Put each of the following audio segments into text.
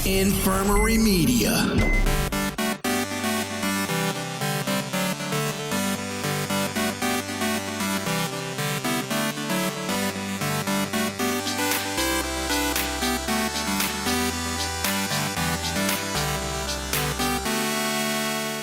Infirmary Media.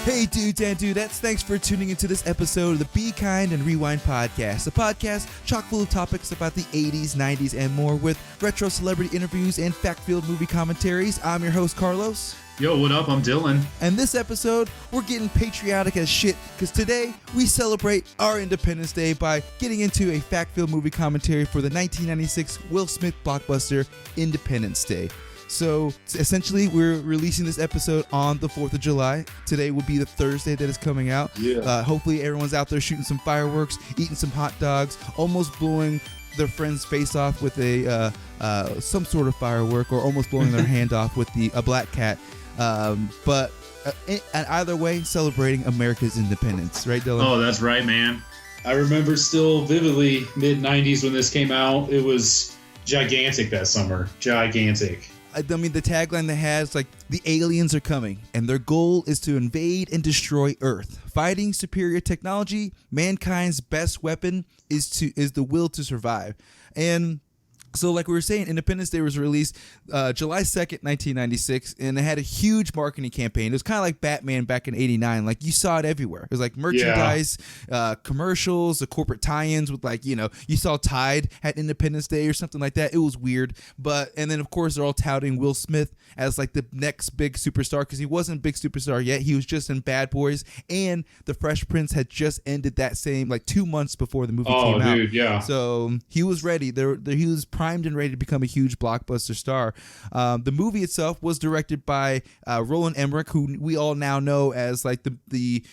Hey dudes and dudettes, thanks for tuning into this episode of the Be Kind and Rewind podcast, a podcast chock full of topics about the 80s, 90s, and more with retro celebrity interviews and fact-filled movie commentaries. I'm your host, Carlos. Yo, what up? I'm Dylan. And this episode, we're getting patriotic as shit because today we celebrate our Independence Day by getting into a fact-filled movie commentary for the 1996 Will Smith blockbuster Independence Day. So essentially, we're releasing this episode on the 4th of July. Today will be the Thursday that is coming out. Yeah. Hopefully everyone's out there shooting some fireworks, eating some hot dogs, almost blowing their friend's face off with a some sort of firework, or almost blowing their hand off with a black cat. But either way, celebrating America's independence. Right, Dylan? Oh, that's right, man. I remember still vividly mid-90s when this came out. It was gigantic that summer. Gigantic. I mean, the tagline they had is like, the aliens are coming, and their goal is to invade and destroy Earth. Fighting superior technology, mankind's best weapon is the will to survive. And so like we were saying, Independence Day was released July 2nd, 1996, and it had a huge marketing campaign. It was kind of like Batman back in 89. Like, you saw it everywhere. It was like merchandise, commercials, the corporate tie-ins with, like, you know, you saw Tide at Independence Day or something like that. It was weird. And then, of course, they're all touting Will Smith as, like, the next big superstar, because he wasn't a big superstar yet. He was just in Bad Boys, and The Fresh Prince had just ended that same, like, 2 months before the movie came out. Oh, dude, yeah. So he was ready. He was primed and ready to become a huge blockbuster star. The movie itself was directed by Roland Emmerich, who we all now know as like the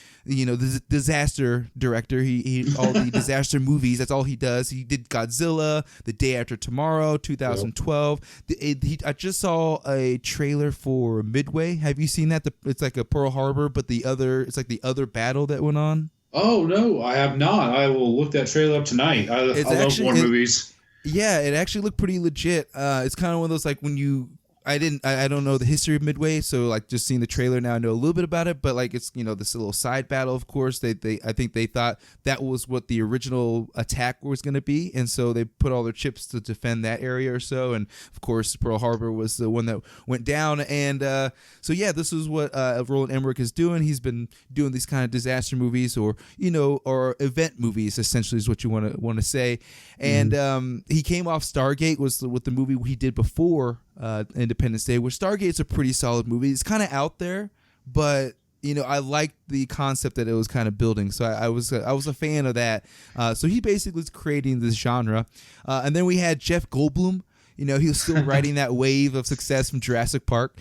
disaster director. He all the disaster movies. That's all he does. He did Godzilla, The Day After Tomorrow, 2012. I just saw a trailer for Midway. Have you seen that? It's like a Pearl Harbor, but it's like the other battle that went on. Oh no, I have not. I will look that trailer up tonight. I love war movies. Yeah, it actually looked pretty legit. It's kind of one of those, like, when I don't know the history of Midway, so like just seeing the trailer now I know a little bit about it, but like it's, you know, this little side battle, of course. I think they thought that was what the original attack was going to be, and so they put all their chips to defend that area or so, and of course Pearl Harbor was the one that went down, and so yeah, this is what Roland Emmerich is doing. He's been doing these kind of disaster movies, or or event movies, essentially is what you want to say, and he came off Stargate with the movie he did before Independence Day, which Stargate's a pretty solid movie. It's kind of out there, but I liked the concept that it was kind of building, so I was a fan of that. So he basically is creating this genre, and then we had Jeff Goldblum. He was still riding that wave of success from Jurassic Park.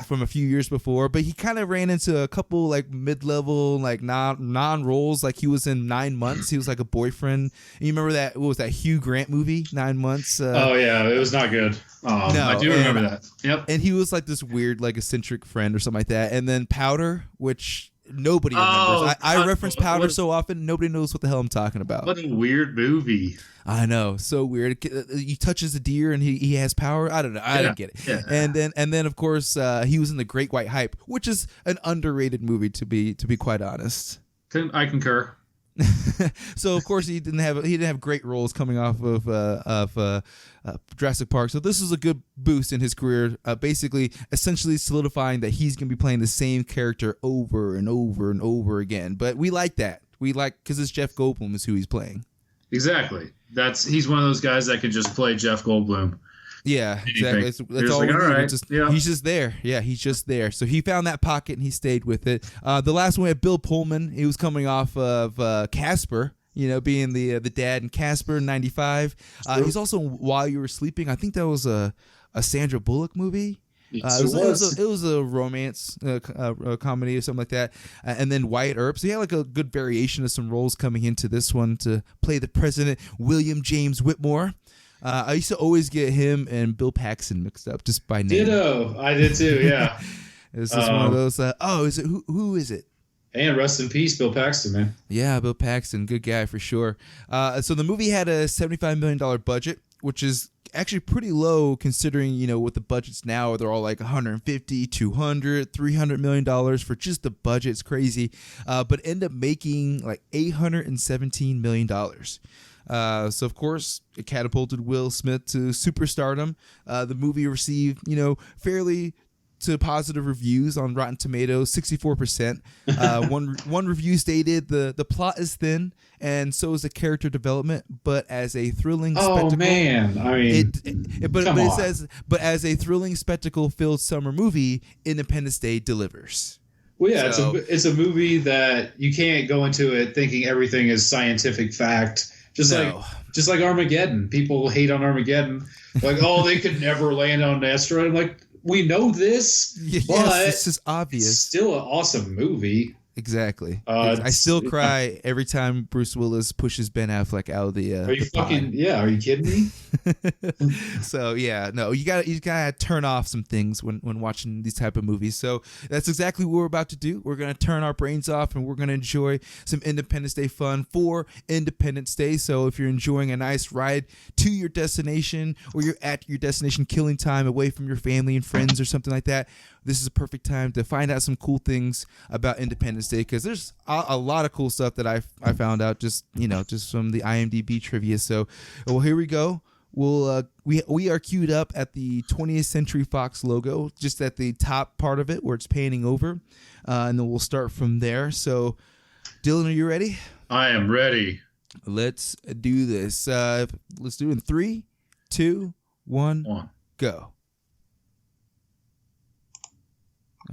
From a few years before, but he kind of ran into a couple like mid-level like non roles. Like he was in 9 Months. He was like a boyfriend. And you remember that? What was that Hugh Grant movie, 9 Months? Oh yeah, it was not good. No, I do remember that. Yep. And he was like this weird like eccentric friend or something like that. And then Powder, which nobody remembers. I reference Powder so often, nobody knows what the hell I'm talking about. What a weird movie. I know, so weird. He touches a deer and he has power. I don't know. I didn't get it. Yeah. And then of course he was in The Great White Hype, which is an underrated movie to be quite honest. I concur. So of course he didn't have great roles coming off of Jurassic Park. So this was a good boost in his career, essentially solidifying that he's going to be playing the same character over and over and over again. But we like that. Because it's Jeff Goldblum is who he's playing. Exactly. He's one of those guys that can just play Jeff Goldblum. Yeah, exactly. That's all. Like, all right. He's just there. Yeah, he's just there. So he found that pocket and he stayed with it. The last one we had Bill Pullman. He was coming off of Casper. Being the dad in Casper in '95. He's also While You Were Sleeping. I think that was a Sandra Bullock movie. It was a romance comedy or something like that. And then Wyatt Earp. So he had like a good variation of some roles coming into this one to play the president, William James Whitmore. I used to always get him and Bill Paxton mixed up just by name. Ditto. I did too, yeah. It's just one of those, is it who is it? And rest in peace, Bill Paxton, man. Yeah, Bill Paxton, good guy for sure. So the movie had a $75 million budget, which is actually pretty low considering, what the budgets now. They're all like 150, 200, $300 million for just the budget. It's crazy. But end up making like $817 million. So of course it catapulted Will Smith to superstardom. The movie received, fairly to positive reviews on Rotten Tomatoes, 64%. One review stated the plot is thin and so is the character development, but as a thrilling spectacle. Oh man, I mean, it says, but as a thrilling spectacle-filled summer movie, Independence Day delivers. Well, yeah, it's a movie that you can't go into it thinking everything is scientific fact. Just like Armageddon. People hate on Armageddon. Like, oh, they could never land on an asteroid. I'm like, we know this, but this is obvious. It's still an awesome movie. Exactly. I still cry every time Bruce Willis pushes Ben Affleck out of the. Are you Are you kidding me? So yeah, no, you gotta turn off some things when watching these type of movies. So that's exactly what we're about to do. We're gonna turn our brains off and we're gonna enjoy some Independence Day fun for Independence Day. So if you're enjoying a nice ride to your destination or you're at your destination killing time away from your family and friends or something like that, this is a perfect time to find out some cool things about Independence Day, because there's a lot of cool stuff that I found out just from the IMDb trivia. So, well, here we go. We'll we are queued up at the 20th Century Fox logo, just at the top part of it where it's panning over, and then we'll start from there. So, Dylan, are you ready? I am ready. Let's do this. Let's do it in 3, 2, 1, go.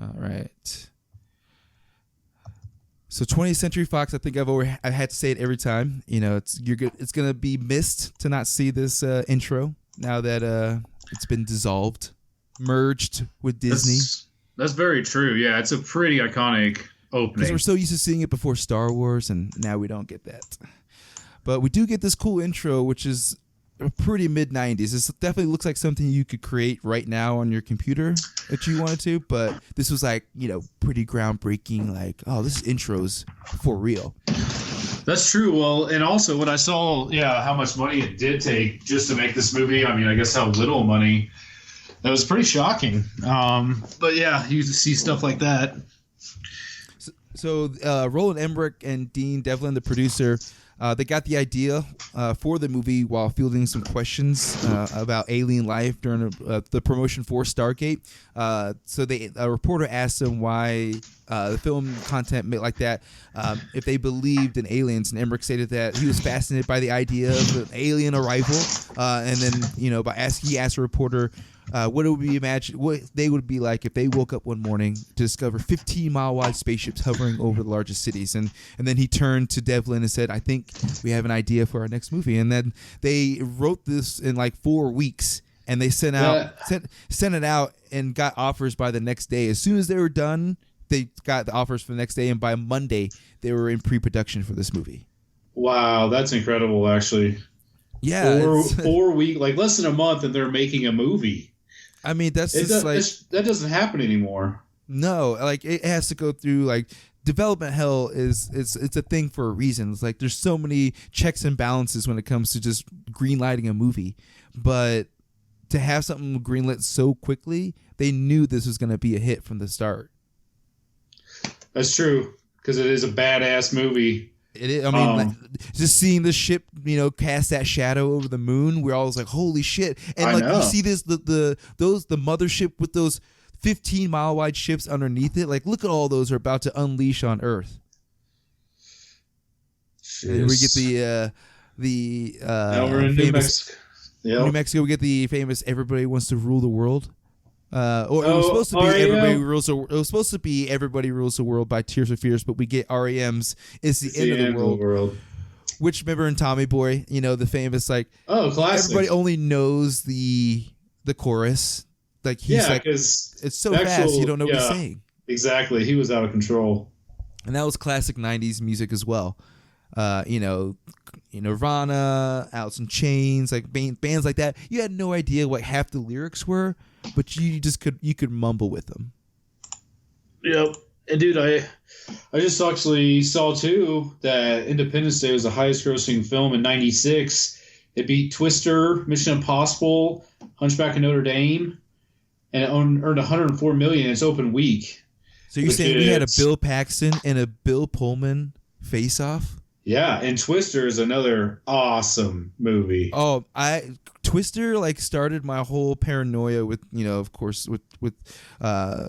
All right. So 20th Century Fox, I think I had to say it every time. It's gonna be missed to not see this intro now that it's been dissolved, merged with Disney. That's very true. Yeah, it's a pretty iconic opening. Because we're so used to seeing it before Star Wars, and now we don't get that. But we do get this cool intro, which is pretty mid-90s. This definitely looks like something you could create right now on your computer if you wanted to, but this was like, pretty groundbreaking, like, oh, this intro's for real. That's true. Well, and also when I saw, how much money it did take just to make this movie, I mean, I guess how little money, that was pretty shocking. But yeah, you see stuff like that. So Roland Emmerich and Dean Devlin, the producer, they got the idea for the movie while fielding some questions about alien life during the promotion for Stargate. So a reporter asked them why the film content made like that, if they believed in aliens, and Emmerich stated that he was fascinated by the idea of an alien arrival, and then he asked a reporter what they would be like if they woke up one morning to discover 15-mile wide spaceships hovering over the largest cities. And then he turned to Devlin and said, I think we have an idea for our next movie. And then they wrote this in like 4 weeks, and they sent it out and got offers by the next day. As soon as they were done, they got the offers for the next day, and by Monday they were in pre-production for this movie. Wow, that's incredible, actually. Yeah, 4 weeks, like less than a month, and they're making a movie. I mean, that doesn't happen anymore. No, like it has to go through like development hell it's a thing for a reason. It's like there's so many checks and balances when it comes to just greenlighting a movie, but to have something greenlit so quickly, they knew this was going to be a hit from the start. That's true, because it is a badass movie. It is. I mean, just seeing the ship, cast that shadow over the moon, we're always like, "Holy shit!" And you see this, the mothership with those 15-mile wide ships underneath it. Like, look at all those are about to unleash on Earth. Jeez. And we get now we're in New Mexico. Yep. New Mexico, we get the famous "Everybody Wants to Rule the World." It was supposed to be Everybody Rules the World by Tears for Fears, but we get REM's It's the End of the World. Which, remember in Tommy Boy, the famous classic. Everybody only knows the chorus. Like he's it's so fast you don't know what he's saying. Exactly, he was out of control. And that was classic '90s music as well. Nirvana, Alice in Chains, like bands like that. You had no idea what half the lyrics were, but you could mumble with them. Yep. And dude, I just actually saw too that Independence Day was the highest grossing film in '96, It beat Twister, Mission Impossible, Hunchback of Notre Dame, and it earned $104 million in its open week. So you're saying we had a Bill Paxton and a Bill Pullman face-off? Yeah, and Twister is another awesome movie. Oh, Twister like started my whole paranoia with, of course, with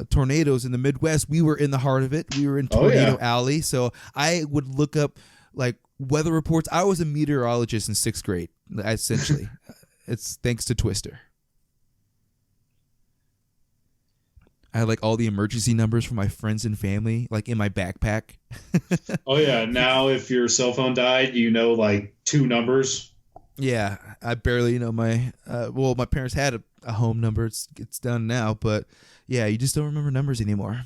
tornadoes in the Midwest. We were in the heart of it. We were in Tornado Alley, so I would look up like weather reports. I was a meteorologist in 6th grade, essentially. It's thanks to Twister. I had like all the emergency numbers for my friends and family, like in my backpack. Oh yeah! Now, if your cell phone died, like 2 numbers. Yeah, I barely know my. My parents had a home number. It's done now, but yeah, you just don't remember numbers anymore.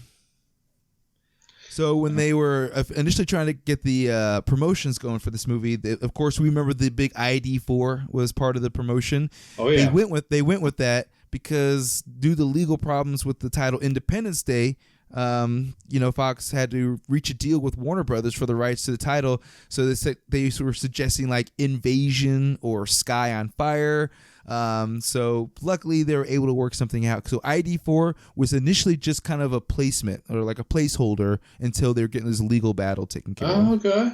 So when they were initially trying to get the promotions going for this movie, of course we remember the big ID4 was part of the promotion. Oh yeah, they went with that because due to legal problems with the title Independence Day, Fox had to reach a deal with Warner Brothers for the rights to the title. So they were suggesting like Invasion or Sky on Fire. So luckily they were able to work something out. So ID4 was initially just kind of a placement or like a placeholder until they were getting this legal battle taken care of. Oh, okay.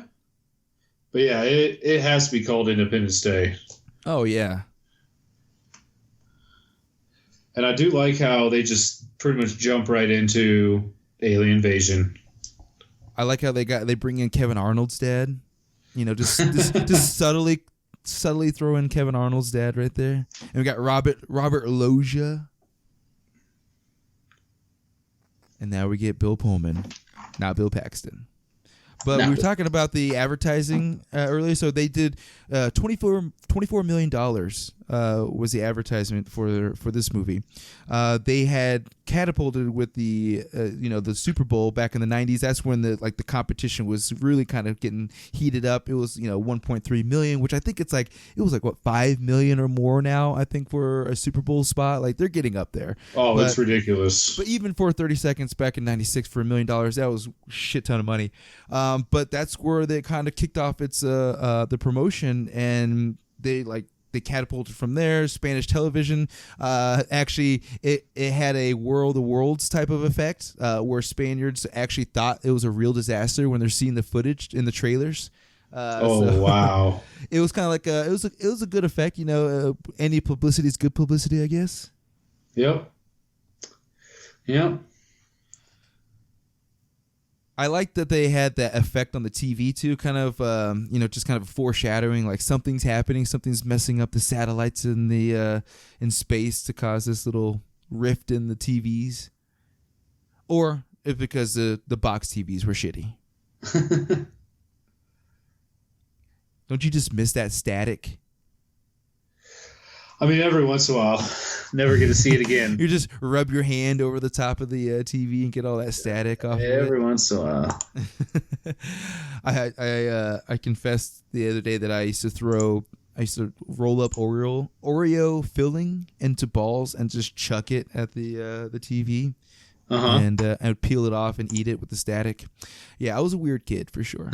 But yeah, it has to be called Independence Day. Oh yeah. And I do like how they just pretty much jump right into Alien Invasion. I like how they bring in Kevin Arnold's dad. Just subtly throw in Kevin Arnold's dad right there. And we got Robert Loggia. And now we get Bill Pullman, not Bill Paxton. But we were talking about the advertising earlier. So they did $24 million was the advertisement for this movie. They had catapulted with the Super Bowl back in the 90s. That's when the competition was really kind of getting heated up. It was 1.3 million, which I think it was what 5 million or more now. I think for a Super Bowl spot, like they're getting up there. Oh, that's ridiculous. But even for 30 seconds back in '96 for $1 million, that was a shit ton of money. But that's where they kind of kicked off its the promotion, and they catapulted from there. Spanish television, actually, it had a War of the Worlds type of effect, where Spaniards actually thought it was a real disaster when they're seeing the footage in the trailers. Wow! It was kind of like it was a good effect. Any publicity is good publicity, I guess. Yep. I like that they had that effect on the TV too, kind of, just kind of foreshadowing, like something's happening, something's messing up the satellites in the in space to cause this little rift in the TVs, or if because the box TVs were shitty. Don't you just miss that static? I mean, every once in a while, never get to see it again. You just rub your hand over the top of the TV and get all that static off. Every once in a while. I confessed the other day that I used to roll up Oreo filling into balls and just chuck it at the TV, and peel it off and eat it with the static. Yeah, I was a weird kid for sure.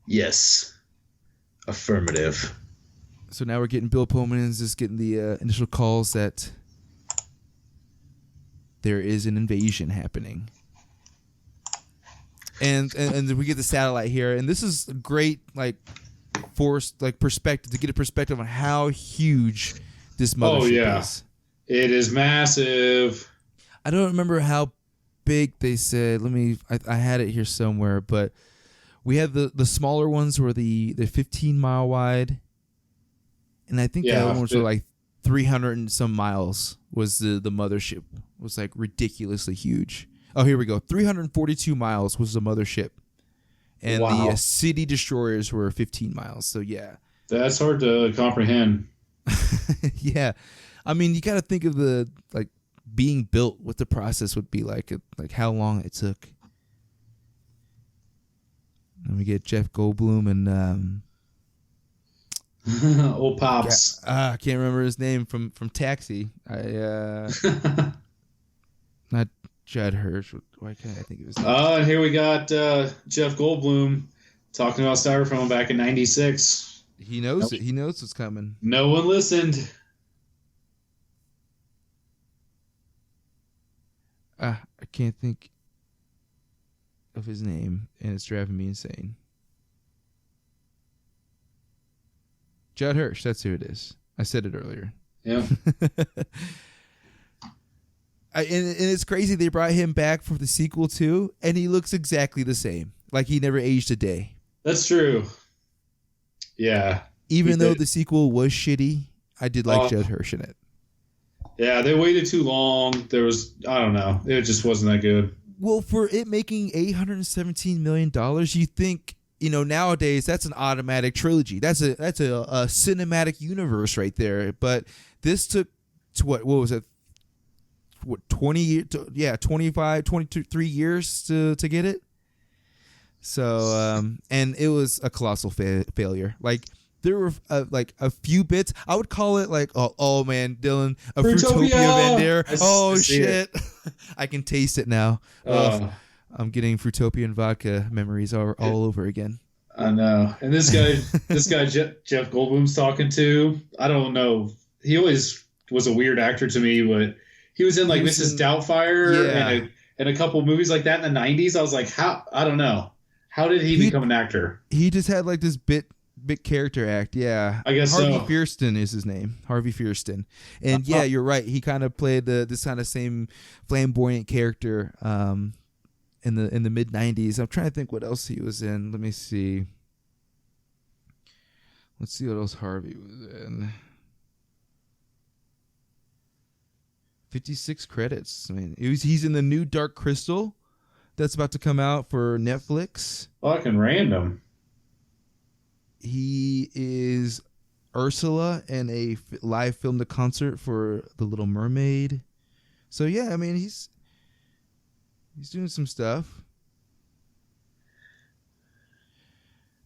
Yes. Affirmative. So now we're getting Bill Pullman is just getting the initial calls that there is an invasion happening, and we get the satellite here, and this is great, perspective to get a perspective on how huge this mothership is. It is massive. I don't remember how big they said. I had it here somewhere, but. We had the smaller ones were the 15-mile wide, and I think the other ones were like 300 and some miles. Was the mothership was like ridiculously huge. Oh, here we go. 342 miles was the mothership, and the city destroyers were 15 miles. So yeah, that's hard to comprehend. Yeah, I mean you got to think of the being built, what the process would be like how long it took. And we get Jeff Goldblum and old Pops. I can't remember his name from Taxi. Not Judd Hirsch. Why can't I think of his name? And here we got Jeff Goldblum Talking about styrofoam back in '96. He knows it. He knows what's coming. No one listened. I can't think of his name, and it's driving me insane. Judd Hirsch, that's who it is. I said it earlier. Yeah. And it's crazy they brought him back for the sequel too, and he looks exactly the same. Like he never aged a day. That's true. Yeah. Even though the sequel was shitty, I did like Judd Hirsch in it. Yeah, they waited too long. I don't know. It just wasn't that good. Well, for it making $817 million, you think, nowadays that's an automatic trilogy. That's a cinematic universe right there. But this took what was it? 20 years? Yeah, 25, 23 years to get it. So, and it was a colossal failure. Like, there were a few bits. I would call it like, oh man, Dylan, a Fruitopia event there. Oh shit, I can taste it now. I'm getting Fruitopia and vodka memories all over again. I know. And this guy Jeff Goldblum's talking to. I don't know. He always was a weird actor to me, but he was in like Mrs. Doubtfire and a couple movies like that in the '90s. I was like, how? I don't know. How did he become an actor? He just had like this big character act, yeah. I guess Harvey Fierstein is his name, Harvey Fierstein, and yeah, you're right. He kind of played this kind of same flamboyant character in the mid '90s. I'm trying to think what else he was in. Let me see. Let's see what else Harvey was in. 56 credits. I mean, he's in the new Dark Crystal that's about to come out for Netflix. Fucking random. He is Ursula in a live filmed a concert for The Little Mermaid. So yeah, I mean he's doing some stuff.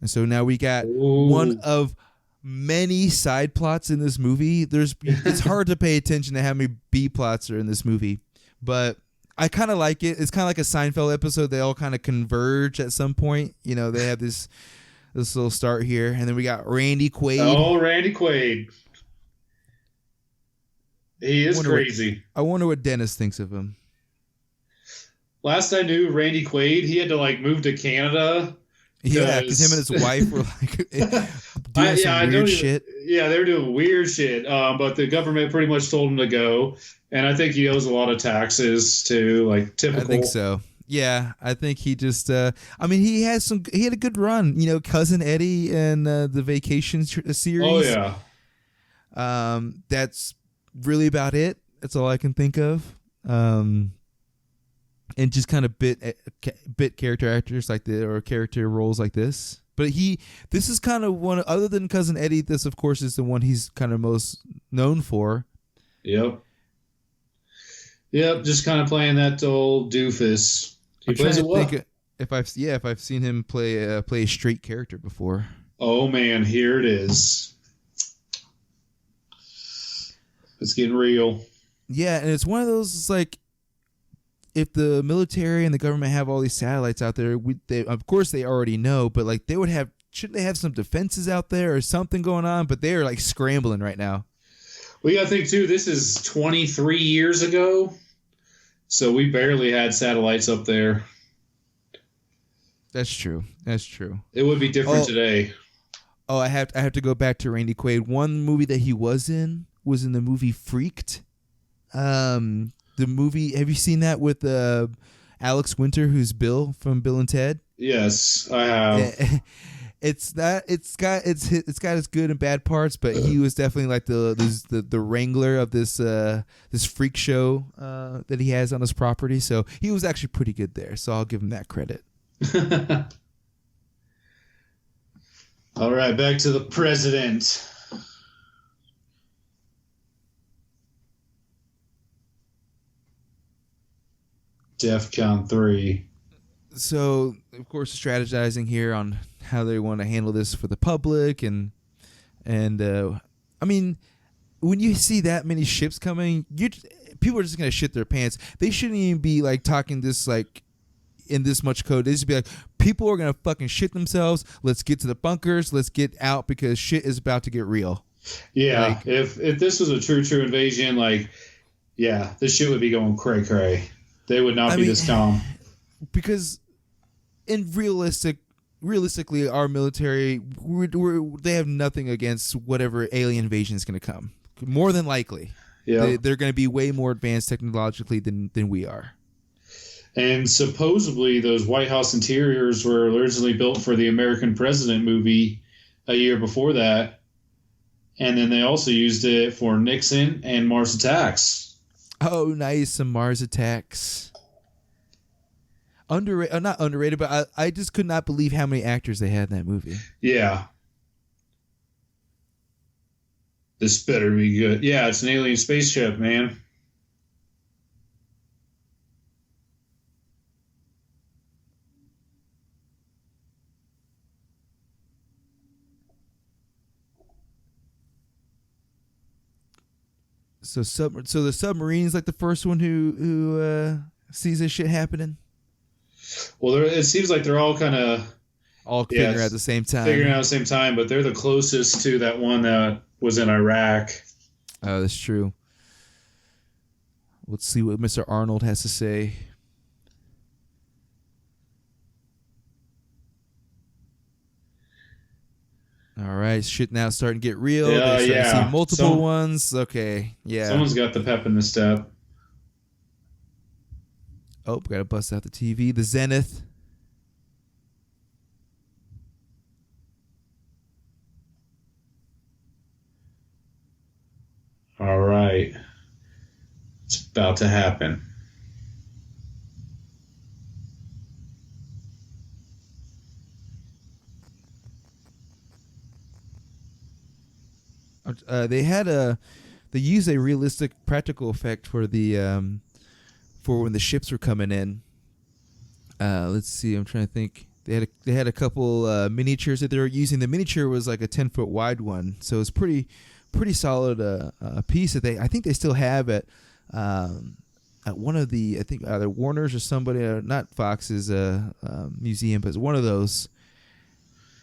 And so now we got one of many side plots in this movie. It's hard to pay attention to how many B plots are in this movie, but I kind of like it. It's kind of like a Seinfeld episode. They all kind of converge at some point. They have this little start here, and then we got Randy Quaid. Oh, Randy Quaid. He is crazy. I wonder what Dennis thinks of him. Last I knew, Randy Quaid, he had to like move to Canada. Yeah, because him and his wife were like doing some weird shit. Yeah, they were doing weird shit. But the government pretty much told him to go, and I think he owes a lot of taxes too, like typical. I think so. Yeah, I think he just. I mean, he had a good run. Cousin Eddie and the Vacation series. Oh yeah. That's really about it. That's all I can think of. And just kind of bit character actors or character roles like this. But this is kind of one, other than Cousin Eddie, this of course is the one he's kind of most known for. Yep, just kind of playing that old doofus. He plays it well. If I've seen him play a straight character before. Oh man, here it is. It's getting real. Yeah, and it's one of those. It's like, if the military and the government have all these satellites out there, of course they already know, but like shouldn't they have some defenses out there or something going on? But they are like scrambling right now. We got to think too, this is 23 years ago, so we barely had satellites up there. That's true. It would be different today. Oh, I have to go back to Randy Quaid. One movie that he was in the movie Freaked. The movie, have you seen that with Alex Winter, who's Bill from Bill and Ted? Yes, I have. It's got its good and bad parts, but he was definitely like the wrangler of this freak show that he has on his property. So he was actually pretty good there. So I'll give him that credit. All right, back to the president. DEFCON 3. So, of course, strategizing here on how they want to handle this for the public, and I mean, when you see that many ships coming, people are just gonna shit their pants. They shouldn't even be like talking this like in this much code. They just be like, people are gonna fucking shit themselves. Let's get to the bunkers. Let's get out because shit is about to get real. Yeah, like, if this was a true invasion, like, yeah, this shit would be going cray cray. They would not be this calm. Because in realistically, our military, they have nothing against whatever alien invasion is going to come. More than likely, they're going to be way more advanced technologically than we are. And supposedly, those White House interiors were originally built for the American President movie a year before that. And then they also used it for Nixon and Mars Attacks. Oh, nice. Some Mars Attacks. Underrated, not underrated, but I just could not believe how many actors they had in that movie. Yeah. This better be good. Yeah, it's an alien spaceship, man. So the submarine's like the first one who sees this shit happening. Well, it seems like they're all kind of figuring out at the same time. Figuring out at the same time, but they're the closest to that one that was in Iraq. Oh, that's true. Let's see what Mr. Arnold has to say. All right, shit now starting to get real. They're starting to see multiple ones. Okay, yeah. Someone's got the pep in the step. Oh, gotta bust out the TV. The Zenith. All right. It's about to happen. They used a realistic practical effect for for when the ships were coming in. Let's see, I'm trying to think. They had a couple miniatures that they were using. The miniature was like a 10-foot wide one, so it's pretty solid a piece that I think they still have at one of the, I think either Warner's or somebody, not Fox's museum, but it's one of those,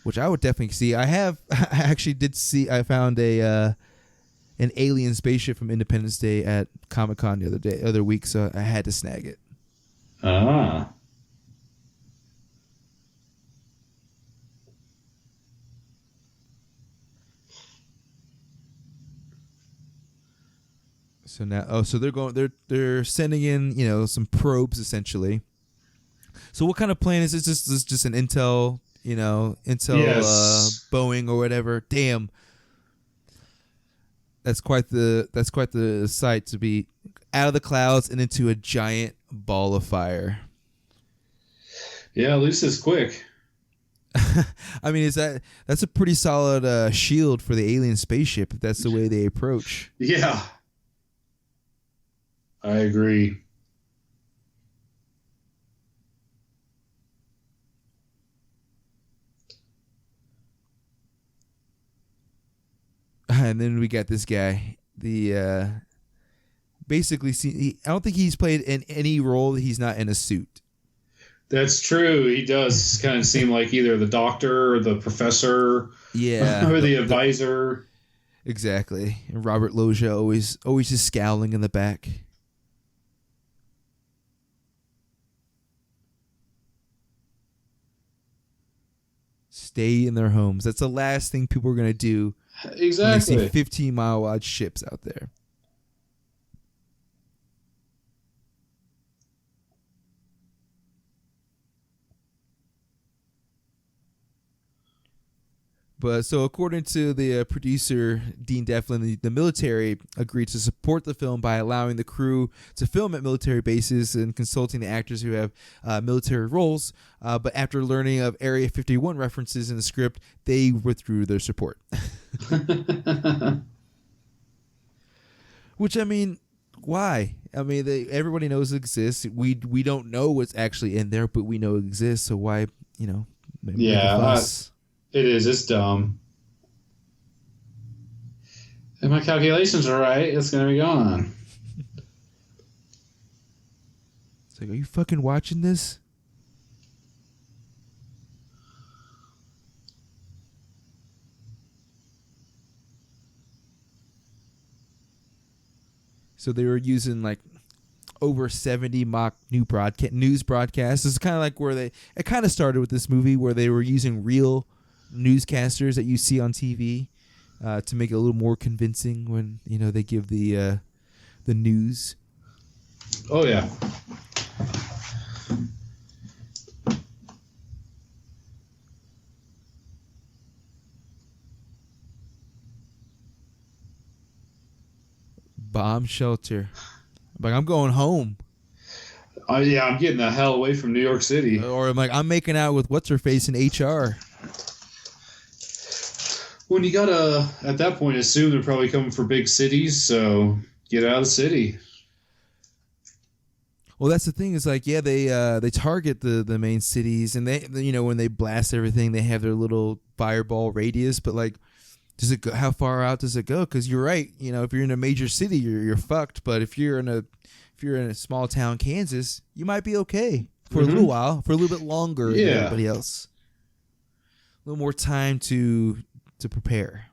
which I would definitely see. I found an alien spaceship from Independence Day at Comic-Con the other week, so I had to snag it. Ah. So now, so they're sending in, some probes essentially. So what kind of plane is this? This is just an Intel, yes. Boeing or whatever. Damn. That's quite the sight to be out of the clouds and into a giant ball of fire. Yeah, at least it's quick. I mean, that's a pretty solid shield for the alien spaceship if that's the way they approach. Yeah. I agree. And then we got this guy. Basically, I don't think he's played in any role that he's not in a suit. That's true. He does kind of seem like either the doctor or the professor, or the advisor. Exactly. And Robert Loggia always just scowling in the back. Stay in their homes. That's the last thing people are going to do. Exactly. When they see 15-mile wide ships out there. But so according to the producer, Dean Devlin, the military agreed to support the film by allowing the crew to film at military bases and consulting the actors who have military roles. But after learning of Area 51 references in the script, they withdrew their support. Which, I mean, why? I mean, everybody knows it exists. We don't know what's actually in there, but we know it exists. So why, make a fuss? It is. It's dumb. If my calculations are right, it's going to be gone. It's like, are you fucking watching this? So they were using like over 70 mock news broadcasts. It's kind of like where it kind of started with this movie where they were using real newscasters that you see on TV to make it a little more convincing when they give the news. Oh yeah. Bomb shelter. Like, I'm going home. Oh yeah, I'm getting the hell away from New York City. Or I'm making out with what's her face in HR. When you gotta, at that point, assume they're probably coming for big cities, so get out of the city. Well, that's the thing. Is like, yeah, they target the main cities, and they when they blast everything, they have their little fireball radius. But like, does it go? How far out does it go? Because you're right. If you're in a major city, you're fucked. But if you're in a small town, Kansas, you might be okay for a little while, for a little bit longer than everybody else. A little more time to prepare.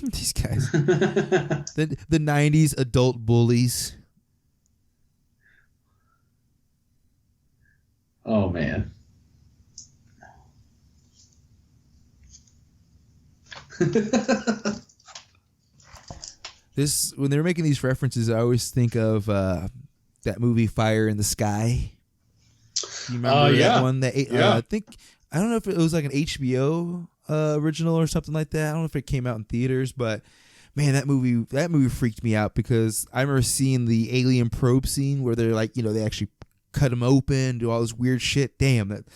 These guys, the 90s adult bullies. Oh man. When they're making these references, I always think of that movie Fire in the Sky. You remember that one? I don't know if it was like an HBO original or something like that. I don't know if it came out in theaters, but man, that movie freaked me out because I remember seeing the alien probe scene where they're like, they actually cut them open, do all this weird shit. Damn.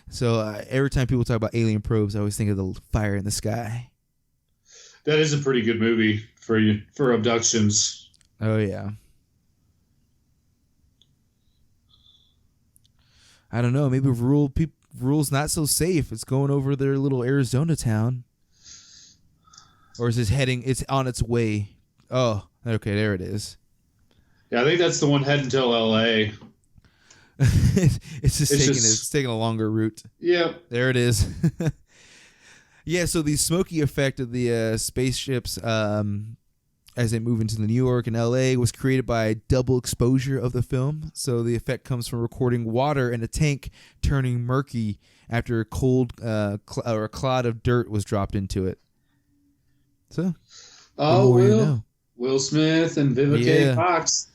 So every time people talk about alien probes, I always think of the Fire in the Sky. That is a pretty good movie for abductions. Oh yeah. I don't know. Maybe rule's not so safe. It's going over their little Arizona town, or is it's on its way? Oh, okay, there it is. Yeah, I think that's the one heading to L.A. It's taking a longer route. Yep. There it is. Yeah, so the smoky effect of the spaceships as they move into New York and L.A. was created by double exposure of the film. So the effect comes from recording water in a tank turning murky after a cold or a clod of dirt was dropped into it. So, Will Smith and Vivica Fox.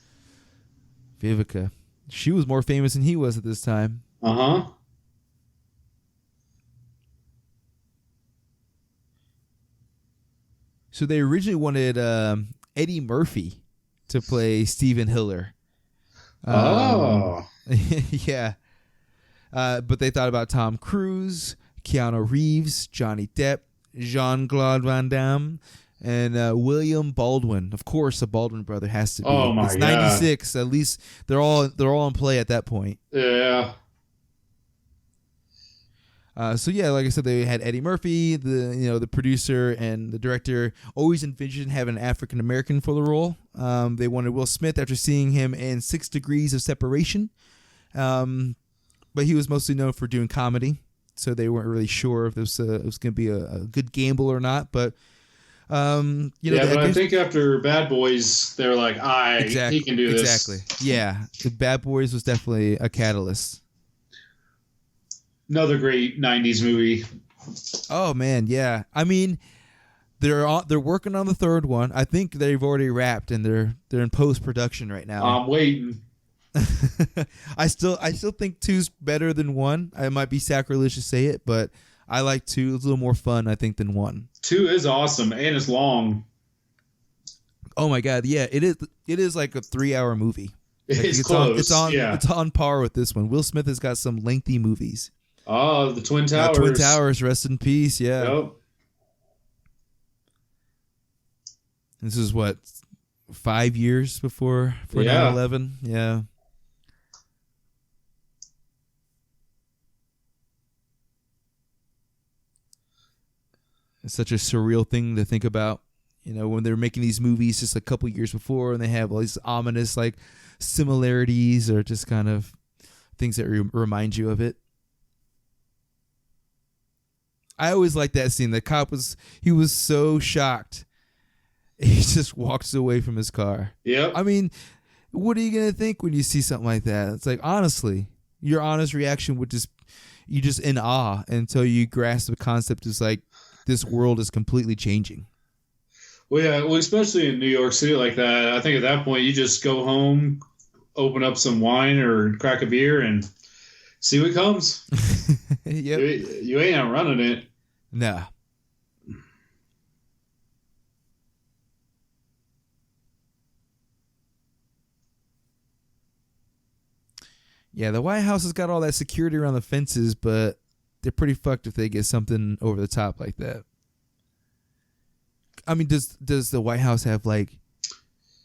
Vivica. She was more famous than he was at this time. Uh-huh. So they originally wanted Eddie Murphy to play Stephen Hiller. Yeah. But they thought about Tom Cruise, Keanu Reeves, Johnny Depp, Jean-Claude Van Damme, and William Baldwin. Of course, a Baldwin brother has to be. Oh my it's God. 96. At least they're all in play at that point. Yeah. So yeah, like I said, they had Eddie Murphy, the producer and the director always envisioned having an African American for the role. They wanted Will Smith after seeing him in 6 Degrees of Separation, but he was mostly known for doing comedy, so they weren't really sure if it was going to be a good gamble or not. But I think after Bad Boys, they were like, he can do this. Exactly. Yeah, the Bad Boys was definitely a catalyst. Another great 90s movie. Oh man, yeah. I mean, they're working on the third one. I think they've already wrapped and they're in post production right now. I'm waiting. I still think 2's better than 1. I might be sacrilegious to say it, but I like 2. It's a little more fun, I think, than 1. 2 is awesome and it's long. Oh my God, yeah, it is. It is like a 3-hour movie. It's close. It's on par with this one. Will Smith has got some lengthy movies. Oh, the Twin Towers. Twin Towers, rest in peace. Yeah. Yep. This is what, 5 years before 9/11. Yeah. It's such a surreal thing to think about. When they're making these movies just a couple years before, and they have all these ominous like similarities or just kind of things that remind you of it. I always liked that scene. The cop was so shocked. He just walks away from his car. Yep. I mean, what are you going to think when you see something like that? It's like, honestly, your honest reaction would you're just in awe until you grasp the concept is like, this world is completely changing. Well, yeah, well, especially in New York City like that, I think at that point you just go home, open up some wine or crack a beer and see what comes. Yep. You ain't outrunning it. Nah. Yeah, the White House has got all that security around the fences, but they're pretty fucked if they get something over the top like that. I mean, does the White House have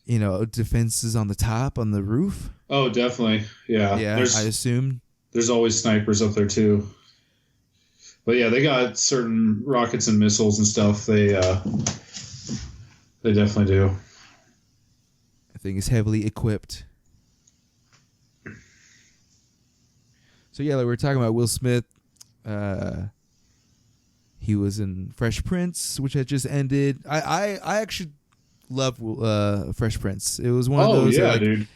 defenses on the top, on the roof? Oh, definitely. Yeah. Yeah, I assume. There's always snipers up there too. But yeah, they got certain rockets and missiles and stuff. They definitely do. I think it's heavily equipped. So yeah, like we were talking about Will Smith. He was in Fresh Prince, which had just ended. I actually love Fresh Prince. It was one of those. Oh yeah, dude.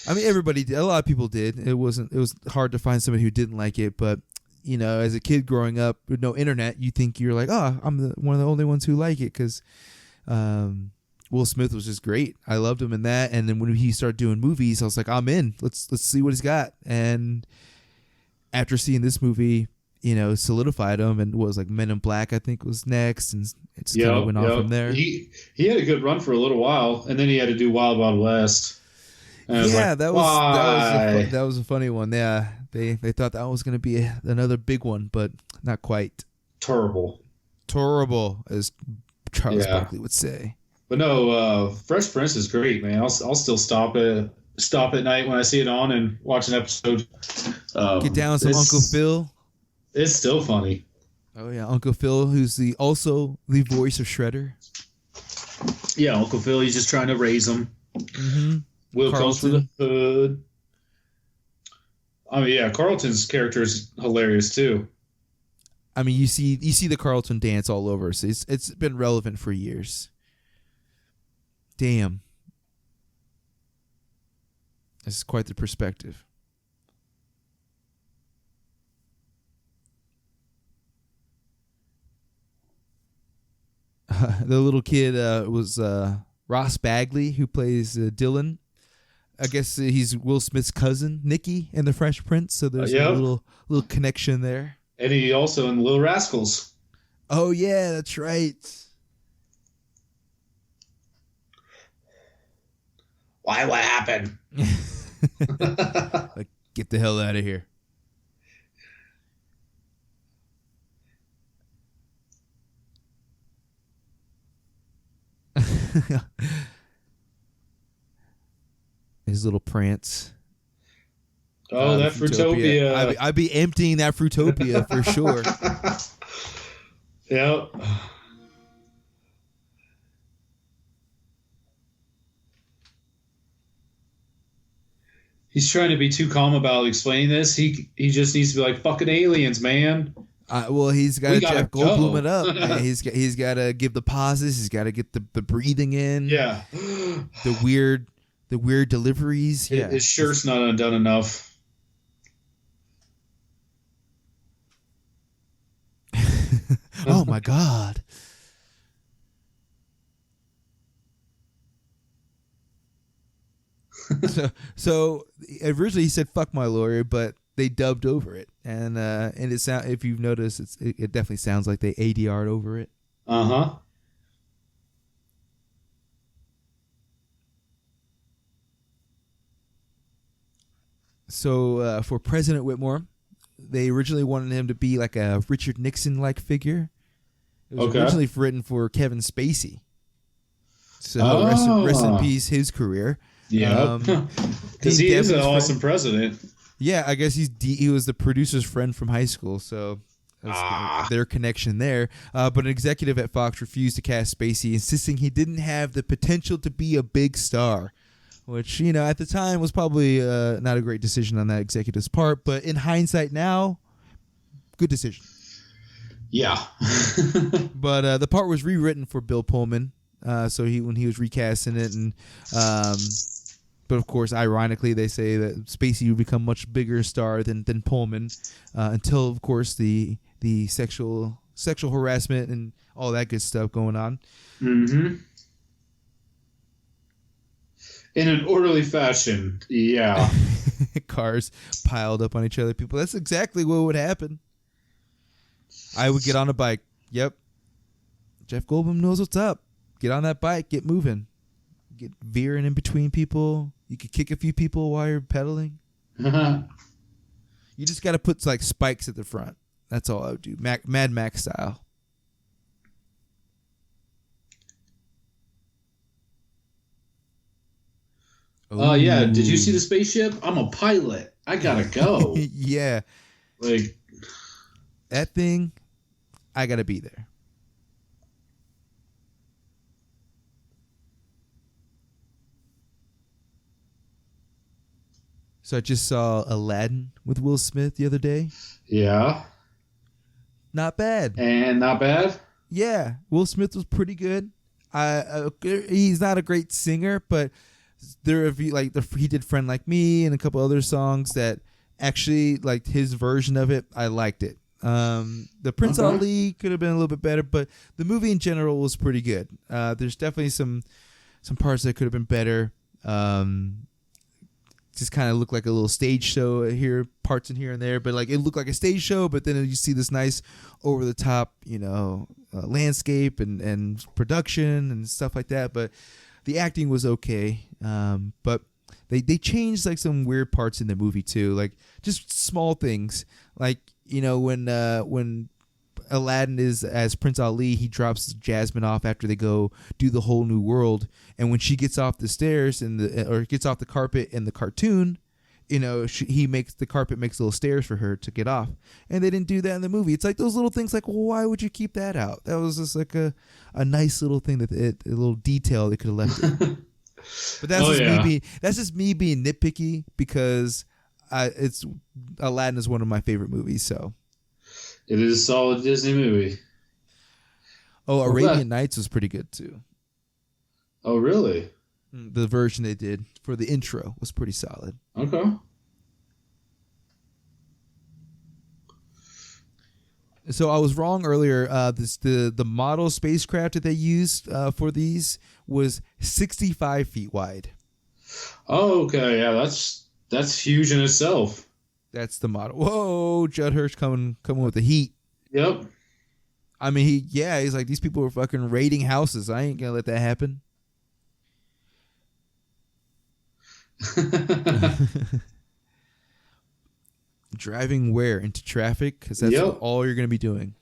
I mean, everybody did. A lot of people did. It was hard to find somebody who didn't like it. But as a kid growing up with no internet, you think you're like, oh, I'm one of the only ones who like it because Will Smith was just great. I loved him in that. And then when he started doing movies, I was like, I'm in. Let's see what he's got. And after seeing this movie, solidified him, and was like Men in Black, I think, was next, and it just kind of went on from there. He had a good run for a little while, and then he had to do Wild Wild West. Yeah, that was a funny one. Yeah, they thought that was going to be another big one, but not quite. Terrible, as Charles Barkley would say. But no, Fresh Prince is great, man. I'll still stop at night when I see it on and watch an episode. Get down some Uncle Phil. It's still funny. Oh yeah, Uncle Phil, who's also the voice of Shredder. Yeah, Uncle Phil. He's just trying to raise him. Mm-hmm. Will comes from the hood. I mean, yeah, Carlton's character is hilarious too. I mean, you see the Carlton dance all over. So it's been relevant for years. Damn, this is quite the perspective. The little kid was Ross Bagley, who plays Dylan. I guess he's Will Smith's cousin, Nicky, in The Fresh Prince. So there's a little connection there. And he also in Little Rascals. Oh yeah, that's right. Why? What happened? Like, get the hell out of here. His little prance. Oh, that Fruitopia. I'd be emptying that Fruitopia for sure. Yeah. He's trying to be too calm about explaining this. He just needs to be like, fucking aliens, man. Well, he's got to Jeff Goldblum it up. He's got to give the pauses. He's got to get the breathing in. Yeah. The weird deliveries. Yeah. His shirt's not undone enough. Oh my God. So originally he said "fuck my lawyer," but they dubbed over it, and it sound, if you've noticed, it definitely sounds like they ADR'd over it. Uh-huh. So for President Whitmore, they originally wanted him to be like a Richard Nixon-like figure. It was originally written for Kevin Spacey. So rest in peace, his career. Yeah, because he is an awesome president. Yeah, I guess he was the producer's friend from high school, so that's their connection there. But an executive at Fox refused to cast Spacey, insisting he didn't have the potential to be a big star, which, at the time was probably not a great decision on that executive's part. But in hindsight now, good decision. Yeah. But the part was rewritten for Bill Pullman. So when he was recasting it, and but of course, ironically, they say that Spacey would become much bigger star than Pullman, until of course the sexual harassment and all that good stuff going on. Mm-hmm. In an orderly fashion, yeah. Cars piled up on each other. People. That's exactly what would happen. I would get on a bike. Yep. Jeff Goldblum knows what's up. Get on that bike. Get moving. Get veering in between people. You could kick a few people while you're pedaling. You just got to put like spikes at the front. That's all I would do. Mad Max style. Yeah. Did you see the spaceship? I'm a pilot. I gotta go. Yeah. Like that thing, I gotta be there. So I just saw Aladdin with Will Smith the other day. Yeah. Not bad. And not bad? Yeah. Will Smith was pretty good. He's not a great singer, but he did Friend Like Me and a couple other songs that actually, like, his version of it, I liked it. The Prince Ali could have been a little bit better, but the movie in general was pretty good. There's definitely some parts that could have been better. Just kind of looked like a little stage show here, parts in here and there, but like it looked like a stage show. But then you see this nice over the top, landscape and production and stuff like that. But the acting was okay. But they changed like some weird parts in the movie too, like just small things, like when Aladdin is as Prince Ali, he drops Jasmine off after they go do the whole new world, and when she gets off the stairs or gets off the carpet in the cartoon, the carpet makes little stairs for her to get off, and they didn't do that in the movie. It's like those little things, like, well, why would you keep that out? That was just like a nice little thing a little detail they could have left it. But that's just me being nitpicky, because Aladdin is one of my favorite movies, so. It is a solid Disney movie. Oh, Arabian Nights was pretty good too. Oh, really? The version they did for the intro was pretty solid. Okay. So I was wrong earlier. The model spacecraft that they used for these was 65 feet wide. Oh, okay. Yeah, that's huge in itself. That's the model. Whoa, Judd Hirsch coming with the heat. Yep. I mean, he's like, these people are fucking raiding houses. I ain't gonna let that happen. Driving where? Into traffic? Because that's all you're gonna be doing.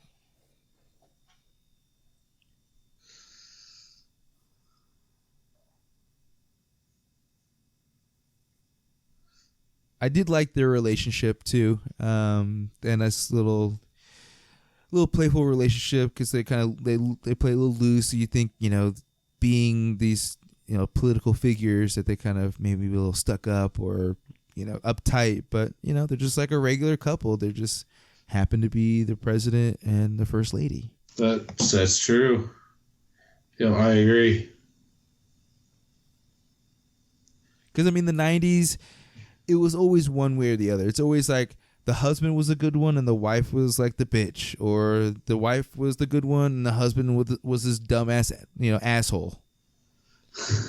I did like their relationship too, and this little playful relationship, because they kind of they play a little loose. So you think, being these political figures, that they kind of maybe be a little stuck up or uptight, but they're just like a regular couple. They just happen to be the president and the first lady. That's true. Yeah, I agree. Because the 90s. It was always one way or the other. It's always like the husband was a good one and the wife was like the bitch, or the wife was the good one and the husband was this dumbass, asshole.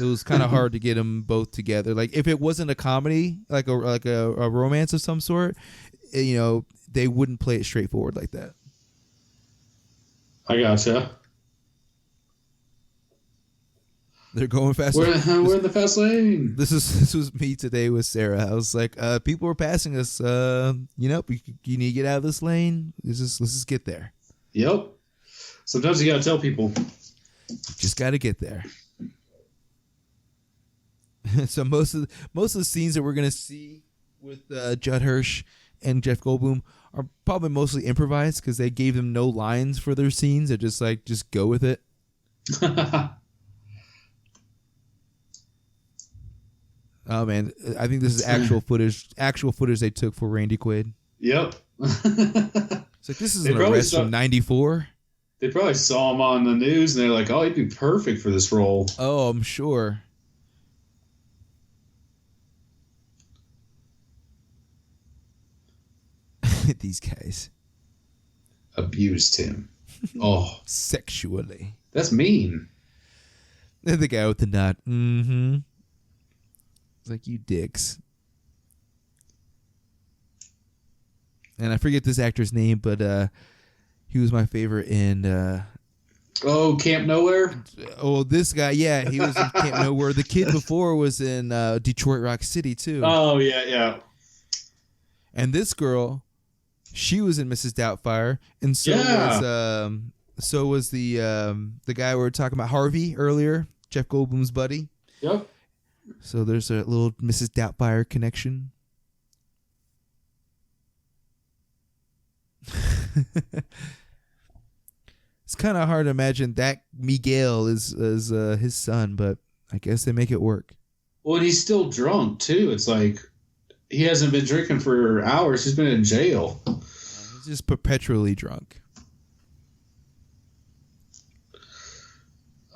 It was kind of hard to get them both together. Like if it wasn't a comedy, like a romance of some sort, they wouldn't play it straightforward like that. I gotcha. They're going fast. We're in the fast lane. This was me today with Sarah. I was like, people are passing us. You need to get out of this lane. Let's just get there. Yep. Sometimes you gotta tell people. Just gotta get there. So most of the scenes that we're gonna see with Judd Hirsch and Jeff Goldblum are probably mostly improvised, because they gave them no lines for their scenes. They're just like, just go with it. Oh man, I think this is actual footage they took for Randy Quaid. Yep. It's like, this is an arrest from '94. They probably saw him on the news and they're like, oh, he'd be perfect for this role. Oh, I'm sure. These guys abused him. Oh, sexually. That's mean. The guy with the knot. Mm-hmm. It's like, you dicks. And I forget this actor's name, but he was my favorite in Camp Nowhere? Oh, this guy, yeah, he was in Camp Nowhere. The kid before was in Detroit Rock City too. Oh, yeah. And this girl, she was in Mrs. Doubtfire, and so was the guy we were talking about, Harvey, earlier, Jeff Goldblum's buddy. Yep. So there's a little Mrs. Doubtfire connection. It's kind of hard to imagine that Miguel is his son, but I guess they make it work. Well, and he's still drunk too. It's like he hasn't been drinking for hours. He's been in jail. He's just perpetually drunk.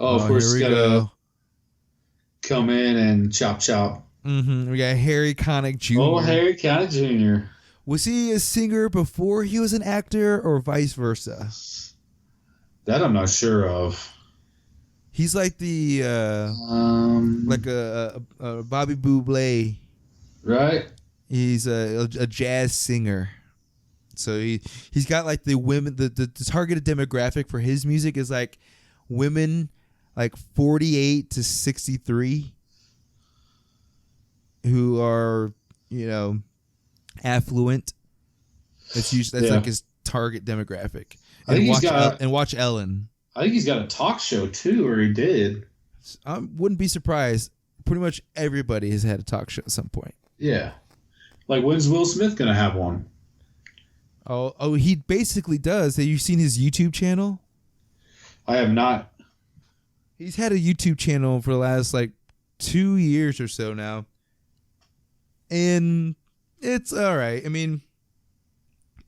Oh, of course, he's gotta come in and chop. Mm-hmm. We got Harry Connick Jr. Oh, Harry Connick Jr. Was he a singer before he was an actor, or vice versa? That I'm not sure of. He's like the like a Bobby Bublé, right? He's a jazz singer, so he's got like the women. The targeted demographic for his music is like women like 48 to 63 who are, you know, affluent. That's like his target demographic. And watch Ellen. I think he's got a talk show too, or he did. I wouldn't be surprised. Pretty much everybody has had a talk show at some point. Yeah. Like, when's Will Smith going to have one? Oh, he basically does. Have you seen his YouTube channel? I have not. He's had a YouTube channel for the last, 2 years or so now. And it's all right. I mean,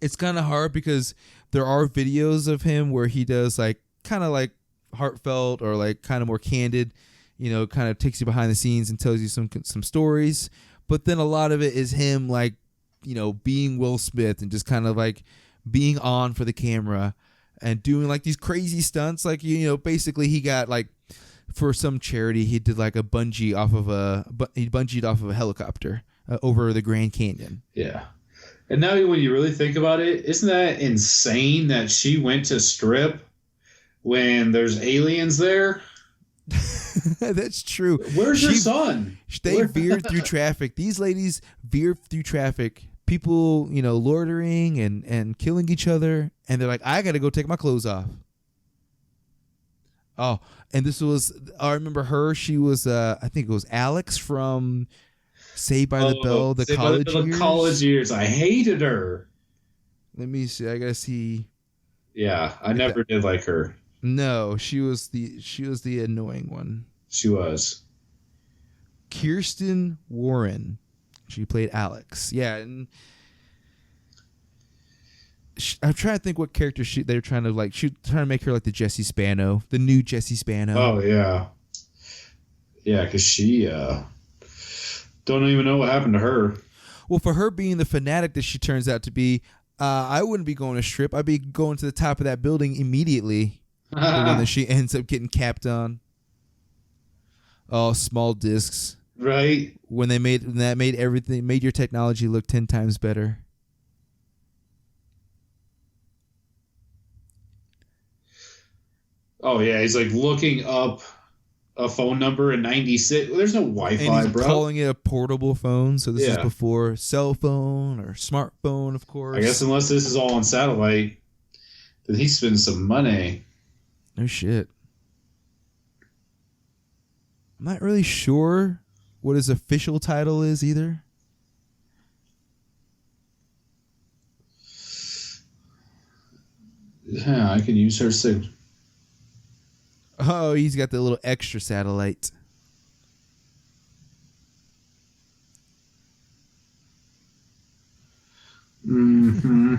it's kind of hard because there are videos of him where he does, kind of heartfelt or, kind of more candid, kind of takes you behind the scenes and tells you some stories. But then a lot of it is him, being Will Smith and just kind of, being on for the camera and doing, these crazy stunts. Basically he got, for some charity, he did, a bungee he bungeed off of a helicopter over the Grand Canyon. Yeah. And now when you really think about it, isn't that insane that she went to strip when there's aliens there? That's true. Where's your son? They veered through traffic. These ladies veered through traffic. People, loitering and killing each other. And they're like, I got to go take my clothes off. Oh, and I remember her. She was, I think it was Alex from Saved by the Bell, the college years. I hated her. Let me see. I gotta see. Yeah, I never did like her. No, she was the annoying one. She was. Kirsten Warren. She played Alex. Yeah, and I'm trying to think what character they're trying to trying to make her like the Jessie Spano, the new Jessie Spano. Oh yeah, yeah, because she don't even know what happened to her. Well, for her being the fanatic that she turns out to be, I wouldn't be going to strip. I'd be going to the top of that building immediately. When she ends up getting capped on. Oh, small discs. Right. When that made your technology look 10 times better. Oh yeah, he's looking up a phone number in 96. There's no Wi-Fi, and he's bro. Calling it a portable phone, so this is before cell phone or smartphone, of course. I guess unless this is all on satellite, then he's spending some money. No shit. I'm not really sure what his official title is either. Yeah, I can use her signal. Oh, he's got the little extra satellite. Mm-hmm.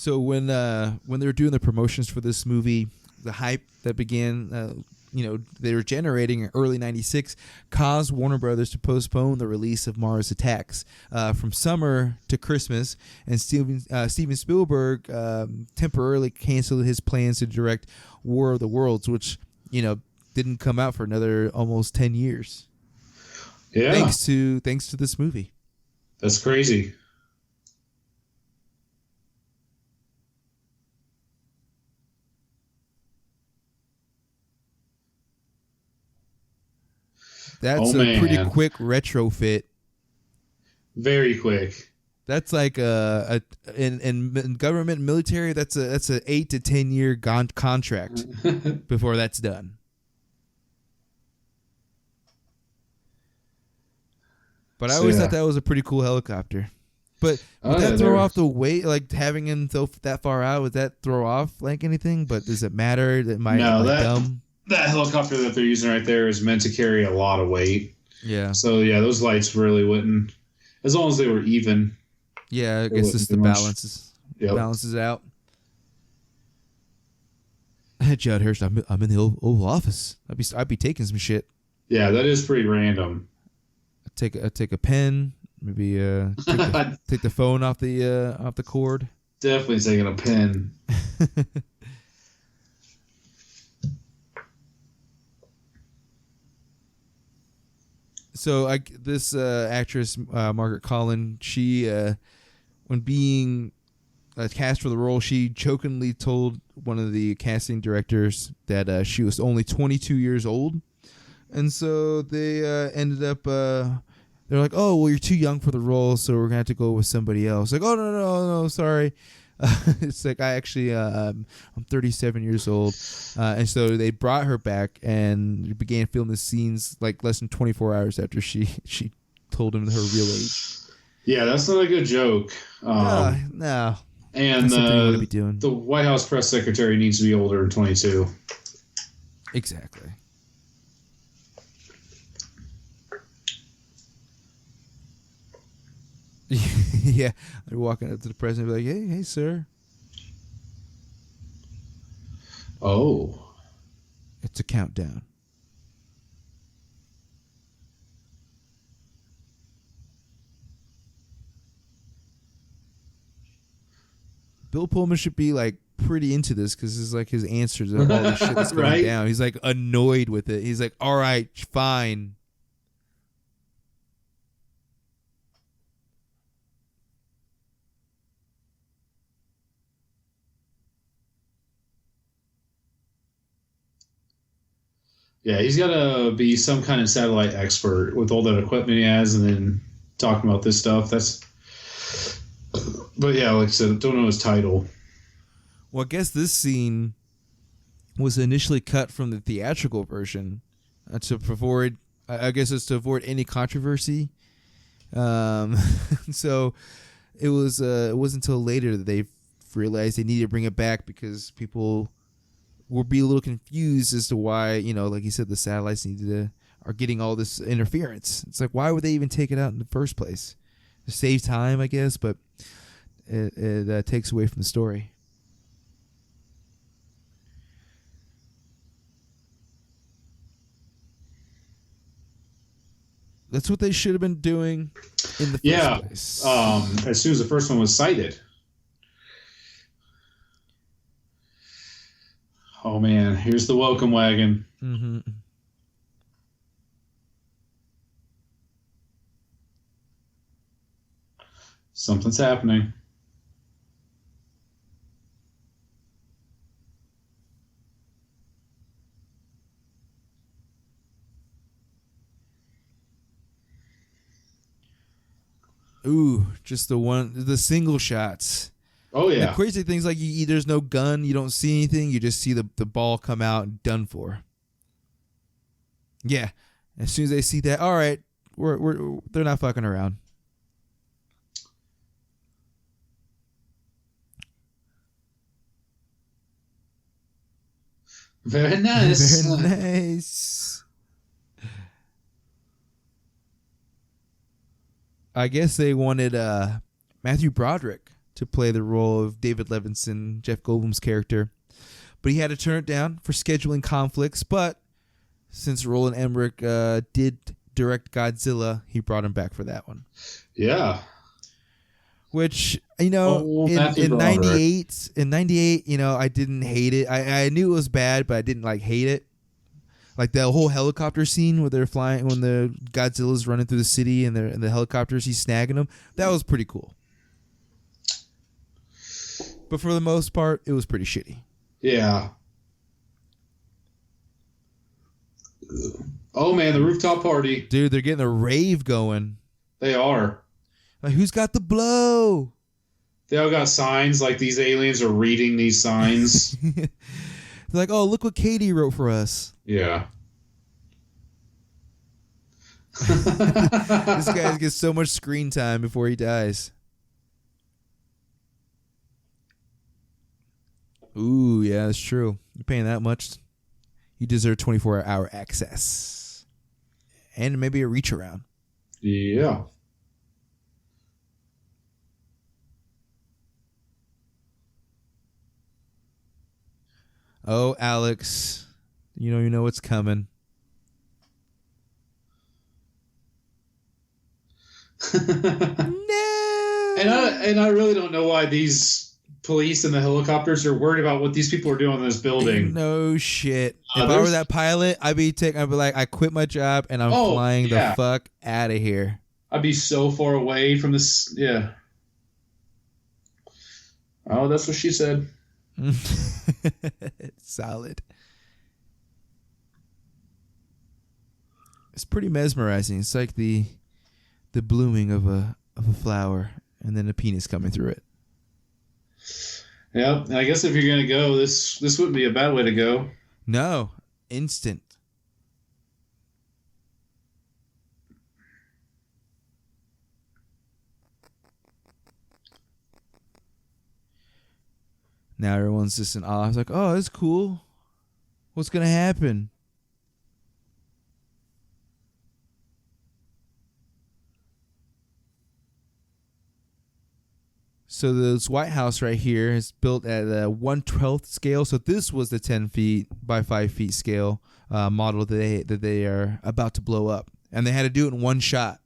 So when they were doing the promotions for this movie, the hype that began, they were generating in early '96, caused Warner Brothers to postpone the release of Mars Attacks from summer to Christmas, and Steven Spielberg temporarily canceled his plans to direct War of the Worlds, which didn't come out for another almost 10 years. Yeah, thanks to this movie. That's crazy. That's a pretty quick retrofit. Very quick. That's like in government and military. That's a 8 to 10 year contract before that's done. But I always thought that was a pretty cool helicopter. But would that throw off the weight, like having him that far out? Would that throw off like anything? But does it matter? That helicopter that they're using right there is meant to carry a lot of weight. Yeah. So yeah, those lights really wouldn't, as long as they were even. Yeah, I guess just the balances out. Judd Hirsch, I'm in the Oval Office. I'd be taking some shit. Yeah, that is pretty random. Take a pen, maybe take the phone off the cord. Definitely taking a pen. So this actress, Margaret Collin, she, when being cast for the role, she jokingly told one of the casting directors that she was only 22 years old. And so they ended up, they're like, oh, well, you're too young for the role, so we're going to have to go with somebody else. Like, oh, no, sorry. It's like, I'm 37 years old. And so they brought her back and began filming the scenes like less than 24 hours after she told him her real age. Yeah, that's not a good joke. No. And the White House press secretary needs to be older than 22. Exactly. Yeah, they're walking up to the president and be like, hey, sir. Oh. It's a countdown. Bill Pullman should be like pretty into this because it's like his answers to all this shit that's going right? down. He's like annoyed with it. He's like, all right, fine. Yeah, he's got to be some kind of satellite expert with all that equipment he has, and then talking about this stuff. But yeah, like I said, don't know his title. Well, I guess this scene was initially cut from the theatrical version to avoid. I guess it's to avoid any controversy. So it wasn't until later that they realized they needed to bring it back because people will be a little confused as to why, like you said, the satellites are getting all this interference. It's like, why would they even take it out in the first place? To save time, I guess, but it takes away from the story. That's what they should have been doing in the first place. As soon as the first one was cited. Oh, man. Here's the welcome wagon. Mm-hmm. Something's happening. Ooh, just the single shots. Oh, yeah. The crazy thing's like there's no gun, you don't see anything, you just see the ball come out and done for. Yeah. As soon as they see that, all right, they're not fucking around. Very nice. Very nice. I guess they wanted Matthew Broderick to play the role of David Levinson, Jeff Goldblum's character. But he had to turn it down for scheduling conflicts. But since Roland Emmerich did direct Godzilla, he brought him back for that one. Yeah. Which, in 98, I didn't hate it. I knew it was bad, but I didn't hate it. Like the whole helicopter scene where they're flying, when the Godzilla's running through the city and the helicopters, he's snagging them. That was pretty cool. But for the most part, it was pretty shitty. Yeah. Oh man, the rooftop party. Dude, they're getting a rave going. They are. Like, who's got the blow? They all got signs, like these aliens are reading these signs. They're like, oh, look what Katie wrote for us. Yeah. This guy gets so much screen time before he dies. Ooh, yeah, that's true. You're paying that much. You deserve 24-hour access. And maybe a reach around. Yeah. Oh, Alex, you know what's coming. No. And I really don't know why these police and the helicopters are worried about what these people are doing in this building. No shit. If I were that pilot, I'd be like, I quit my job and I'm flying the fuck out of here. I'd be so far away from this. Yeah. Oh, that's what she said. Solid. It's pretty mesmerizing. It's like the blooming of a flower and then a penis coming through it. Yeah, I guess if you're gonna go, this wouldn't be a bad way to go. No, instant. Now everyone's just in awe. It's like, oh, that's cool. What's gonna happen? So this White House right here is built at a 1/12 scale. So this was the 10 feet by 5 feet scale model that they are about to blow up, and they had to do it in one shot.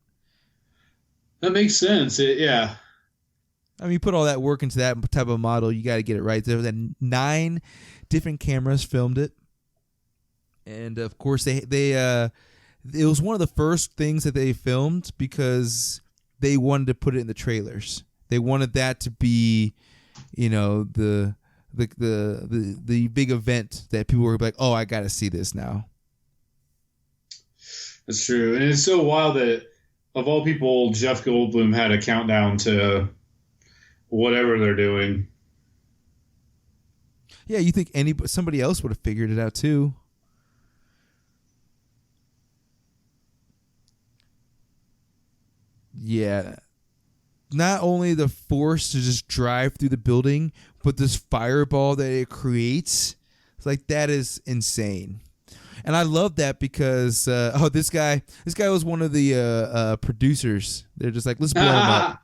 That makes sense. Yeah. I mean, you put all that work into that type of model, you got to get it right. There was 9 different cameras filmed it, and of course it was one of the first things that they filmed because they wanted to put it in the trailers. They wanted that to be, the big event that people were like, oh, I got to see this now. That's true, and it's so wild that of all people, Jeff Goldblum had a countdown to whatever they're doing. Yeah, you think somebody else would have figured it out too. Yeah. Not only the force to just drive through the building, but this fireball that it creates, it's like, that is insane. And I love that because this guy was one of the producers. They're just like, let's blow him up.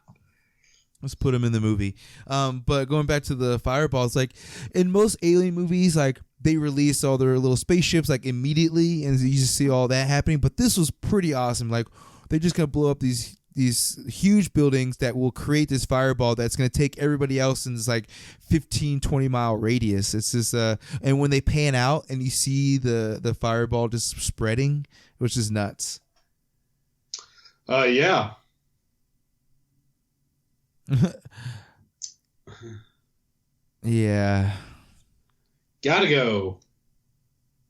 Let's put him in the movie. But going back to the fireball, it's like in most alien movies, like they release all their little spaceships like immediately, and you just see all that happening. But this was pretty awesome. Like they're just gonna blow up these huge buildings that will create this fireball that's gonna take everybody else in this like 15-20 mile radius. It's just and when they pan out and you see the fireball just spreading, which is nuts. Yeah. Yeah. Gotta go.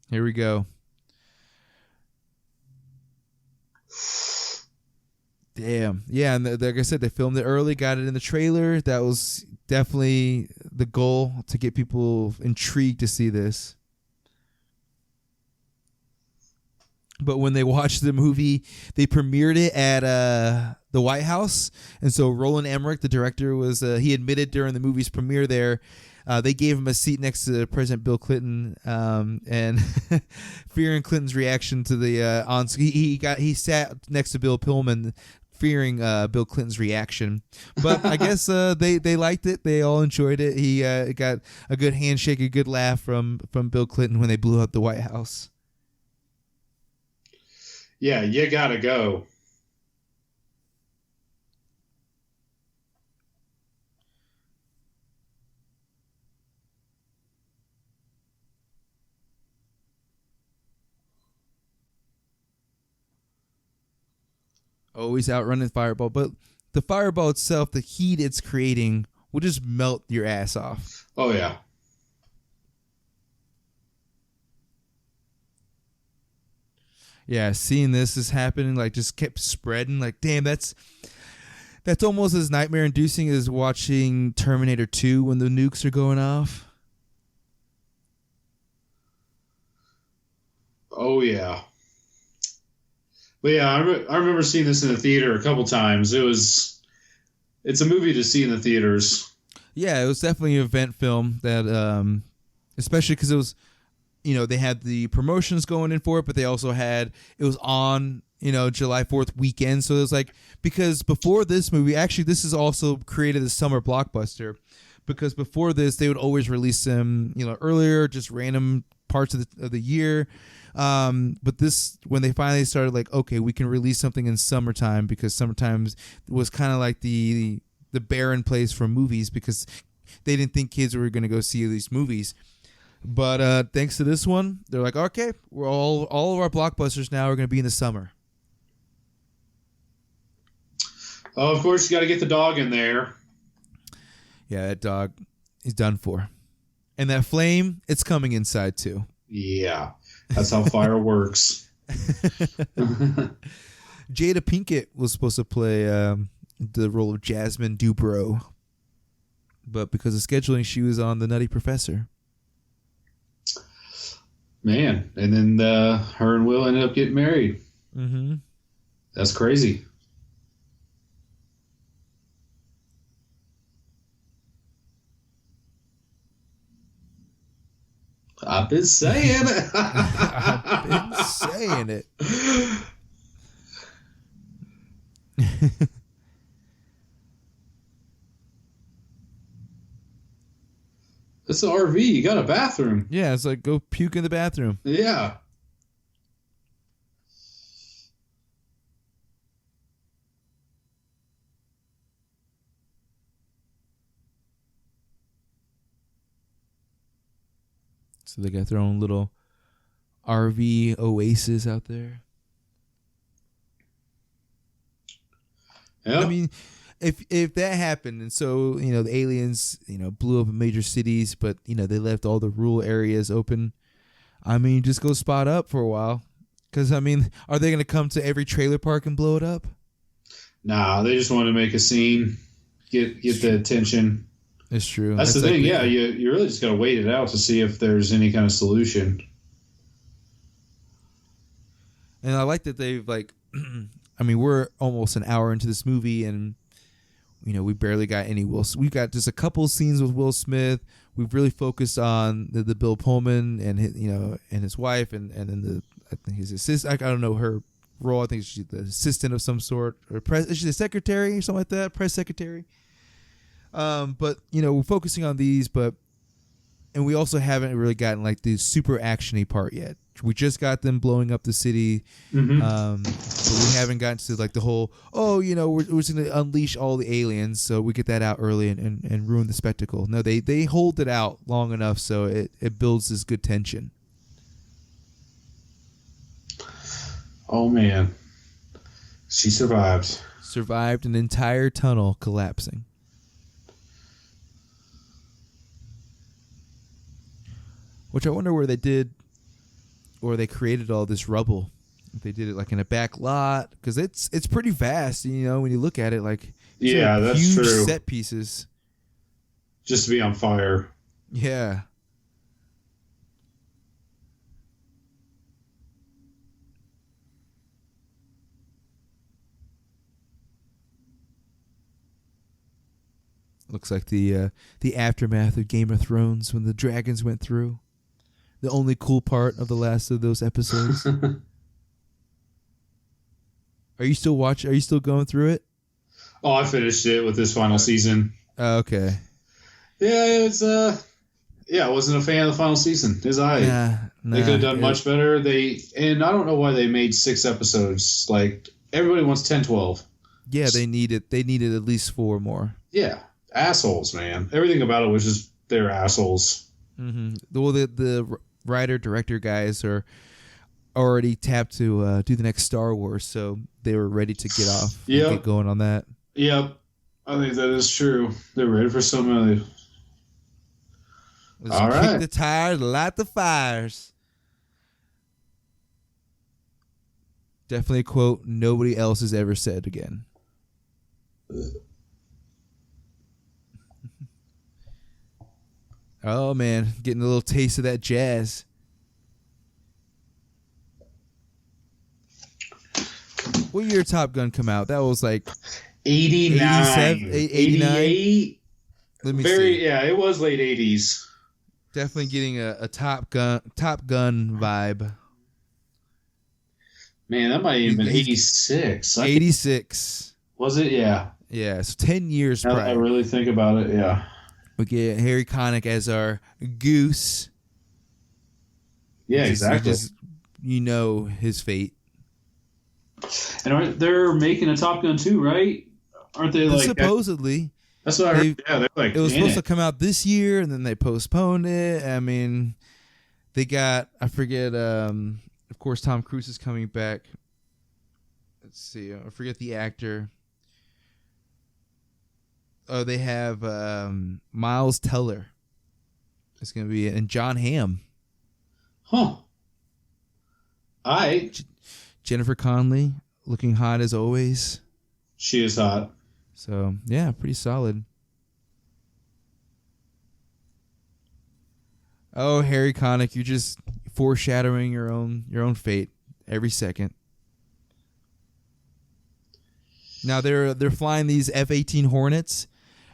Here we go. Damn. Yeah, and like I said, they filmed it early, got it in the trailer. That was definitely the goal, to get people intrigued to see this. But when they watched the movie, they premiered it at the White House. And so Roland Emmerich, the director, was he admitted during the movie's premiere there, they gave him a seat next to President Bill Clinton, and fearing Clinton's reaction to the he sat next to Bill Pullman, fearing Bill Clinton's reaction. But I guess they liked it. They all enjoyed it. He got a good handshake, a good laugh from Bill Clinton when they blew up the White House. Yeah, you gotta go. Always outrunning Fireball, but the Fireball itself, the heat it's creating, will just melt your ass off. Oh yeah. Yeah, seeing this is happening, like, just kept spreading. Like, damn, that's almost as nightmare-inducing as watching Terminator 2 when the nukes are going off. Oh yeah. But yeah, I remember seeing this in the theater a couple times. It's a movie to see in the theaters. Yeah, it was definitely an event film that, especially because it was, they had the promotions going in for it, but they also it was on, July 4th weekend. So it was like, because before this movie, actually, this is also created a summer blockbuster, because before this, they would always release them, earlier, just random parts of the year. But this, when they finally started, like, okay, we can release something in summertime, because summertime was kind of like the barren place for movies, because they didn't think kids were going to go see these movies. But thanks to this one, they're like, okay, we're all of our blockbusters now are going to be in the summer. Oh, of course, you got to get the dog in there. Yeah, that dog is done for. And that flame, it's coming inside too. Yeah. That's how fire works. Jada Pinkett was supposed to play the role of Jasmine Dubrow, but because of scheduling, she was on The Nutty Professor. Man, and then her and Will ended up getting married. Mm-hmm. That's crazy. I've been saying it. I've been saying it. It's an RV. You got a bathroom. Yeah, it's like, go puke in the bathroom. Yeah. So they got their own little RV oasis out there. Yeah. I mean, if that happened, and so, the aliens, blew up major cities, but, they left all the rural areas open, I mean, just go spot up for a while. Because, I mean, are they going to come to every trailer park and blow it up? Nah, they just want to make a scene, get the attention. It's true. That's the like thing. Yeah, you really just got to wait it out to see if there's any kind of solution. And I like that they've, like, I mean, we're almost an hour into this movie, and we barely got any Will. We've got just a couple of scenes with Will Smith. We've really focused on the Bill Pullman and his, and his wife, and then I think his assistant. I don't know her role. I think she's the assistant of some sort, or is she the secretary or something like that? Press secretary. But we're focusing on these, and we also haven't really gotten like the super actiony part yet. We just got them blowing up the city, Mm-hmm. but we haven't gotten to like the whole, we're just going to unleash all the aliens, so we get that out early and ruin the spectacle. No, they hold it out long enough so it builds this good tension. Oh man, she survived. Survived an entire tunnel collapsing. Which I wonder where they did, or they created all this rubble. If they did it like in a back lot, because it's pretty vast. When you look at it, like, Yeah, like that's huge true. set pieces. Just to be on fire. Yeah. Looks like the aftermath of Game of Thrones when the dragons went through. The only cool part of the last of those episodes. Are Are you still watching? Are you still going through it? Oh, I finished it with this final season. Okay. Yeah, it's I wasn't a fan of the final season. They could have done much better. And I don't know why they made 6 episodes. Like everybody wants 10, 12. Yeah, they needed at least 4 more. Yeah, assholes, man. Everything about it was just they're assholes. Mm-hmm. Well, the writer director guys are already tapped to do the next Star Wars, so they were ready to get off. And get going on that. Yep, I think that is true. They're ready for so many. Let's kick the tires, light the fires. Definitely a quote nobody else has ever said again. Oh, man. Getting a little taste of that jazz. What year did Top Gun come out? That was like 89. 88? Let me see. Yeah, it was late 80s. Definitely getting a Top Gun vibe. Man, that might have even been 86. 86. Was it? Yeah. Yeah, so 10 years prior. I really think about it, yeah. We get Harry Connick as our Goose. Yeah, exactly. His fate. And they're making a Top Gun 2, right? Aren't they like... Supposedly. That's what I heard. Yeah, they're like... It was supposed to come out this year, and then they postponed it. I mean, they got... I forget... of course, Tom Cruise is coming back. Let's see. I forget the actor. Oh, they have Miles Teller. It's going to be... And John Hamm. Huh. Jennifer Connelly, looking hot as always. She is hot. So, yeah, pretty solid. Oh, Harry Connick, you're just foreshadowing your own fate every second. Now they're flying these F-18 Hornets,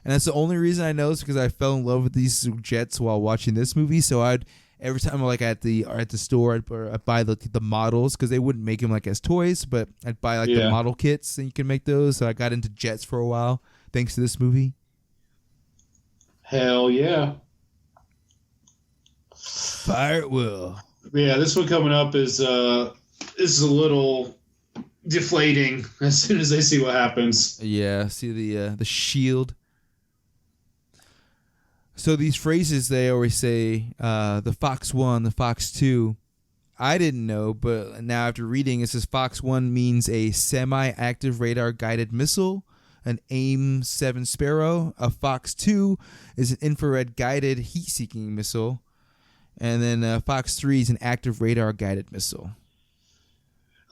and that's the only reason I know is because I fell in love with these jets while watching this movie. So every time I'm like at the store, I'd buy the models because they wouldn't make them like as toys, but I'd buy the model kits and you can make those. So I got into jets for a while thanks to this movie. Hell yeah. Fire it will. Yeah, this one coming up is a little deflating as soon as they see what happens. Yeah, see the shield. So these phrases they always say, the Fox 1, the Fox 2. I didn't know, but now after reading, it says Fox 1 means a semi-active radar-guided missile, an AIM-7 Sparrow. A Fox 2 is an infrared-guided heat-seeking missile. And then Fox 3 is an active radar-guided missile.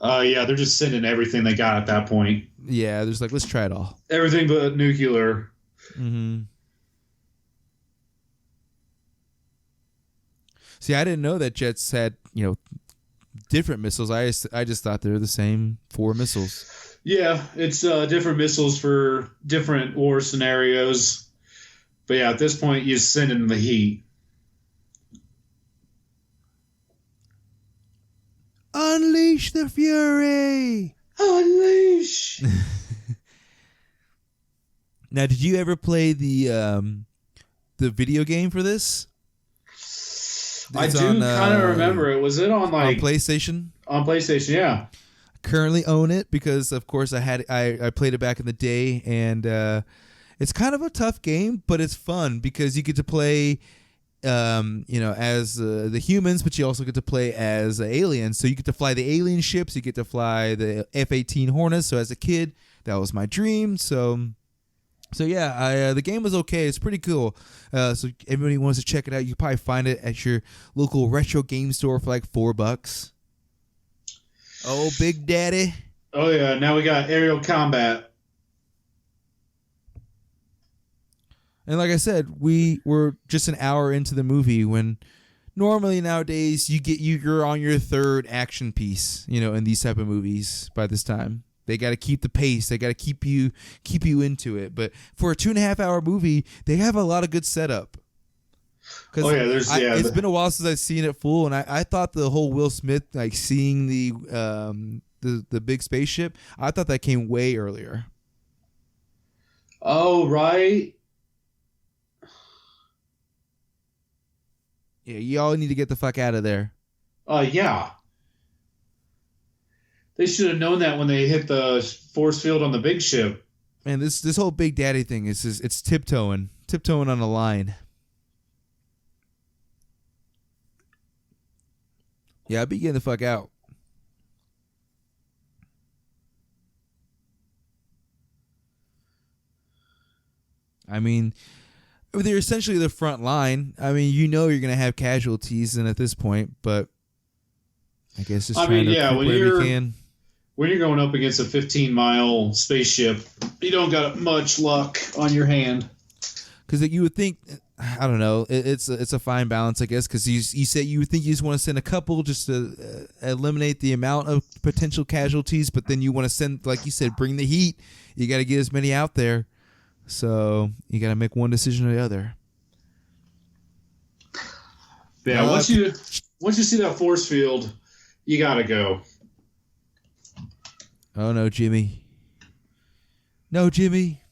Yeah, they're just sending everything they got at that point. Yeah, there's let's try it all. Everything but nuclear. Mm-hmm. See, I didn't know that jets had, different missiles. I just thought they were the same 4 missiles. Yeah, it's different missiles for different war scenarios. But yeah, at this point, you send in the heat. Unleash the fury! Unleash! Now, did you ever play the video game for this? I do kind of remember it. Was it on on PlayStation? On PlayStation, yeah. Currently own it because, of course, I played it back in the day, and it's kind of a tough game, but it's fun because you get to play, as the humans, but you also get to play as aliens. So you get to fly the alien ships, you get to fly the F-18 Hornets. So as a kid, that was my dream. So yeah, the game was okay. It's pretty cool. So everybody wants to check it out. You can probably find it at your local retro game store for like $4. Oh, Big Daddy. Oh yeah, now we got aerial combat. And like I said, we were just an hour into the movie when normally nowadays you're on your 3rd action piece, in these type of movies by this time. They got to keep the pace. They got to keep you into it. But for a 2.5-hour movie, they have a lot of good setup. Oh yeah, it's been a while since I've seen it full, and I thought the whole Will Smith seeing the the big spaceship. I thought that came way earlier. Oh, right. Yeah, y'all need to get the fuck out of there. Yeah. They should have known that when they hit the force field on the big ship. Man, this whole Big Daddy thing is just, it's tiptoeing on a line. Yeah, I'd be getting the fuck out. I mean, they're essentially the front line. I mean, you're going to have casualties and at this point, but I guess just trying to keep whatever you can. When you're going up against a 15-mile spaceship, you don't got much luck on your hand. Because you would think, I don't know, it's a fine balance, I guess, because you said you would think you just want to send a couple just to eliminate the amount of potential casualties, but then you want to send, like you said, bring the heat. You got to get as many out there. So you got to make one decision or the other. Yeah, once you see that force field, you got to go. Oh, no, Jimmy. No, Jimmy.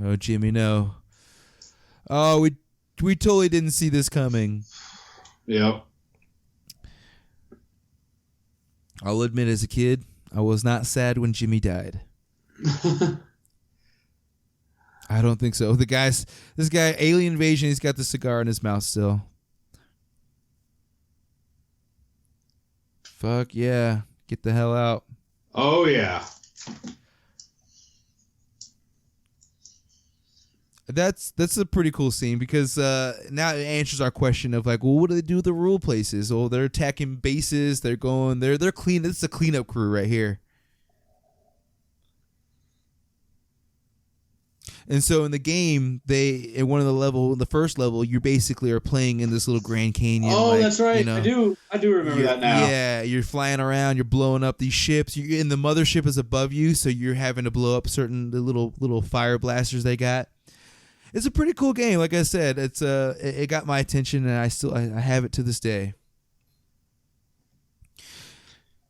Oh, Jimmy, no. Oh, we totally didn't see this coming. Yep. I'll admit, as a kid, I was not sad when Jimmy died. I don't think so. This guy, Alien Invasion, he's got the cigar in his mouth still. Fuck yeah. Get the hell out. Oh, yeah. That's a pretty cool scene because now it answers our question of like, well, what do they do with the rural places? Oh, they're attacking bases. They're clean. This is a cleanup crew right here. And so in the game, the first level, you basically are playing in this little Grand Canyon. Oh, that's right. I do remember that now. Yeah, you're flying around. You're blowing up these ships. And the mothership is above you, so you're having to blow up the little fire blasters they got. It's a pretty cool game. Like I said, it got my attention, and I have it to this day.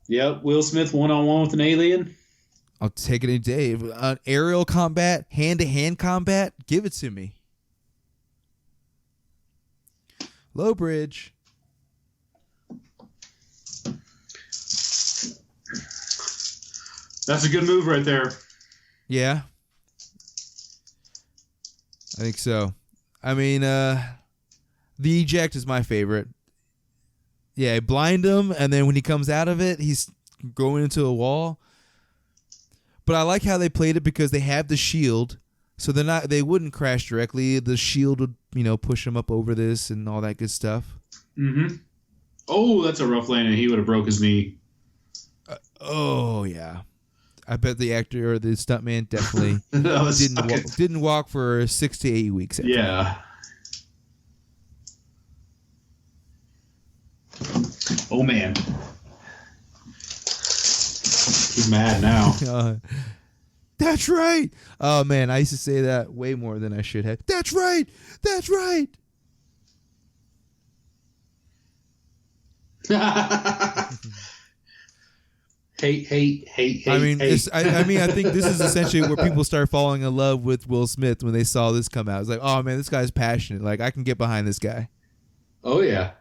Yep, Will Smith 1-on-1 with an alien. I'll take it any day. Aerial combat, hand-to-hand combat, give it to me. Low bridge. That's a good move right there. Yeah. I think so. I mean, the eject is my favorite. Yeah, blind him, and then when he comes out of it, he's going into a wall. But I like how they played it because they have the shield, so they wouldn't crash directly. The shield would, push him up over this and all that good stuff. Mm-hmm. Oh, that's a rough landing. He would have broke his knee. Oh yeah. I bet the actor or the stuntman definitely didn't walk for 6 to 8 weeks. Yeah. Oh man, he's mad now. That's right. Oh man, I used to say that way more than I should have. That's right. That's right. Hate. I mean, I think this is essentially where people start falling in love with Will Smith when they saw this come out. It's like, oh man, this guy's passionate. Like, I can get behind this guy. Oh yeah.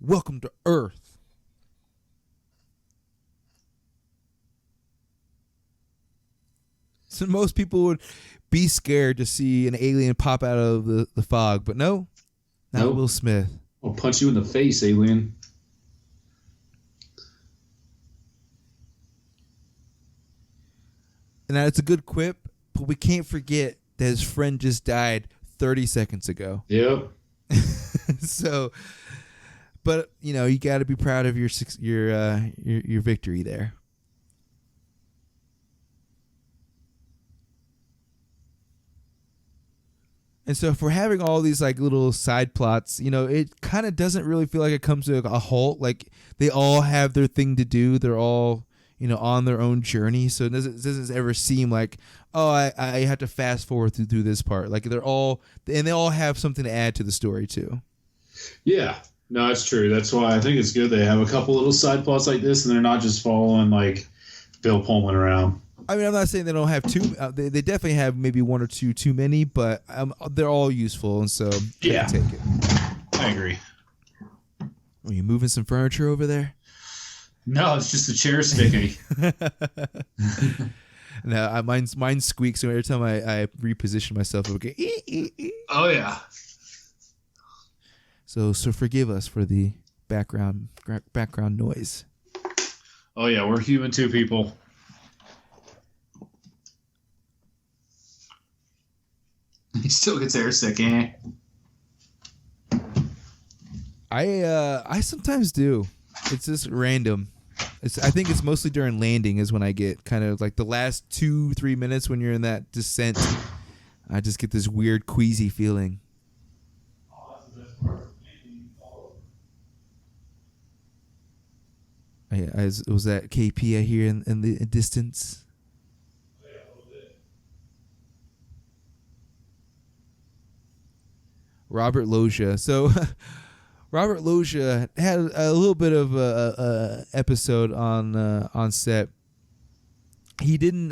Welcome to Earth. So most people would be scared to see an alien pop out of the fog, but no, not Will Smith. I'll punch you in the face, alien. Now, it's a good quip, but we can't forget that his friend just died 30 seconds ago. Yep. So, but you got to be proud of your victory there. And so, if we're having all these like little side plots, it kind of doesn't really feel like it comes to a halt. Like they all have their thing to do. They're all on their own journey. So it doesn't ever seem like, oh, I have to fast forward through this part. Like they all have something to add to the story too. Yeah. No, it's true. That's why I think it's good they have a couple little side plots like this, and they're not just following like Bill Pullman around. I mean, I'm not saying they don't have two. They definitely have maybe one or two too many, but they're all useful, and so yeah, take it. I agree. Are you moving some furniture over there? No, it's just the chair sticky. No, mine squeaks. So every time I reposition myself, it would go. Oh yeah. So forgive us for the background noise. Oh yeah, we're human too, people. He still gets airsick, eh? I sometimes do. It's just random. I think it's mostly during landing is when I get kind of like the last 2-3 minutes when you're in that descent. I just get this weird queasy feeling. Was that KP I hear in the distance? Robert Loggia. So Robert Loggia had a little bit of a episode on set.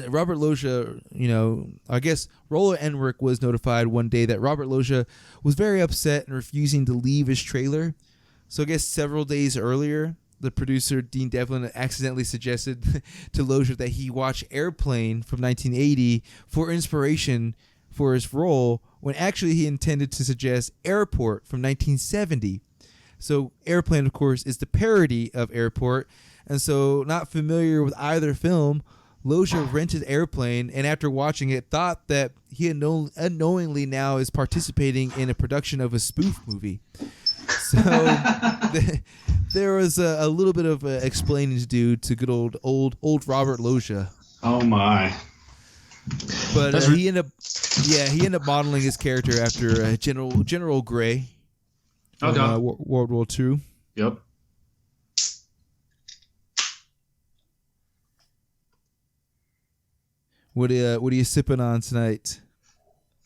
Robert Loggia, I guess Roland Emmerich was notified one day that Robert Loggia was very upset and refusing to leave his trailer. So I guess several days earlier, the producer, Dean Devlin, accidentally suggested to Loggia that he watch Airplane from 1980 for inspiration for his role, when actually he intended to suggest Airport from 1970. So Airplane, of course, is the parody of Airport, and so not familiar with either film, Loggia rented Airplane, and after watching it, thought that he unknowingly now is participating in a production of a spoof movie. So there was a little bit of explaining to do to good old Robert Loggia. Oh my! But he ended up modeling his character after General Gray from World War II. Yep. What are you sipping on tonight?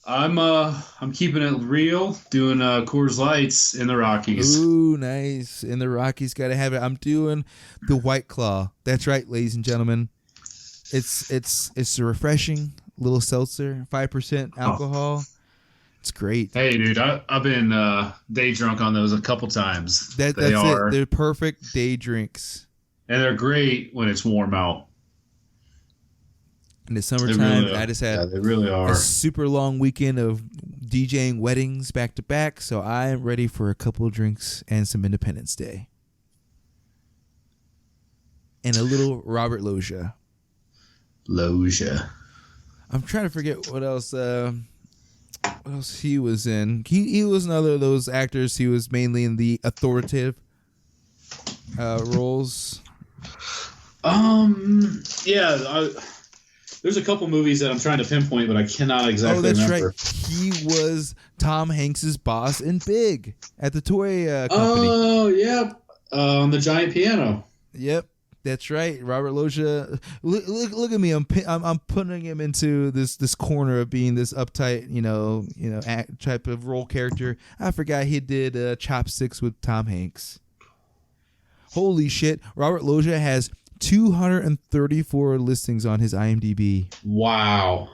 I'm keeping it real, doing Coors Lights in the Rockies. Ooh, nice. In the Rockies, gotta have it. I'm doing the White Claw. That's right, ladies and gentlemen. It's a refreshing little seltzer, 5% alcohol. Oh. It's great. Hey, dude, I've been day drunk on those a couple times. That's it. They're perfect day drinks, and they're great when it's warm out. In the summertime, really I just had they really are. A super long weekend of DJing weddings back to back, so I am ready for a couple of drinks and some Independence Day. And a little Robert Loggia. I'm trying to forget what else he was in. He was another of those actors. He was mainly in the authoritative roles. Yeah, there's a couple movies that I'm trying to pinpoint, but I cannot exactly remember. Oh, that's right. He was Tom Hanks's boss in Big at the toy company. Oh, yeah. On the giant piano. Yep, that's right. Robert Loggia. Look at me. I'm putting him into this corner of being this uptight, type of role character. I forgot he did Chopsticks with Tom Hanks. Holy shit! Robert Loggia has 234 listings on his IMDb. Wow.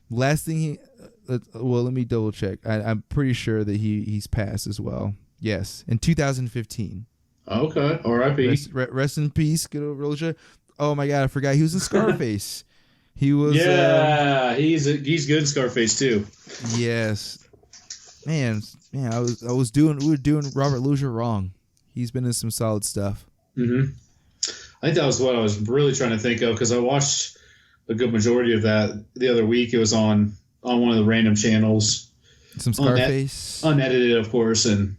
Last thing let me double check. I'm pretty sure that he's passed as well. Yes, in 2015. Okay, R.I.P. Rest in peace, good old Loggia. Oh my God, I forgot he was in Scarface. He was. Yeah, he's good in Scarface too. Yes, man. We were doing Robert Loggia wrong. He's been in some solid stuff. Mm-hmm. I think that was what I was really trying to think of, because I watched a good majority of that the other week. It was on one of the random channels. Some Scarface, unedited, of course. And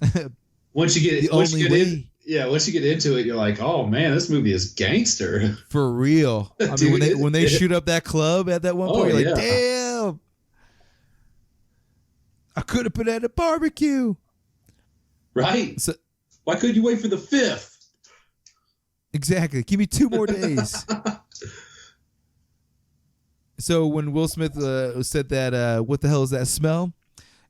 once you get into it, you're like, oh man, this movie is gangster for real. I mean, when they shoot up that club at that one point, you're like, damn, I could have been at a barbecue, right? So, why couldn't you wait for the 5th? Exactly. Give me 2 more days. So when Will Smith said that, what the hell is that smell?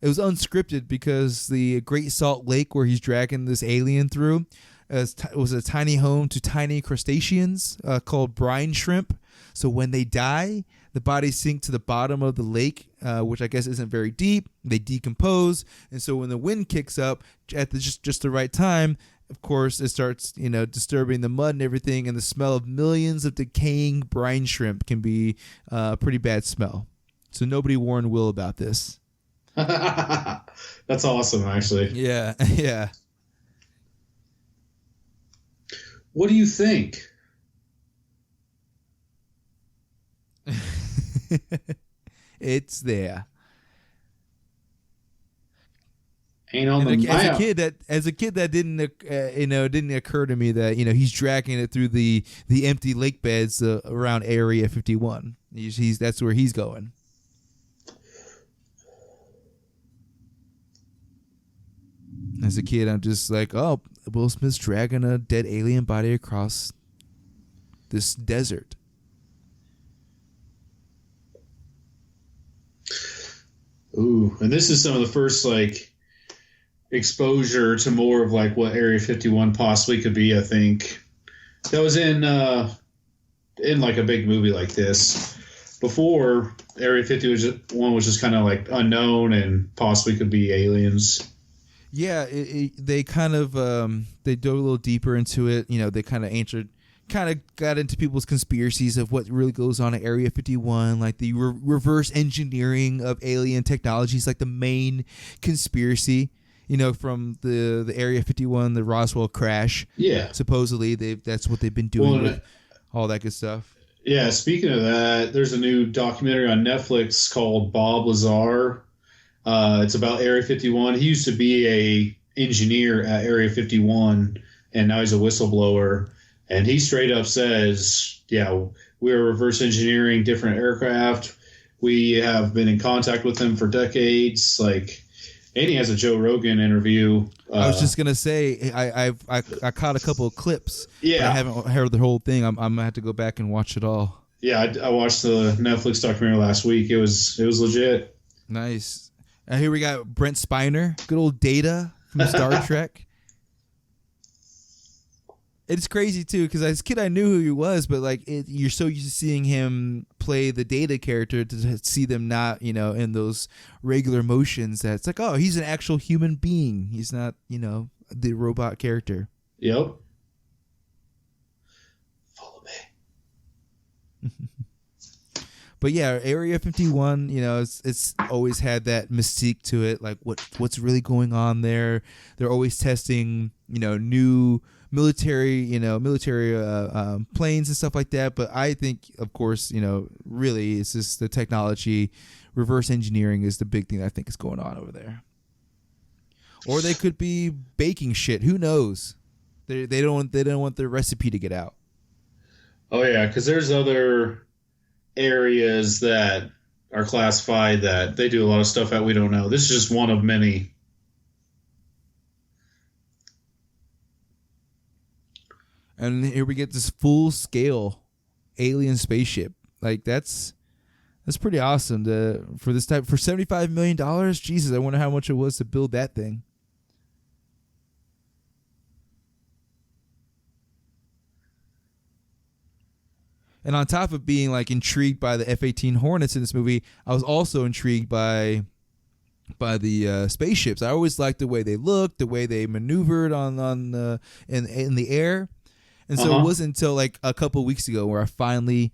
It was unscripted because the Great Salt Lake where he's dragging this alien through was a tiny home to tiny crustaceans called brine shrimp. So when they die, the bodies sink to the bottom of the lake, which I guess isn't very deep. They decompose, and so when the wind kicks up at just the right time, of course, it starts disturbing the mud and everything, and the smell of millions of decaying brine shrimp can be a pretty bad smell. So nobody warned Will about this. That's awesome, actually. Yeah, yeah. What do you think? It's there. Ain't on the as a kid that didn't occur to me that he's dragging it through the empty lake beds around Area 51. That's where he's going. As a kid, I'm just like, oh, Will Smith's dragging a dead alien body across this desert. Ooh, and this is some of the first exposure to more of what Area 51 possibly could be. I think that was in a big movie like this. Before, Area 51 was just kind of unknown and possibly could be aliens. Yeah, they kind of they dove a little deeper into it. They kind of got into people's conspiracies of what really goes on at Area 51, like the reverse engineering of alien technologies, like the main conspiracy. From the Area 51, the Roswell crash. Yeah, supposedly that's what they've been doing with all that good stuff. Yeah, speaking of that, there's a new documentary on Netflix called Bob Lazar. It's about Area 51. He used to be a engineer at Area 51, and now he's a whistleblower. And he straight up says, yeah, we're reverse engineering different aircraft. We have been in contact with them for decades. And he has a Joe Rogan interview. I was just gonna say I caught a couple of clips. Yeah, but I haven't heard the whole thing. I'm gonna have to go back and watch it all. Yeah, I watched the Netflix documentary last week. It was legit. Nice. Here we got Brent Spiner, good old Data from Star Trek. It's crazy too because as a kid I knew who he was, but you're so used to seeing him play the Data character to see them not in those regular motions that it's like, oh, he's an actual human being. He's not the robot character. Yep. Follow me. But yeah, Area 51, it's always had that mystique to it. Like what's really going on there? They're always testing new military planes and stuff like that. But I think, of course, really it's just the technology. Reverse engineering is the big thing that I think is going on over there. Or they could be baking shit. Who knows? They don't want their recipe to get out. Oh yeah, because there's other areas that are classified that they do a lot of stuff that we don't know. This is just one of many. And here we get this full-scale alien spaceship. That's pretty awesome for this type. For $75 million, Jesus, I wonder how much it was to build that thing. And on top of being intrigued by the F-18 Hornets in this movie, I was also intrigued by the spaceships. I always liked the way they looked, the way they maneuvered in the air. And so it wasn't until a couple of weeks ago where I finally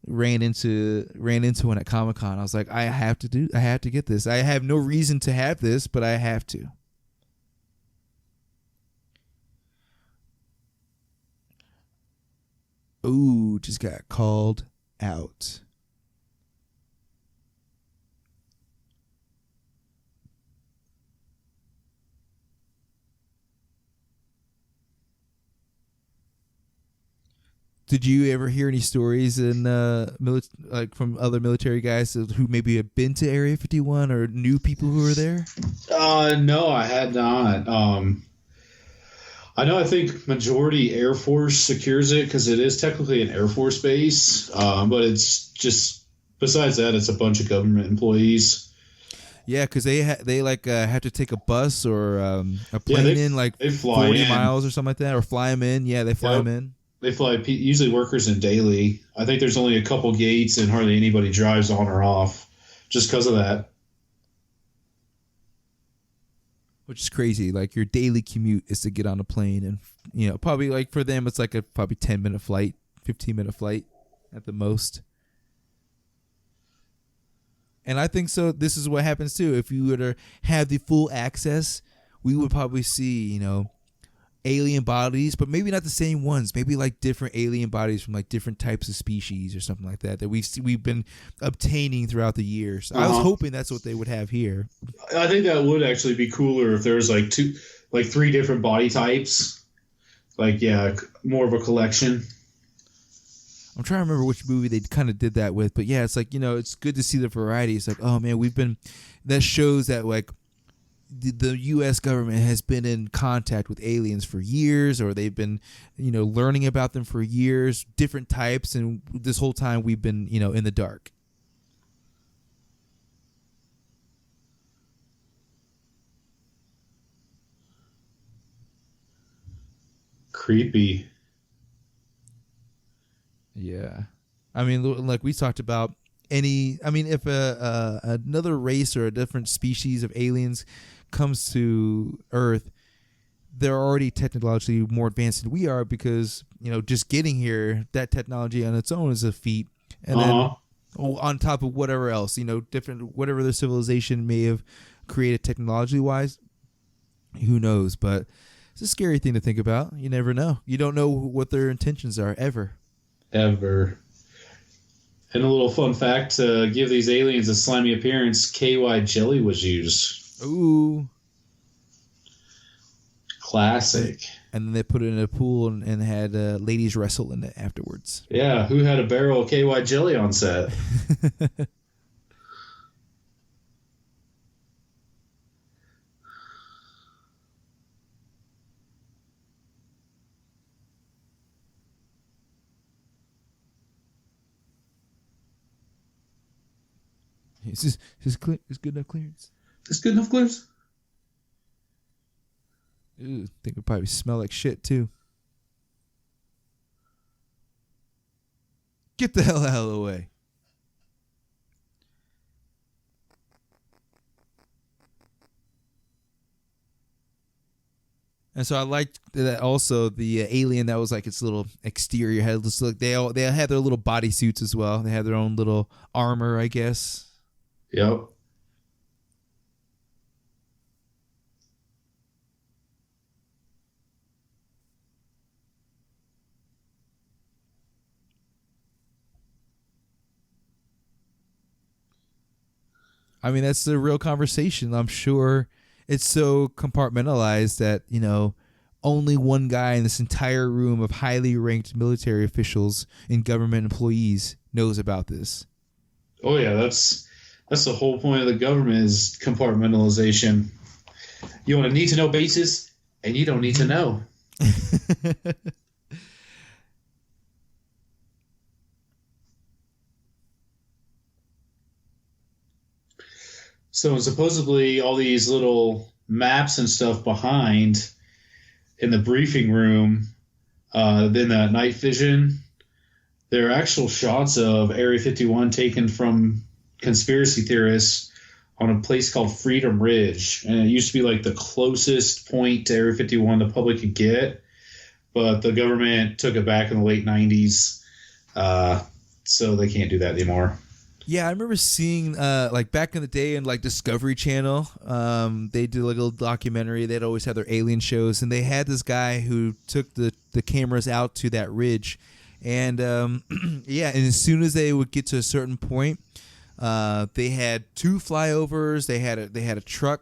ran into one at Comic-Con. I was like, I have to get this. I have no reason to have this, but I have to. Ooh, just got called out. Did you ever hear any stories in from other military guys who maybe have been to Area 51 or knew people who were there? No, I had not. I think majority Air Force secures it because it is technically an Air Force base, but it's just besides that, it's a bunch of government employees. Yeah, because they have to take a bus or a plane they fly 40 in. miles or something like that, or fly them in. Yeah, they fly them in. They fly usually workers in daily. I think there's only a couple gates and hardly anybody drives on or off just because of that. Which is crazy. Like your daily commute is to get on a plane, and probably like for them it's like a probably 10-minute flight, 15-minute flight at the most. And I think so. This is what happens too. If you were to have the full access, we would probably see, alien bodies, but maybe not the same ones. Maybe like different alien bodies from like different types of species or something like that we've been obtaining throughout the years. I was hoping that's what they would have here. I think that would actually be cooler if there was like three different body types. Like, yeah, more of a collection. I'm trying to remember which movie they kind of did that with, but yeah, it's like, it's good to see the variety. It's like, oh man, that shows that like the U.S. government has been in contact with aliens for years, or they've been, learning about them for years, different types, and this whole time we've been, in the dark. Creepy. Yeah. I mean, like we talked about if another race or a different species of aliens comes to Earth, they're already technologically more advanced than we are because, just getting here, that technology on its own is a feat. And then on top of whatever else, different, whatever the civilization may have created technology wise, who knows? But it's a scary thing to think about. You never know. You don't know what their intentions are ever. Ever. And a little fun fact, to give these aliens a slimy appearance, KY jelly was used. Ooh. Classic. And then they put it in a pool and had ladies wrestle in it afterwards. Yeah, who had a barrel of KY jelly on set? Is good enough clearance? Is good enough clearance? Ooh, think it probably smell like shit too. Get the hell out of the way. And so I liked that also the alien that was like its little exterior had this look. They had their little bodysuits as well. They had their own little armor, I guess. Yep. I mean, that's the real conversation. I'm sure it's so compartmentalized that, only one guy in this entire room of highly ranked military officials and government employees knows about this. Oh, yeah, that's the whole point of the government is compartmentalization. You want a need-to-know basis, and you don't need to know. So supposedly all these little maps and stuff behind in the briefing room, in the night vision, they're actual shots of Area 51 taken from conspiracy theorists on a place called Freedom Ridge. And it used to be like the closest point to Area 51 the public could get, but the government took it back in the late 90s, so they can't do that anymore. Yeah, I remember seeing like back in the day in like Discovery Channel, they did like a little documentary. They'd always have their alien shows, and they had this guy who took the cameras out to that ridge, and yeah, and as soon as they would get to a certain point, they had two flyovers. They had a truck,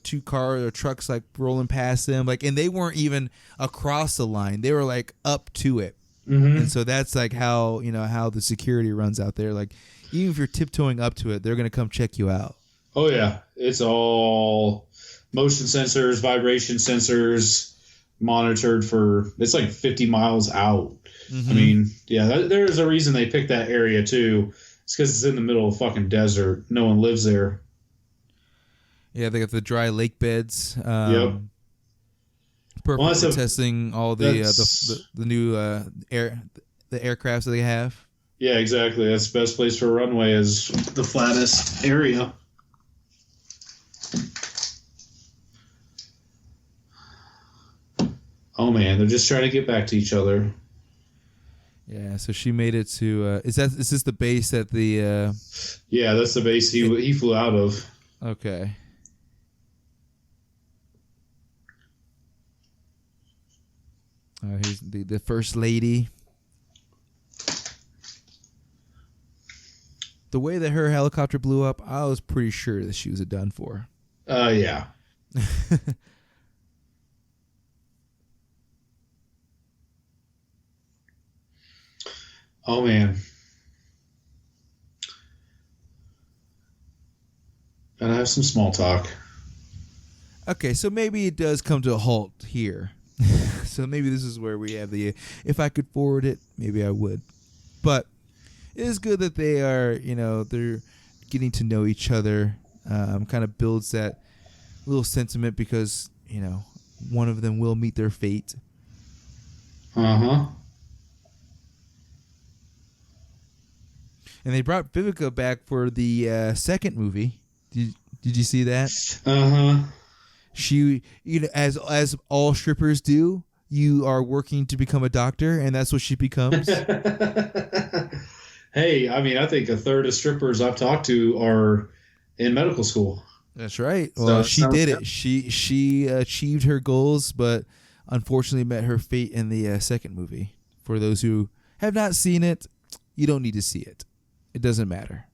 two cars or trucks like rolling past them, like, and they weren't even across the line. They were like up to it, and so that's like how how the security runs out there, like. Even if you're tiptoeing up to it, they're going to come check you out. Oh, yeah. It's all motion sensors, vibration sensors, monitored for, it's like 50 miles out. I mean, yeah, there's a reason they picked that area, too. It's because it's in the middle of fucking desert. No one lives there. Yeah, they got the dry lake beds. Yep. Perfect for testing all the new the aircrafts that they have. Yeah, exactly. That's the best place for a runway is the flattest area. Oh man, they're just trying to get back to each other. Yeah, so she made it to. Is this the base that the? Yeah, that's the base he flew out of. Okay. Here's the first lady. The way that her helicopter blew up, I was pretty sure that she was done for. Yeah. Oh man. Gotta have some small talk. Okay, so maybe it does come to a halt here. So maybe this is where we have the, if I could forward it, maybe I would. But it is good that they are, they're getting to know each other. Kind of builds that little sentiment because, one of them will meet their fate. Uh-huh. And they brought Vivica back for the second movie. Did you see that? Uh-huh. She, as all strippers do, you are working to become a doctor, and that's what she becomes. Hey, I mean, I think a third of strippers I've talked to are in medical school. That's right. Well, So, she did it. She achieved her goals, but unfortunately met her fate in the second movie. For those who have not seen it, you don't need to see it. It doesn't matter.